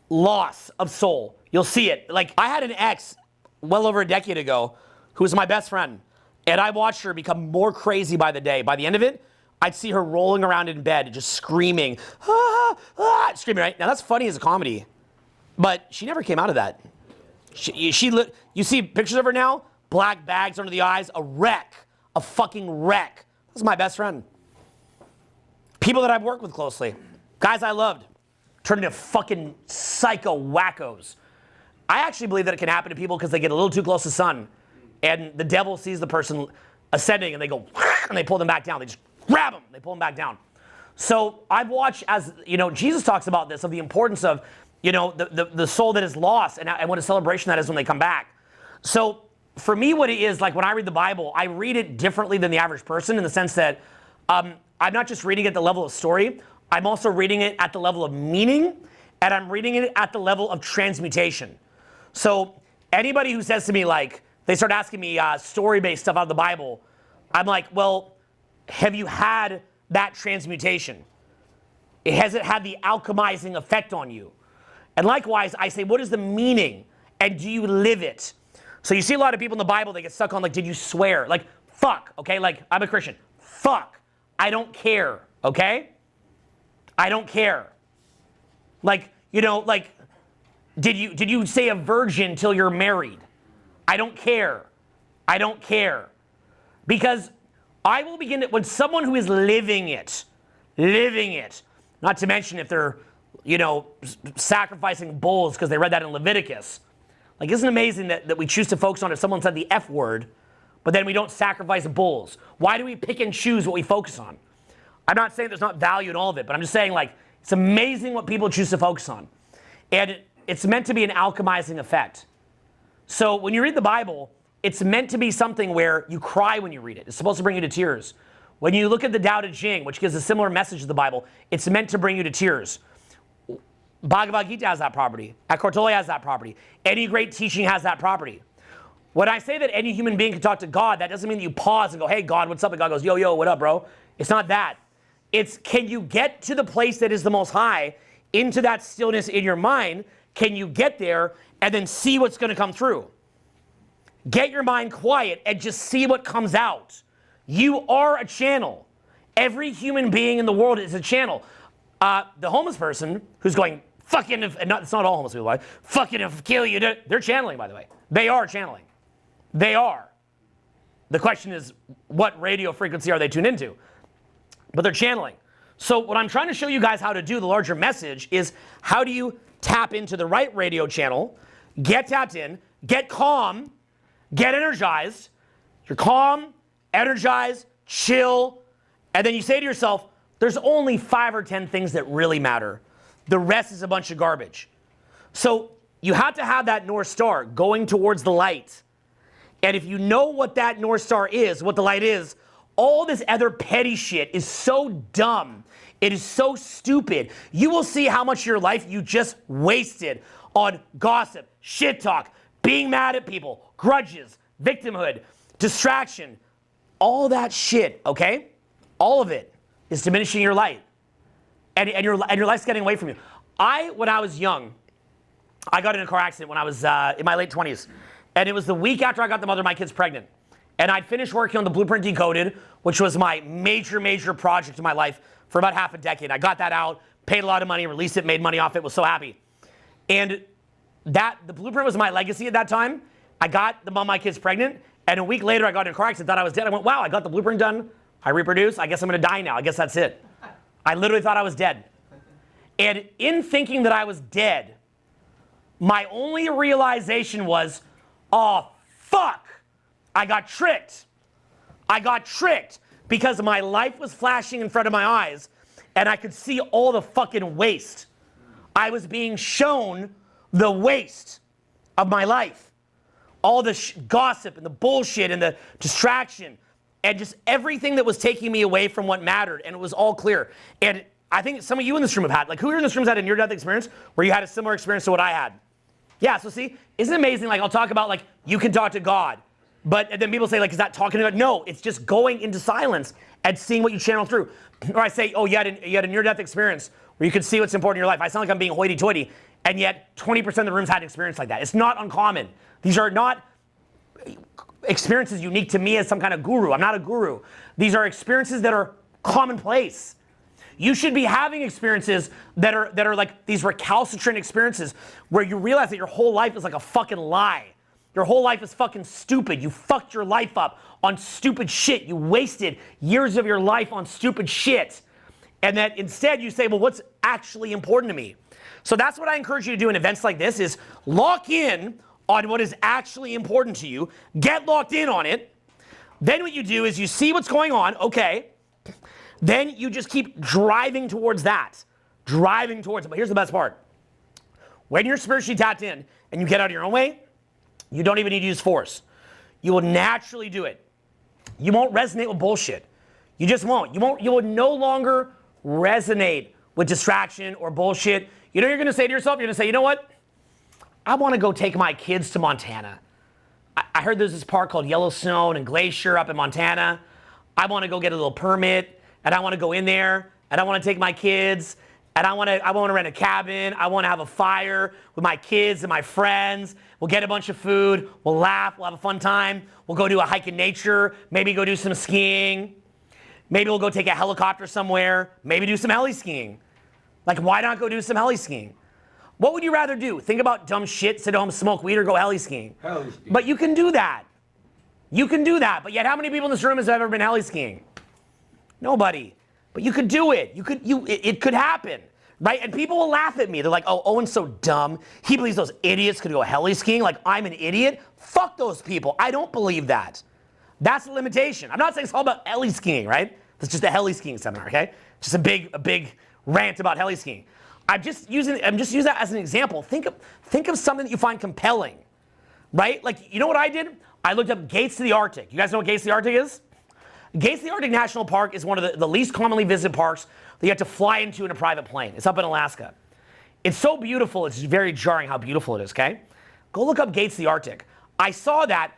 loss of soul. You'll see it. Like, I had an ex well over a decade ago who was my best friend. And I watched her become more crazy by the day. By the end of it, I'd see her rolling around in bed, just screaming, screaming, right? Now, that's funny as a comedy, but she never came out of that. You see pictures of her now? Black bags under the eyes, a wreck, a fucking wreck. This is my best friend. People that I've worked with closely, guys I loved, turned into fucking psycho wackos. I actually believe that it can happen to people because they get a little too close to the sun, and the devil sees the person ascending, and they go, and they pull them back down. They just grab them, they pull them back down. So I've watched, as you know, Jesus talks about this, of the importance of, you know, the soul that is lost, and what a celebration that is when they come back. So for me, what it is, like when I read the Bible, I read it differently than the average person in the sense that I'm not just reading it at the level of story, I'm also reading it at the level of meaning, and I'm reading it at the level of transmutation. So anybody who says to me, like, they start asking me story-based stuff out of the Bible, I'm like, well, have you had that transmutation? Has it had the alchemizing effect on you? And likewise, I say, what is the meaning? And do you live it? So you see a lot of people in the Bible, they get stuck on, like, did you swear? Like, fuck, okay? Like, I'm a Christian. Fuck. I don't care, okay? I don't care. Like, you know, like, did you say a virgin till you're married? I don't care. I don't care. Because I will begin to, when someone who is living it, not to mention if they're, you know, sacrificing bulls because they read that in Leviticus. Like, isn't it amazing that we choose to focus on if someone said the F word, but then we don't sacrifice bulls? Why do we pick and choose what we focus on? I'm not saying there's not value in all of it, but I'm just saying, like, it's amazing what people choose to focus on. And it's meant to be an alchemizing effect. So when you read the Bible, it's meant to be something where you cry when you read it. It's supposed to bring you to tears. When you look at the Tao Te Ching, which gives a similar message to the Bible, it's meant to bring you to tears. Bhagavad Gita has that property. Eckhart Tolle has that property. Any great teaching has that property. When I say that any human being can talk to God, that doesn't mean that you pause and go, hey, God, what's up? And God goes, yo, what up, bro? It's not that. It's, can you get to the place that is the Most High, into that stillness in your mind? Can you get there and then see what's going to come through? Get your mind quiet and just see what comes out. You are a channel. Every human being in the world is a channel. The homeless person who's going, fucking, it's not all homeless people, like, fucking if kill you, they're channeling, by the way. They are channeling. They are. The question is, what radio frequency are they tuned into? But they're channeling. So what I'm trying to show you guys how to do, the larger message, is how do you tap into the right radio channel, get tapped in, get calm, get energized. You're calm, energized, chill, and then you say to yourself, there's only 5 or 10 things that really matter. The rest is a bunch of garbage. So you have to have that North Star going towards the light. And if you know what that North Star is, what the light is, all this other petty shit is so dumb. It is so stupid. You will see how much of your life you just wasted on gossip, shit talk, being mad at people, grudges, victimhood, distraction. All that shit, okay? All of it is diminishing your light. And your life's getting away from you. When I was young, I got in a car accident when I was in my late 20s. And it was the week after I got the mother of my kids pregnant. And I'd finished working on the Blueprint Decoded, which was my major project in my life for about half a decade. I got that out, paid a lot of money, released it, made money off it, was so happy. And the Blueprint was my legacy at that time. I got the mom of my kids pregnant, and a week later I got in a car accident, thought I was dead. I went, wow, I got the Blueprint done. I reproduced. I guess I'm gonna die now. I guess that's it. I literally thought I was dead. And in thinking that I was dead, my only realization was, oh, fuck, I got tricked. I got tricked because my life was flashing in front of my eyes and I could see all the fucking waste. I was being shown the waste of my life. All the gossip and the bullshit and the distraction and just everything that was taking me away from what mattered, and it was all clear. And I think some of you in this room have had, like, who here in this room has had a near-death experience where you had a similar experience to what I had? Yeah, so see, isn't it amazing? Like, I'll talk about, like, you can talk to God. But then people say, like, is that talking to God? No, it's just going into silence and seeing what you channel through. Or I say, oh, you had a near-death experience where you could see what's important in your life. I sound like I'm being hoity-toity, and yet 20% of the rooms had an experience like that. It's not uncommon. These are not experiences unique to me as some kind of guru. I'm not a guru. These are experiences that are commonplace. You should be having experiences that are like these recalcitrant experiences where you realize that your whole life is like a fucking lie. Your whole life is fucking stupid. You fucked your life up on stupid shit. You wasted years of your life on stupid shit. And that instead you say, well, what's actually important to me? So that's what I encourage you to do in events like this is lock in on what is actually important to you. Get locked in on it. Then what you do is you see what's going on. Okay. Then you just keep driving towards that. Driving towards it. But here's the best part. When you're spiritually tapped in and you get out of your own way, you don't even need to use force. You will naturally do it. You won't resonate with bullshit. You just won't. You will no longer resonate with distraction or bullshit. You know what you're going to say to yourself? You're going to say, you know what? I want to go take my kids to Montana. I heard there's this park called Yellowstone and Glacier up in Montana. I want to go get a little permit, and I want to go in there, and I want to take my kids, and I want to rent a cabin. I want to have a fire with my kids and my friends. We'll get a bunch of food. We'll laugh. We'll have a fun time. We'll go do a hike in nature. Maybe go do some skiing. Maybe we'll go take a helicopter somewhere. Maybe do some heli skiing. Like, why not go do some heli skiing? What would you rather do? Think about dumb shit, sit home, smoke weed, or go heli skiing? Heli skiing. But you can do that. You can do that. But yet, how many people in this room has ever been heli skiing? Nobody. But you could do it. It could happen, right? And people will laugh at me. They're like, oh, Owen's so dumb. He believes those idiots could go heli skiing. Like, I'm an idiot. Fuck those people. I don't believe that. That's the limitation. I'm not saying it's all about heli skiing, right? It's just a heli skiing seminar, okay? Just a big rant about heli skiing. I'm just using that as an example. Think of something that you find compelling, right? Like, you know what I did? I looked up Gates to the Arctic. You guys know what Gates to the Arctic is? Gates to the Arctic National Park is one of the least commonly visited parks that you have to fly into in a private plane. It's up in Alaska. It's so beautiful, it's very jarring how beautiful it is, okay? Go look up Gates to the Arctic. I saw that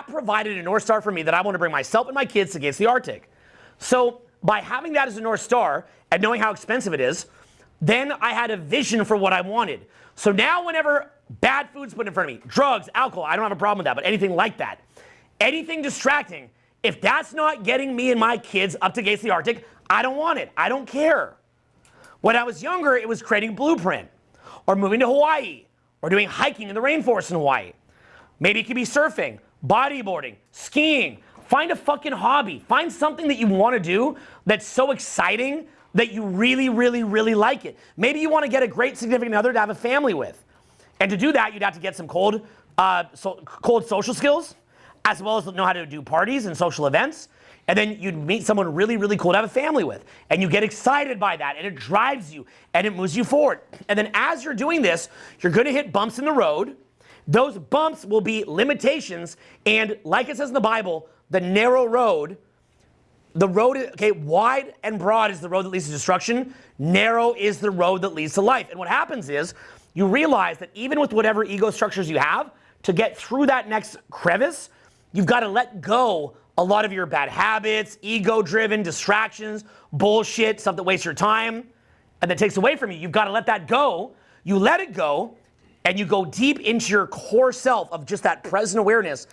provided a North Star for me that I want to bring myself and my kids to Gates to the Arctic. So by having that as a North Star and knowing how expensive it is, then I had a vision for what I wanted. So now whenever bad food's put in front of me, drugs, alcohol, I don't have a problem with that, but anything like that, anything distracting, if that's not getting me and my kids up to Gates to the Arctic, I don't want it. I don't care. When I was younger, it was creating Blueprint, or moving to Hawaii, or doing hiking in the rainforest in Hawaii. Maybe it could be surfing, bodyboarding, skiing. Find a fucking hobby. Find something that you want to do that's so exciting that you really, really, really like it. Maybe you want to get a great significant other to have a family with. And to do that, you'd have to get some cold social skills, as well as know how to do parties and social events. And then you'd meet someone really, really cool to have a family with. And you get excited by that, and it drives you, and it moves you forward. And then as you're doing this, you're gonna hit bumps in the road. Those bumps will be limitations, and like it says in the Bible, the narrow road, the road, okay, wide and broad is the road that leads to destruction. Narrow is the road that leads to life. And what happens is, you realize that even with whatever ego structures you have, to get through that next crevice, you've got to let go a lot of your bad habits, ego-driven distractions, bullshit, stuff that wastes your time, and that takes away from you. You've got to let that go. You let it go, and you go deep into your core self of just that present awareness,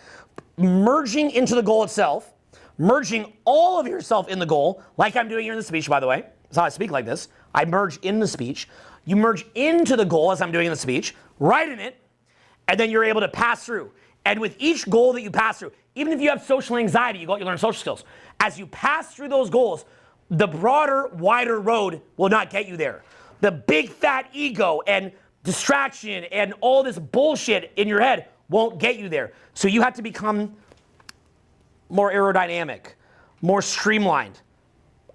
merging into the goal itself, merging all of yourself in the goal, like I'm doing here in the speech, by the way. That's how I speak like this. I merge in the speech. You merge into the goal as I'm doing in the speech, right in it, and then you're able to pass through. And with each goal that you pass through, even if you have social anxiety, you learn social skills. As you pass through those goals, the broader, wider road will not get you there. The big fat ego and distraction and all this bullshit in your head won't get you there. So you have to become more aerodynamic, more streamlined,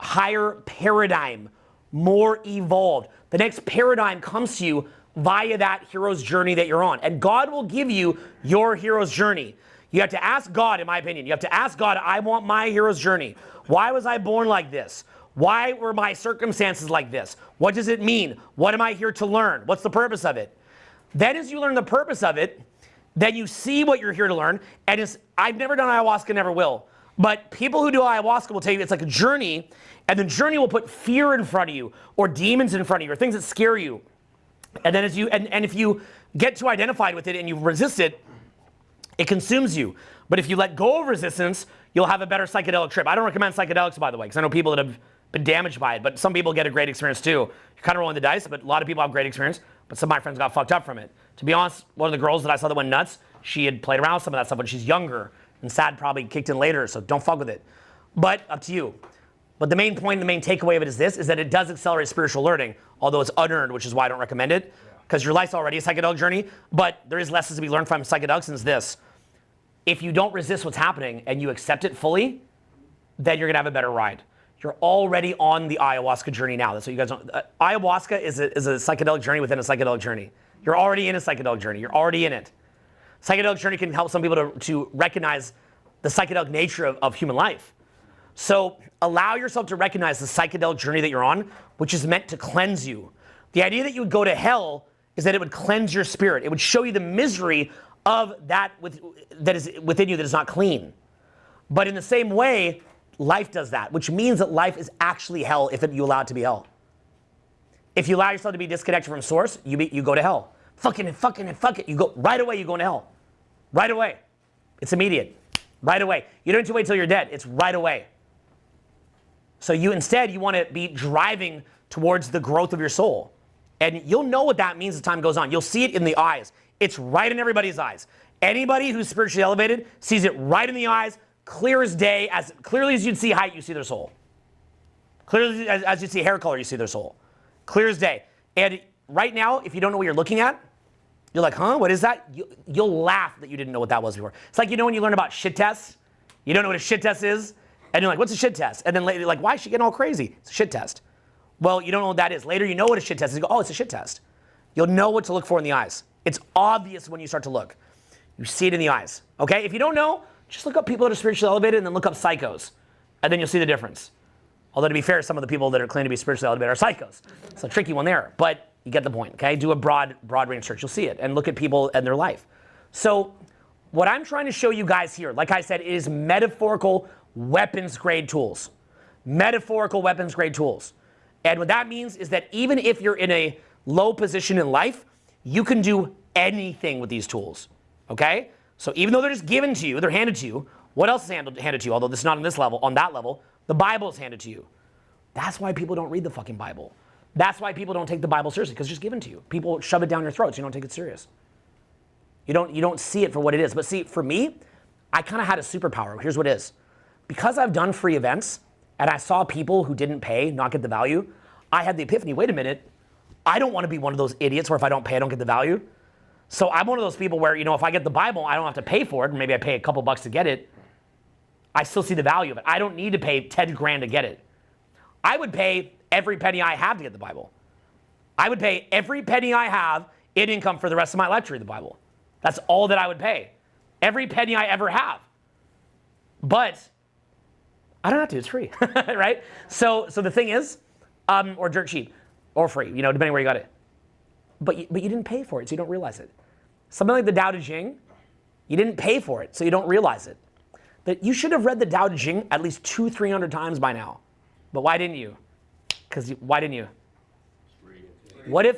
higher paradigm, more evolved. The next paradigm comes to you via that hero's journey that you're on. And God will give you your hero's journey. You have to ask God, in my opinion, you have to ask God, I want my hero's journey. Why was I born like this? Why were my circumstances like this? What does it mean? What am I here to learn? What's the purpose of it? Then as you learn the purpose of it, then you see what you're here to learn. And I've never done ayahuasca, never will. But people who do ayahuasca will tell you it's like a journey, and the journey will put fear in front of you, or demons in front of you, or things that scare you. And then if you get too identified with it and you resist it, it consumes you. But if you let go of resistance, you'll have a better psychedelic trip. I don't recommend psychedelics, by the way, because I know people that have been damaged by it, but some people get a great experience too. You're kind of rolling the dice, but a lot of people have great experience, but some of my friends got fucked up from it. To be honest, one of the girls that I saw that went nuts, she had played around with some of that stuff when she's younger, and SAD probably kicked in later, so don't fuck with it. But up to you. But the main point, the main takeaway of it is this, is that it does accelerate spiritual learning, although it's unearned, which is why I don't recommend it, because your life's already a psychedelic journey, but there is lessons to be learned from psychedelics, and it's this. If you don't resist what's happening and you accept it fully, then you're gonna have a better ride. You're already on the ayahuasca journey now. That's what you guys know. Ayahuasca is a psychedelic journey within a psychedelic journey. You're already in a psychedelic journey. You're already in it. Psychedelic journey can help some people to recognize the psychedelic nature of human life. So allow yourself to recognize the psychedelic journey that you're on, which is meant to cleanse you. The idea that you would go to hell is that it would cleanse your spirit. It would show you the misery of that that is within you that is not clean. But in the same way, life does that, which means that life is actually hell if you allow it to be hell. If you allow yourself to be disconnected from source, you go to hell. Fucking it. You go right away, you go into hell. Right away. It's immediate. Right away. You don't need to wait till you're dead. It's right away. So you want to be driving towards the growth of your soul. And you'll know what that means as time goes on. You'll see it in the eyes. It's right in everybody's eyes. Anybody who's spiritually elevated sees it right in the eyes, clear as day, as clearly as you'd see height, you see their soul. Clearly as you see hair color, you see their soul. Clear as day. And right now, if you don't know what you're looking at, you're like, huh, what is that? You'll laugh that you didn't know what that was before. It's like, when you learn about shit tests, you don't know what a shit test is, and you're like, what's a shit test? And then later, you're like, why is she getting all crazy? It's a shit test. Well, you don't know what that is. Later, you know what a shit test is. You go, oh, it's a shit test. You'll know what to look for in the eyes. It's obvious when you start to look. You see it in the eyes, okay? If you don't know, just look up people that are spiritually elevated and then look up psychos, and then you'll see the difference. Although to be fair, some of the people that are claiming to be spiritually elevated are psychos. It's a tricky one there, but you get the point, okay? Do a broad range search. You'll see it, and look at people and their life. So what I'm trying to show you guys here, like I said, is metaphorical weapons grade tools. Metaphorical weapons grade tools. And what that means is that even if you're in a low position in life, you can do anything with these tools, okay? So even though they're just given to you, they're handed to you, what else is handed to you? Although this is not on this level, on that level, the Bible is handed to you. That's why people don't read the fucking Bible. That's why people don't take the Bible seriously, because it's just given to you. People shove it down your throats. You don't take it serious. You don't see it for what it is. But see, for me, I kind of had a superpower. Here's what it is. Because I've done free events, and I saw people who didn't pay not get the value, I had the epiphany, wait a minute, I don't want to be one of those idiots where if I don't pay, I don't get the value. So I'm one of those people where, if I get the Bible, I don't have to pay for it, and maybe I pay a couple bucks to get it. I still see the value of it. I don't need to pay 10 grand to get it. I would pay every penny I have to get the Bible. I would pay every penny I have in income for the rest of my life to read the Bible. That's all that I would pay. Every penny I ever have. But I don't have to, it's free, right? So the thing is, or dirt cheap, or free, depending where you got it. But you didn't pay for it, so you don't realize it. Something like the Tao Te Ching, you didn't pay for it, so you don't realize it. That you should have read the Tao Te Ching at least 200-300 times by now. But why didn't you? Why didn't you? You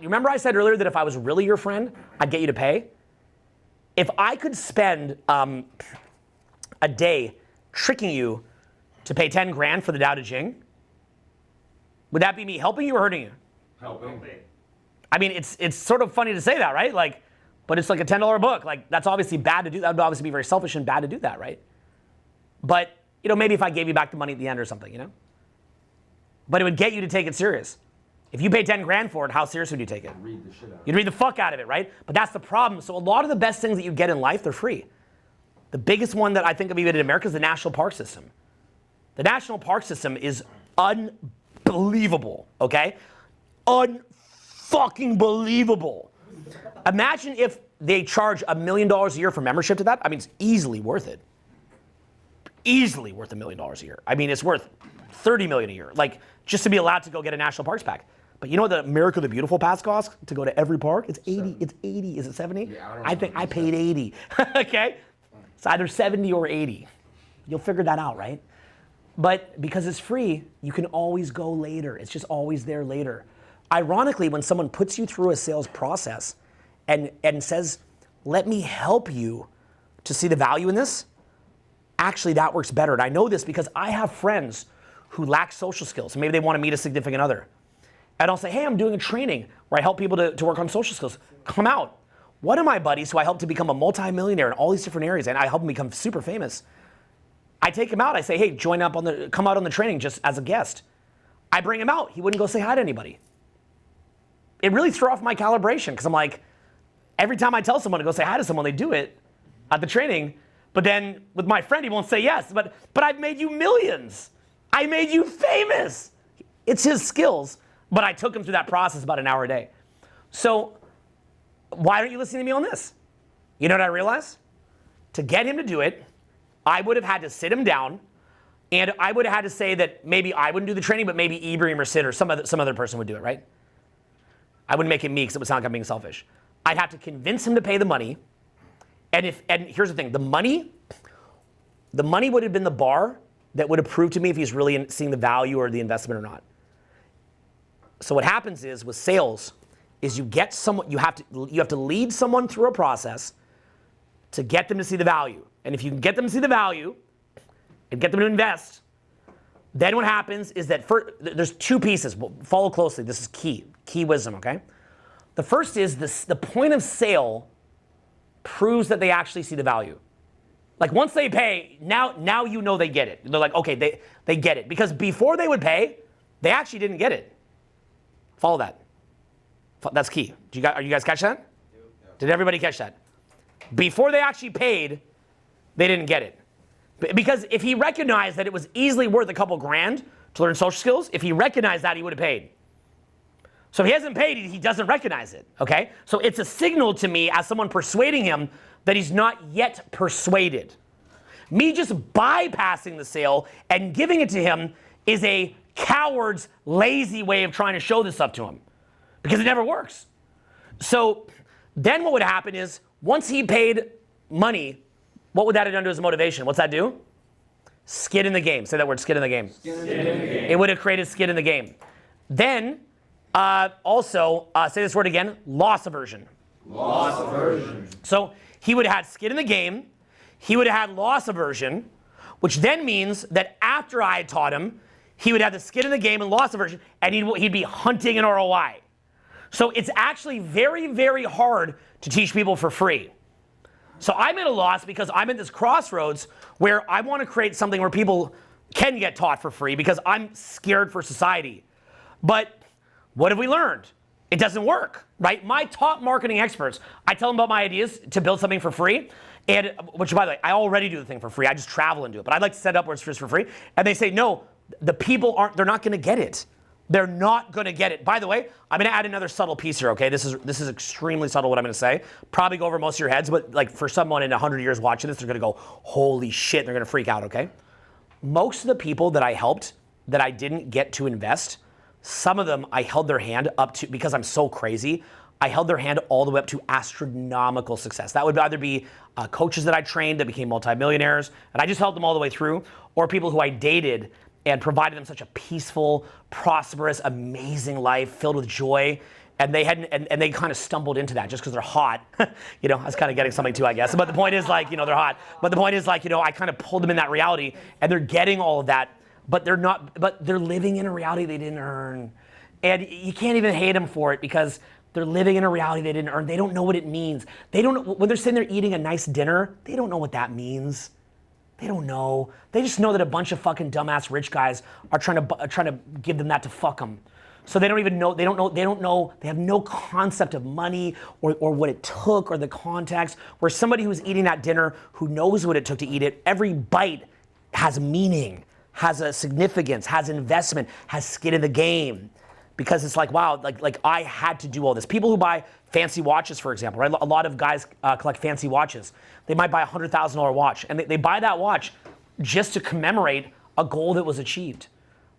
remember I said earlier that if I was really your friend, I'd get you to pay? If I could spend a day tricking you to pay 10 grand for the Tao Te Ching, would that be me helping you or hurting you? Helping. I mean, it's sort of funny to say that, right? But it's like a $10 book. Like, that's obviously bad to do. That would obviously be very selfish and bad to do that, right? But, maybe if I gave you back the money at the end or something, But it would get you to take it serious. If you pay 10 grand for it, how serious would you take it? Read the shit out of it. You'd read the fuck out of it, right? But that's the problem. So a lot of the best things that you get in life, they're free. The biggest one that I think of even in America is the National Park System. The National Park System is unbelievable, okay? Un-fucking believable. Imagine if they charge $1 million a year for membership to that. I mean, it's easily worth it. Easily worth $1 million a year. I mean, it's worth $30 million a year. Like, just to be allowed to go get a national parks pack. But you know what the America the Beautiful pass costs to go to every park? It's 80. It's 80. Is it 70? Yeah, I think I paid 80. Okay? It's either 70 or 80. You'll figure that out, right? But because it's free, you can always go later. It's just always there later. Ironically, when someone puts you through a sales process and says, let me help you to see the value in this, actually that works better. And I know this because I have friends who lack social skills. Maybe they want to meet a significant other. And I'll say, hey, I'm doing a training where I help people to work on social skills. Come out. One of my buddies who I helped to become a multimillionaire in all these different areas, and I helped him become super famous. I take him out. I say, hey, come out on the training just as a guest. I bring him out. He wouldn't go say hi to anybody. It really threw off my calibration because I'm like, every time I tell someone to go say hi to someone, they do it at the training. But then with my friend, he won't say yes. But I've made you millions. I made you famous. It's his skills. But I took him through that process about an hour a day. So why aren't you listening to me on this? You know what I realized? To get him to do it, I would have had to sit him down, and I would have had to say that maybe I wouldn't do the training, but maybe Ibrahim or Sid or some other person would do it, right? I wouldn't make it me because it would sound like I'm being selfish. I'd have to convince him to pay the money. And here's the thing, the money would have been the bar that would have proved to me if he's really seeing the value or the investment or not. So what happens is with sales is you have to lead someone through a process to get them to see the value. And if you can get them to see the value and get them to invest, then what happens is that there's two pieces. Follow closely. This is key wisdom, okay? The first is the point of sale proves that they actually see the value. Like once they pay, now you know they get it. They're like, okay, they get it. Because before they would pay, they actually didn't get it. Follow that. That's key. Are you guys catch that? Did everybody catch that? Before they actually paid, they didn't get it. Because if he recognized that it was easily worth a couple grand to learn social skills, if he recognized that, he would have paid. So if he hasn't paid, he doesn't recognize it, okay? So it's a signal to me as someone persuading him that he's not yet persuaded. Me just bypassing the sale and giving it to him is a coward's lazy way of trying to show this up to him because it never works. So then what would happen is once he paid money, what would that have done to his motivation? What's that do? Skin in the game. Say that word, skin in the game. Skin in the game. It would have created skin in the game. Then also, say this word again, loss aversion. Loss aversion. So he would have had skin in the game. He would have had loss aversion, which then means that after I had taught him, he would have the skin in the game and loss aversion, and he'd be hunting an ROI. So it's actually very, very hard to teach people for free. So I'm at a loss because I'm at this crossroads where I want to create something where people can get taught for free because I'm scared for society. But what have we learned? It doesn't work, right? My top marketing experts, I tell them about my ideas to build something for free, And which, by the way, I already do the thing for free. I just travel and do it. But I'd like to set up where it's just for free. And they say, no, the people they're not going to get it. They're not going to get it. By the way, I'm going to add another subtle piece here, okay? This is extremely subtle what I'm going to say. Probably go over most of your heads, but like for someone in 100 years watching this, they're going to go, holy shit, they're going to freak out, okay? Most of the people that I helped that I didn't get to invest, some of them I held their hand up to, because I'm so crazy, I held their hand all the way up to astronomical success. That would either be coaches that I trained that became multimillionaires, and I just helped them all the way through, or people who I dated and provided them such a peaceful, prosperous, amazing life filled with joy. And they hadn't, and they kind of stumbled into that just because they're hot. You know, I was kind of getting something too, I guess. But the point is, like, you know, they're hot. But the point is, like, you know, I kind of pulled them in that reality, and they're getting all of that, but they're not. But they're living in a reality they didn't earn, and you can't even hate them for it because they're living in a reality they didn't earn. They don't know what it means. They don't know when they're sitting there eating a nice dinner. They don't know what that means. They don't know. They just know that a bunch of fucking dumbass rich guys are trying to give them that to fuck them. So they don't even know. They don't know. They have no concept of money or what it took or the context. Where somebody who's eating that dinner, who knows what it took to eat it, every bite has meaning, has a significance, has investment, has skin in the game. Because it's like, wow, like I had to do all this. People who buy fancy watches, for example, right? A lot of guys collect fancy watches. They might buy a $100,000 watch, and they buy that watch just to commemorate a goal that was achieved.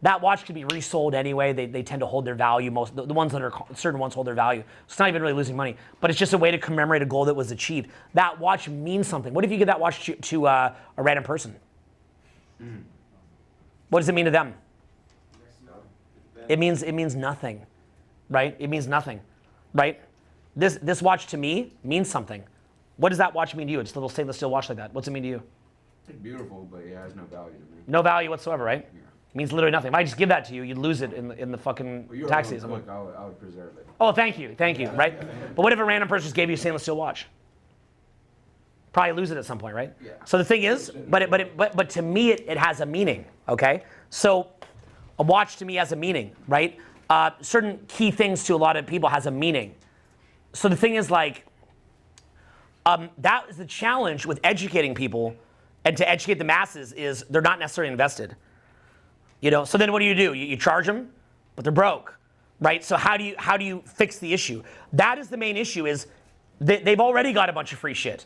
That watch can be resold anyway. They tend to hold their value. The ones that are certain ones hold their value. It's not even really losing money, but it's just a way to commemorate a goal that was achieved. That watch means something. What if you give that watch to a random person? What does it mean to them? It means nothing, right? It means nothing, right? This watch to me means something. What does that watch mean to you? It's a little stainless steel watch like that. What's it mean to you? It's beautiful, but it has no value to me. No value whatsoever, right? Yeah. It means literally nothing. If I just give that to you, you'd lose it in the fucking Well, you're taxi. a little quick, I would preserve it. Oh, thank you, right? But what if a random person just gave you a stainless steel watch? Probably lose it at some point, right? Yeah. So the thing is, but to me it has a meaning, okay? So a watch to me has a meaning, right? Certain key things to a lot of people has a meaning. So the thing is, like, that is the challenge with educating people and to educate the masses is they're not necessarily invested. You know, so then what do? You charge them, but they're broke, right? So how do you fix the issue? That is the main issue is they've already got a bunch of free shit.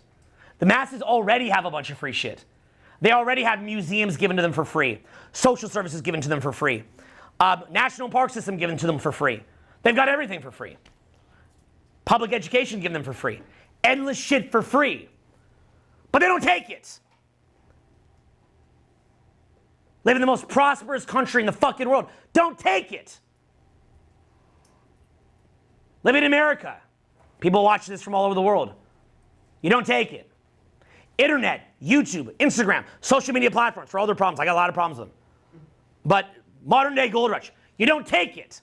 The masses already have a bunch of free shit. They already have museums given to them for free, social services given to them for free, national park system given to them for free. They've got everything for free. Public education given them for free. Endless shit for free. But they don't take it. Live in the most prosperous country in the fucking world. Don't take it. Live in America. People watch this from all over the world. You don't take it. Internet, YouTube, Instagram, social media platforms for all their problems. I got a lot of problems with them. But modern day gold rush, you don't take it.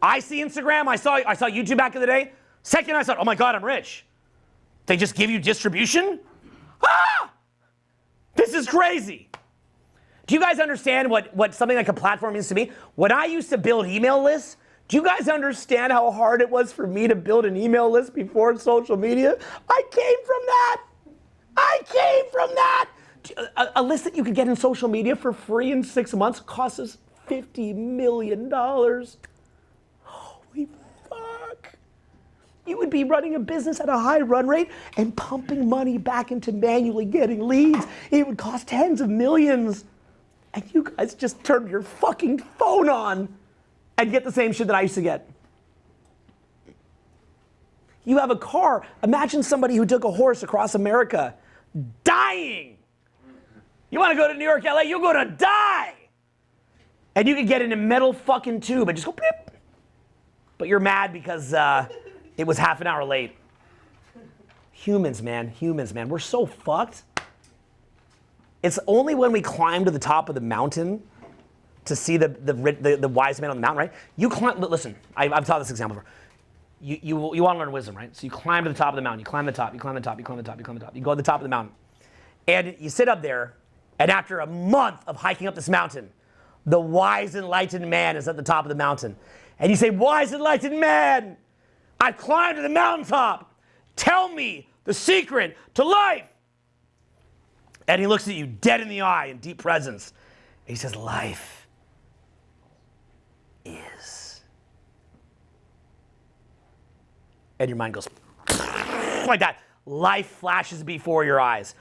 I see Instagram, I saw YouTube back in the day. Second I thought, oh my God, I'm rich. They just give you distribution? Ah! This is crazy. Do you guys understand what something like a platform means to me? When I used to build email lists, do you guys understand how hard it was for me to build an email list before social media? I came from that. A list that you could get in social media for free in 6 months costs us $50 million. Holy fuck. You would be running a business at a high run rate and pumping money back into manually getting leads. It would cost tens of millions. And you guys just turn your fucking phone on and get the same shit that I used to get. You have a car. Imagine somebody who took a horse across America dying. You want to go to New York, LA, you're going to die. And you could get in a metal fucking tube and just go beep. But you're mad because it was half an hour late. Humans, man. We're so fucked. It's only when we climb to the top of the mountain to see the wise man on the mountain, right? You climb, listen, I've taught this example before. You want to learn wisdom, right? So you climb to the top of the mountain, you climb the top, you go to the top of the mountain. And you sit up there, and after a month of hiking up this mountain, the wise, enlightened man is at the top of the mountain. And you say, wise, enlightened man, I climbed to the mountaintop. Tell me the secret to life, And he looks at you dead in the eye in deep presence. And he says, life is. And your mind goes like that. Life flashes before your eyes.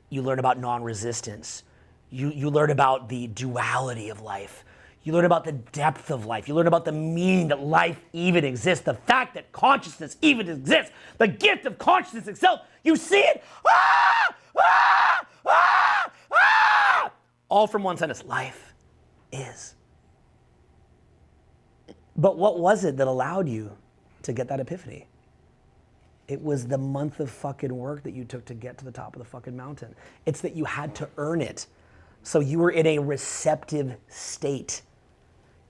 You learn about non-resistance. You learn about the duality of life. You learn about the depth of life. You learn about the meaning that life even exists. The fact that consciousness even exists. The gift of consciousness itself. You see it. Ah! Ah! Ah! Ah! All from one sentence. Life is. But what was it that allowed you to get that epiphany? It was the month of fucking work that you took to get to the top of the fucking mountain. It's that you had to earn it. So you were in a receptive state.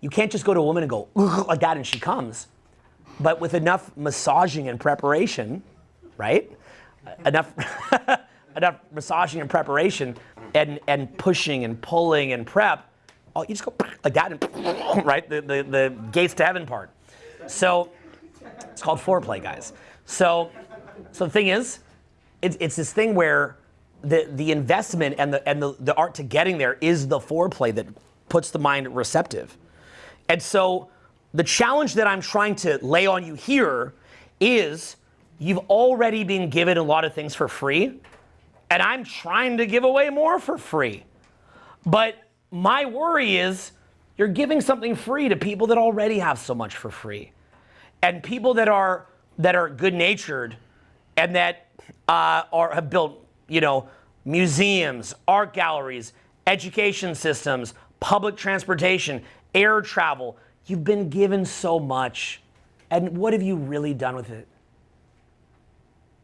You can't just go to a woman and go like that and she comes. But with enough massaging and preparation, right? Enough massaging and preparation and pushing and pulling and prep, you just go like that and right? The gates to heaven part. So it's called foreplay, guys. So the thing is, it's this thing where the investment and the art to getting there is the foreplay that puts the mind receptive. And so the challenge that I'm trying to lay on you here is you've already been given a lot of things for free, and I'm trying to give away more for free. But my worry is you're giving something free to people that already have so much for free. And people that are good-natured and that have built, museums, art galleries, education systems, public transportation, air travel. You've been given so much. And what have you really done with it?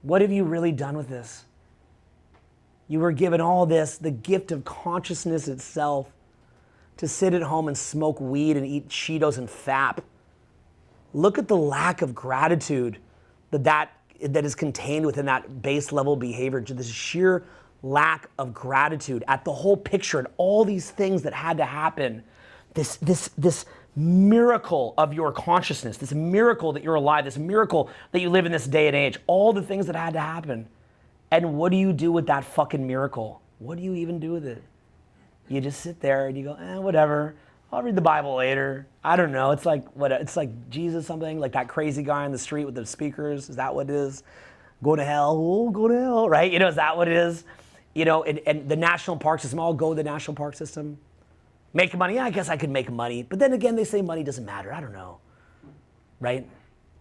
What have you really done with this? You were given all this, the gift of consciousness itself, to sit at home and smoke weed and eat Cheetos and FAP. Look at the lack of gratitude that is contained within that base level behavior, to this sheer lack of gratitude at the whole picture and all these things that had to happen. This miracle of your consciousness, this miracle that you're alive, this miracle that you live in this day and age, all the things that had to happen. And what do you do with that fucking miracle? What do you even do with it? You just sit there and you go, whatever. I'll read the Bible later. I don't know. It's like what? It's like Jesus something, like that crazy guy on the street with the speakers. Is that what it is? Go to hell. Oh, go to hell, right? Is that what it is? And the national park system. I'll go to the national park system. Make money. Yeah, I guess I could make money. But then again, they say money doesn't matter. I don't know, right?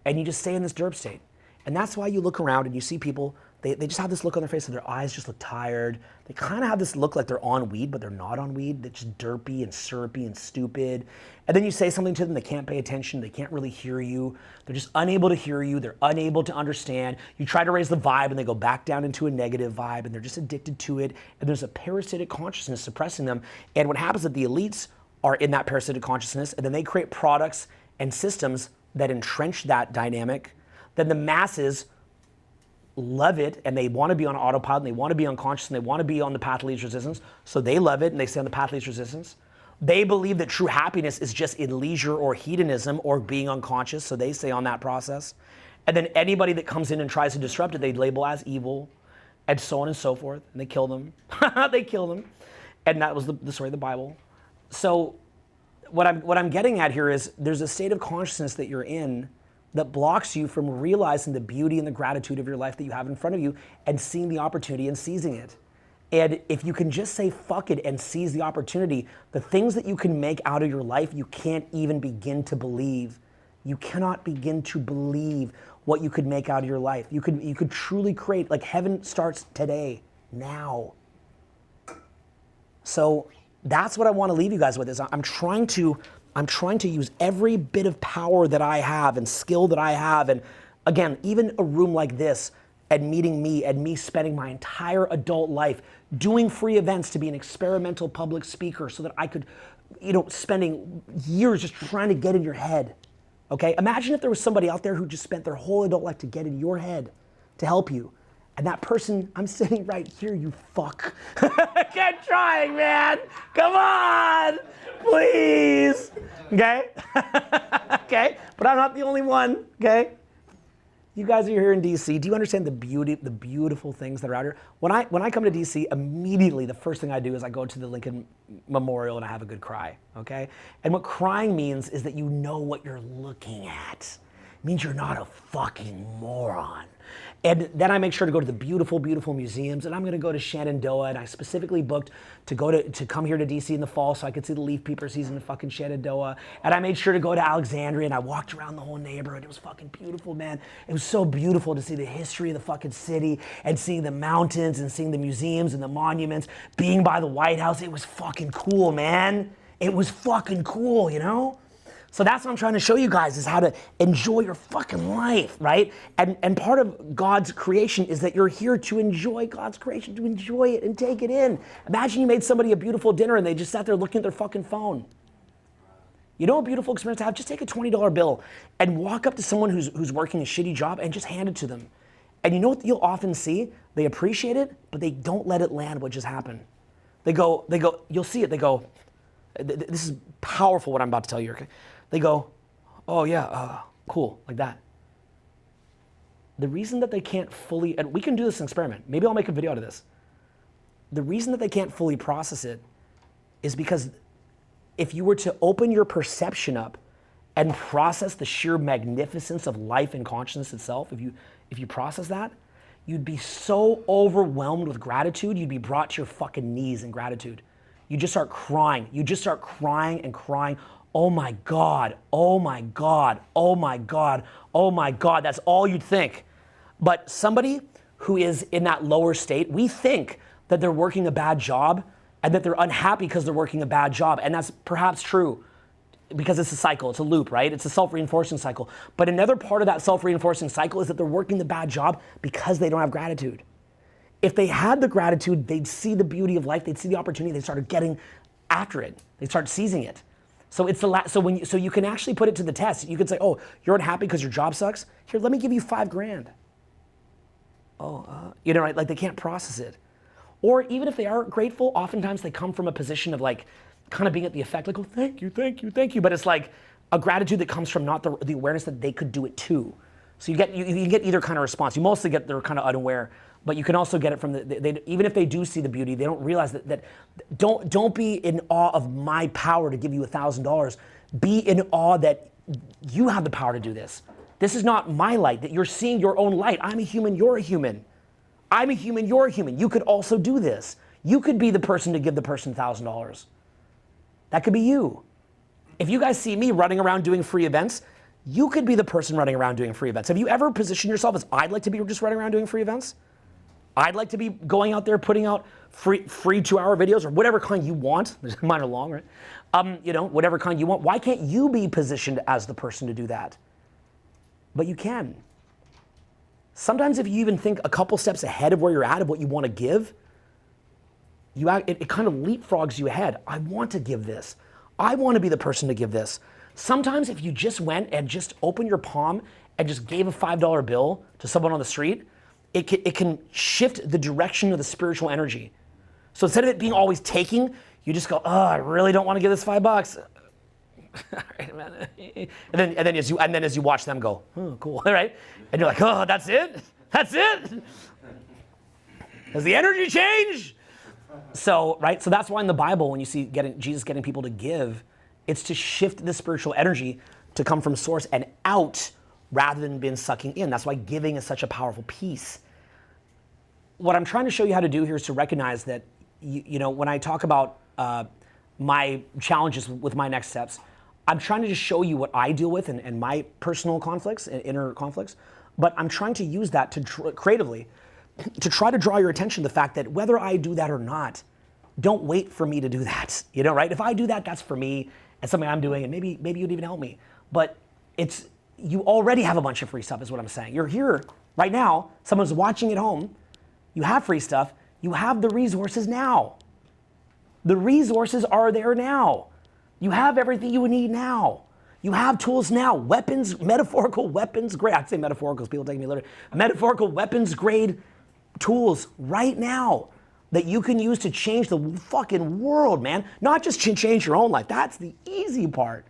And you just stay in this derp state. And that's why you look around and you see people, they just have this look on their face and their eyes just look tired. They kind of have this look like they're on weed, but they're not on weed. They're just derpy and syrupy and stupid. And then you say something to them, they can't pay attention. They can't really hear you. They're just unable to hear you. They're unable to understand. You try to raise the vibe and they go back down into a negative vibe and they're just addicted to it. And there's a parasitic consciousness suppressing them. And what happens is that the elites are in that parasitic consciousness and then they create products and systems that entrench that dynamic. Then the masses love it and they want to be on autopilot and they want to be unconscious and they want to be on the path of least resistance. So they love it and they stay on the path of least resistance. They believe that true happiness is just in leisure or hedonism or being unconscious. So they stay on that process. And then anybody that comes in and tries to disrupt it, they label as evil and so on and so forth. And they kill them. They kill them. And that was the story of the Bible. So what I'm getting at here is there's a state of consciousness that you're in that blocks you from realizing the beauty and the gratitude of your life that you have in front of you and seeing the opportunity and seizing it. And if you can just say fuck it and seize the opportunity, the things that you can make out of your life, you can't even begin to believe. You cannot begin to believe what you could make out of your life. You could truly create, like heaven starts today, now. So that's what I want to leave you guys with is I'm trying to use every bit of power that I have and skill that I have. And again, even a room like this and meeting me and me spending my entire adult life doing free events to be an experimental public speaker so that I could, spending years just trying to get in your head. Okay? Imagine if there was somebody out there who just spent their whole adult life to get in your head to help you. And that person, I'm sitting right here, you fuck. Keep trying, man. Come on, please. Okay? Okay? But I'm not the only one, okay? You guys are here in DC. Do you understand the beautiful things that are out here? When I come to DC, immediately the first thing I do is I go to the Lincoln Memorial and I have a good cry, okay? And what crying means is that you know what you're looking at. It means you're not a fucking moron. And then I make sure to go to the beautiful, beautiful museums, and I'm gonna go to Shenandoah, and I specifically booked to come here to DC in the fall so I could see the leaf peeper season in fucking Shenandoah. And I made sure to go to Alexandria, and I walked around the whole neighborhood. It was fucking beautiful, man. It was so beautiful to see the history of the fucking city and seeing the mountains and seeing the museums and the monuments, being by the White House. It was fucking cool, man. It was fucking cool, you know? So that's what I'm trying to show you guys, is how to enjoy your fucking life, right? And part of God's creation is that you're here to enjoy God's creation, to enjoy it and take it in. Imagine you made somebody a beautiful dinner and they just sat there looking at their fucking phone. You know a beautiful experience to have? Just take a $20 bill and walk up to someone who's working a shitty job and just hand it to them. And you know what you'll often see? They appreciate it, but they don't let it land what just happened. They go, you'll see it, they go, this is powerful what I'm about to tell you, okay? They go, oh yeah, cool, like that. The reason that they can't fully, and we can do this in experiment, maybe I'll make a video out of this. The reason that they can't fully process it is because if you were to open your perception up and process the sheer magnificence of life and consciousness itself, if you process that, you'd be so overwhelmed with gratitude, you'd be brought to your fucking knees in gratitude. You just start crying. You just start crying and crying. Oh my God, oh my God, oh my God, oh my God. That's all you'd think. But somebody who is in that lower state, we think that they're working a bad job and that they're unhappy because they're working a bad job. And that's perhaps true because it's a cycle, it's a loop, right? It's a self-reinforcing cycle. But another part of that self-reinforcing cycle is that they're working the bad job because they don't have gratitude. If they had the gratitude, they'd see the beauty of life, they'd see the opportunity, they'd start getting after it, they'd start seizing it. So it's so you can actually put it to the test. You could say, oh, you're unhappy because your job sucks? Here, let me give you $5,000. Oh, you know, right? Like they can't process it. Or even if they are grateful, oftentimes they come from a position of like, kind of being at the effect, like, oh, thank you, thank you, thank you. But it's like a gratitude that comes from not the awareness that they could do it too. So you get either kind of response. You mostly get they're kind of unaware, but you can also get it from even if they do see the beauty, they don't realize that don't be in awe of my power to give you $1,000. Be in awe that you have the power to do this. This is not my light, that you're seeing your own light. I'm a human, you're a human. I'm a human, you're a human. You could also do this. You could be the person to give the person $1,000. That could be you. If you guys see me running around doing free events, you could be the person running around doing free events. Have you ever positioned yourself as, I'd like to be just running around doing free events? I'd like to be going out there putting out free 2-hour videos or whatever kind you want. Mine are long, right? You know, whatever kind you want. Why can't you be positioned as the person to do that? But you can. Sometimes if you even think a couple steps ahead of where you're at, of what you want to give, it kind of leapfrogs you ahead. I want to give this. I want to be the person to give this. Sometimes if you just went and just opened your palm and just gave a $5 bill to someone on the street, it can shift the direction of the spiritual energy. So instead of it being always taking, you just go, oh, I really don't want to give this $5. All right, man. And then as you watch them go, oh, cool, all right? And you're like, oh, that's it? That's it? Has the energy changed? So, right, so that's why in the Bible, when you see Jesus getting people to give, it's to shift the spiritual energy to come from source and out rather than being sucking in. That's why giving is such a powerful piece. What I'm trying to show you how to do here is to recognize that, you know, when I talk about my challenges with my next steps, I'm trying to just show you what I deal with and my personal conflicts and inner conflicts, but I'm trying to use that to creatively to try to draw your attention to the fact that whether I do that or not, don't wait for me to do that, you know, right? If I do that, that's for me and something I'm doing, and maybe you'd even help me. But you already have a bunch of free stuff is what I'm saying. You're here right now, someone's watching at home, you have free stuff, you have the resources now. The resources are there now. You have everything you would need now. You have tools now, weapons, metaphorical weapons grade. I'd say metaphorical because people take me literally. Metaphorical weapons grade tools right now that you can use to change the fucking world, man. Not just to change your own life. That's the easy part.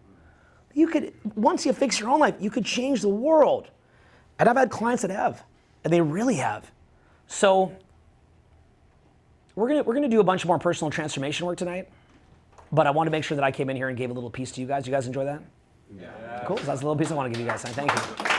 You could, once you fix your own life, you could change the world. And I've had clients that have, and they really have. So we're gonna do a bunch more personal transformation work tonight, but I want to make sure that I came in here and gave a little piece to you guys. You guys enjoy that? Yeah. Cool. So that's a little piece I want to give you guys. Thank you.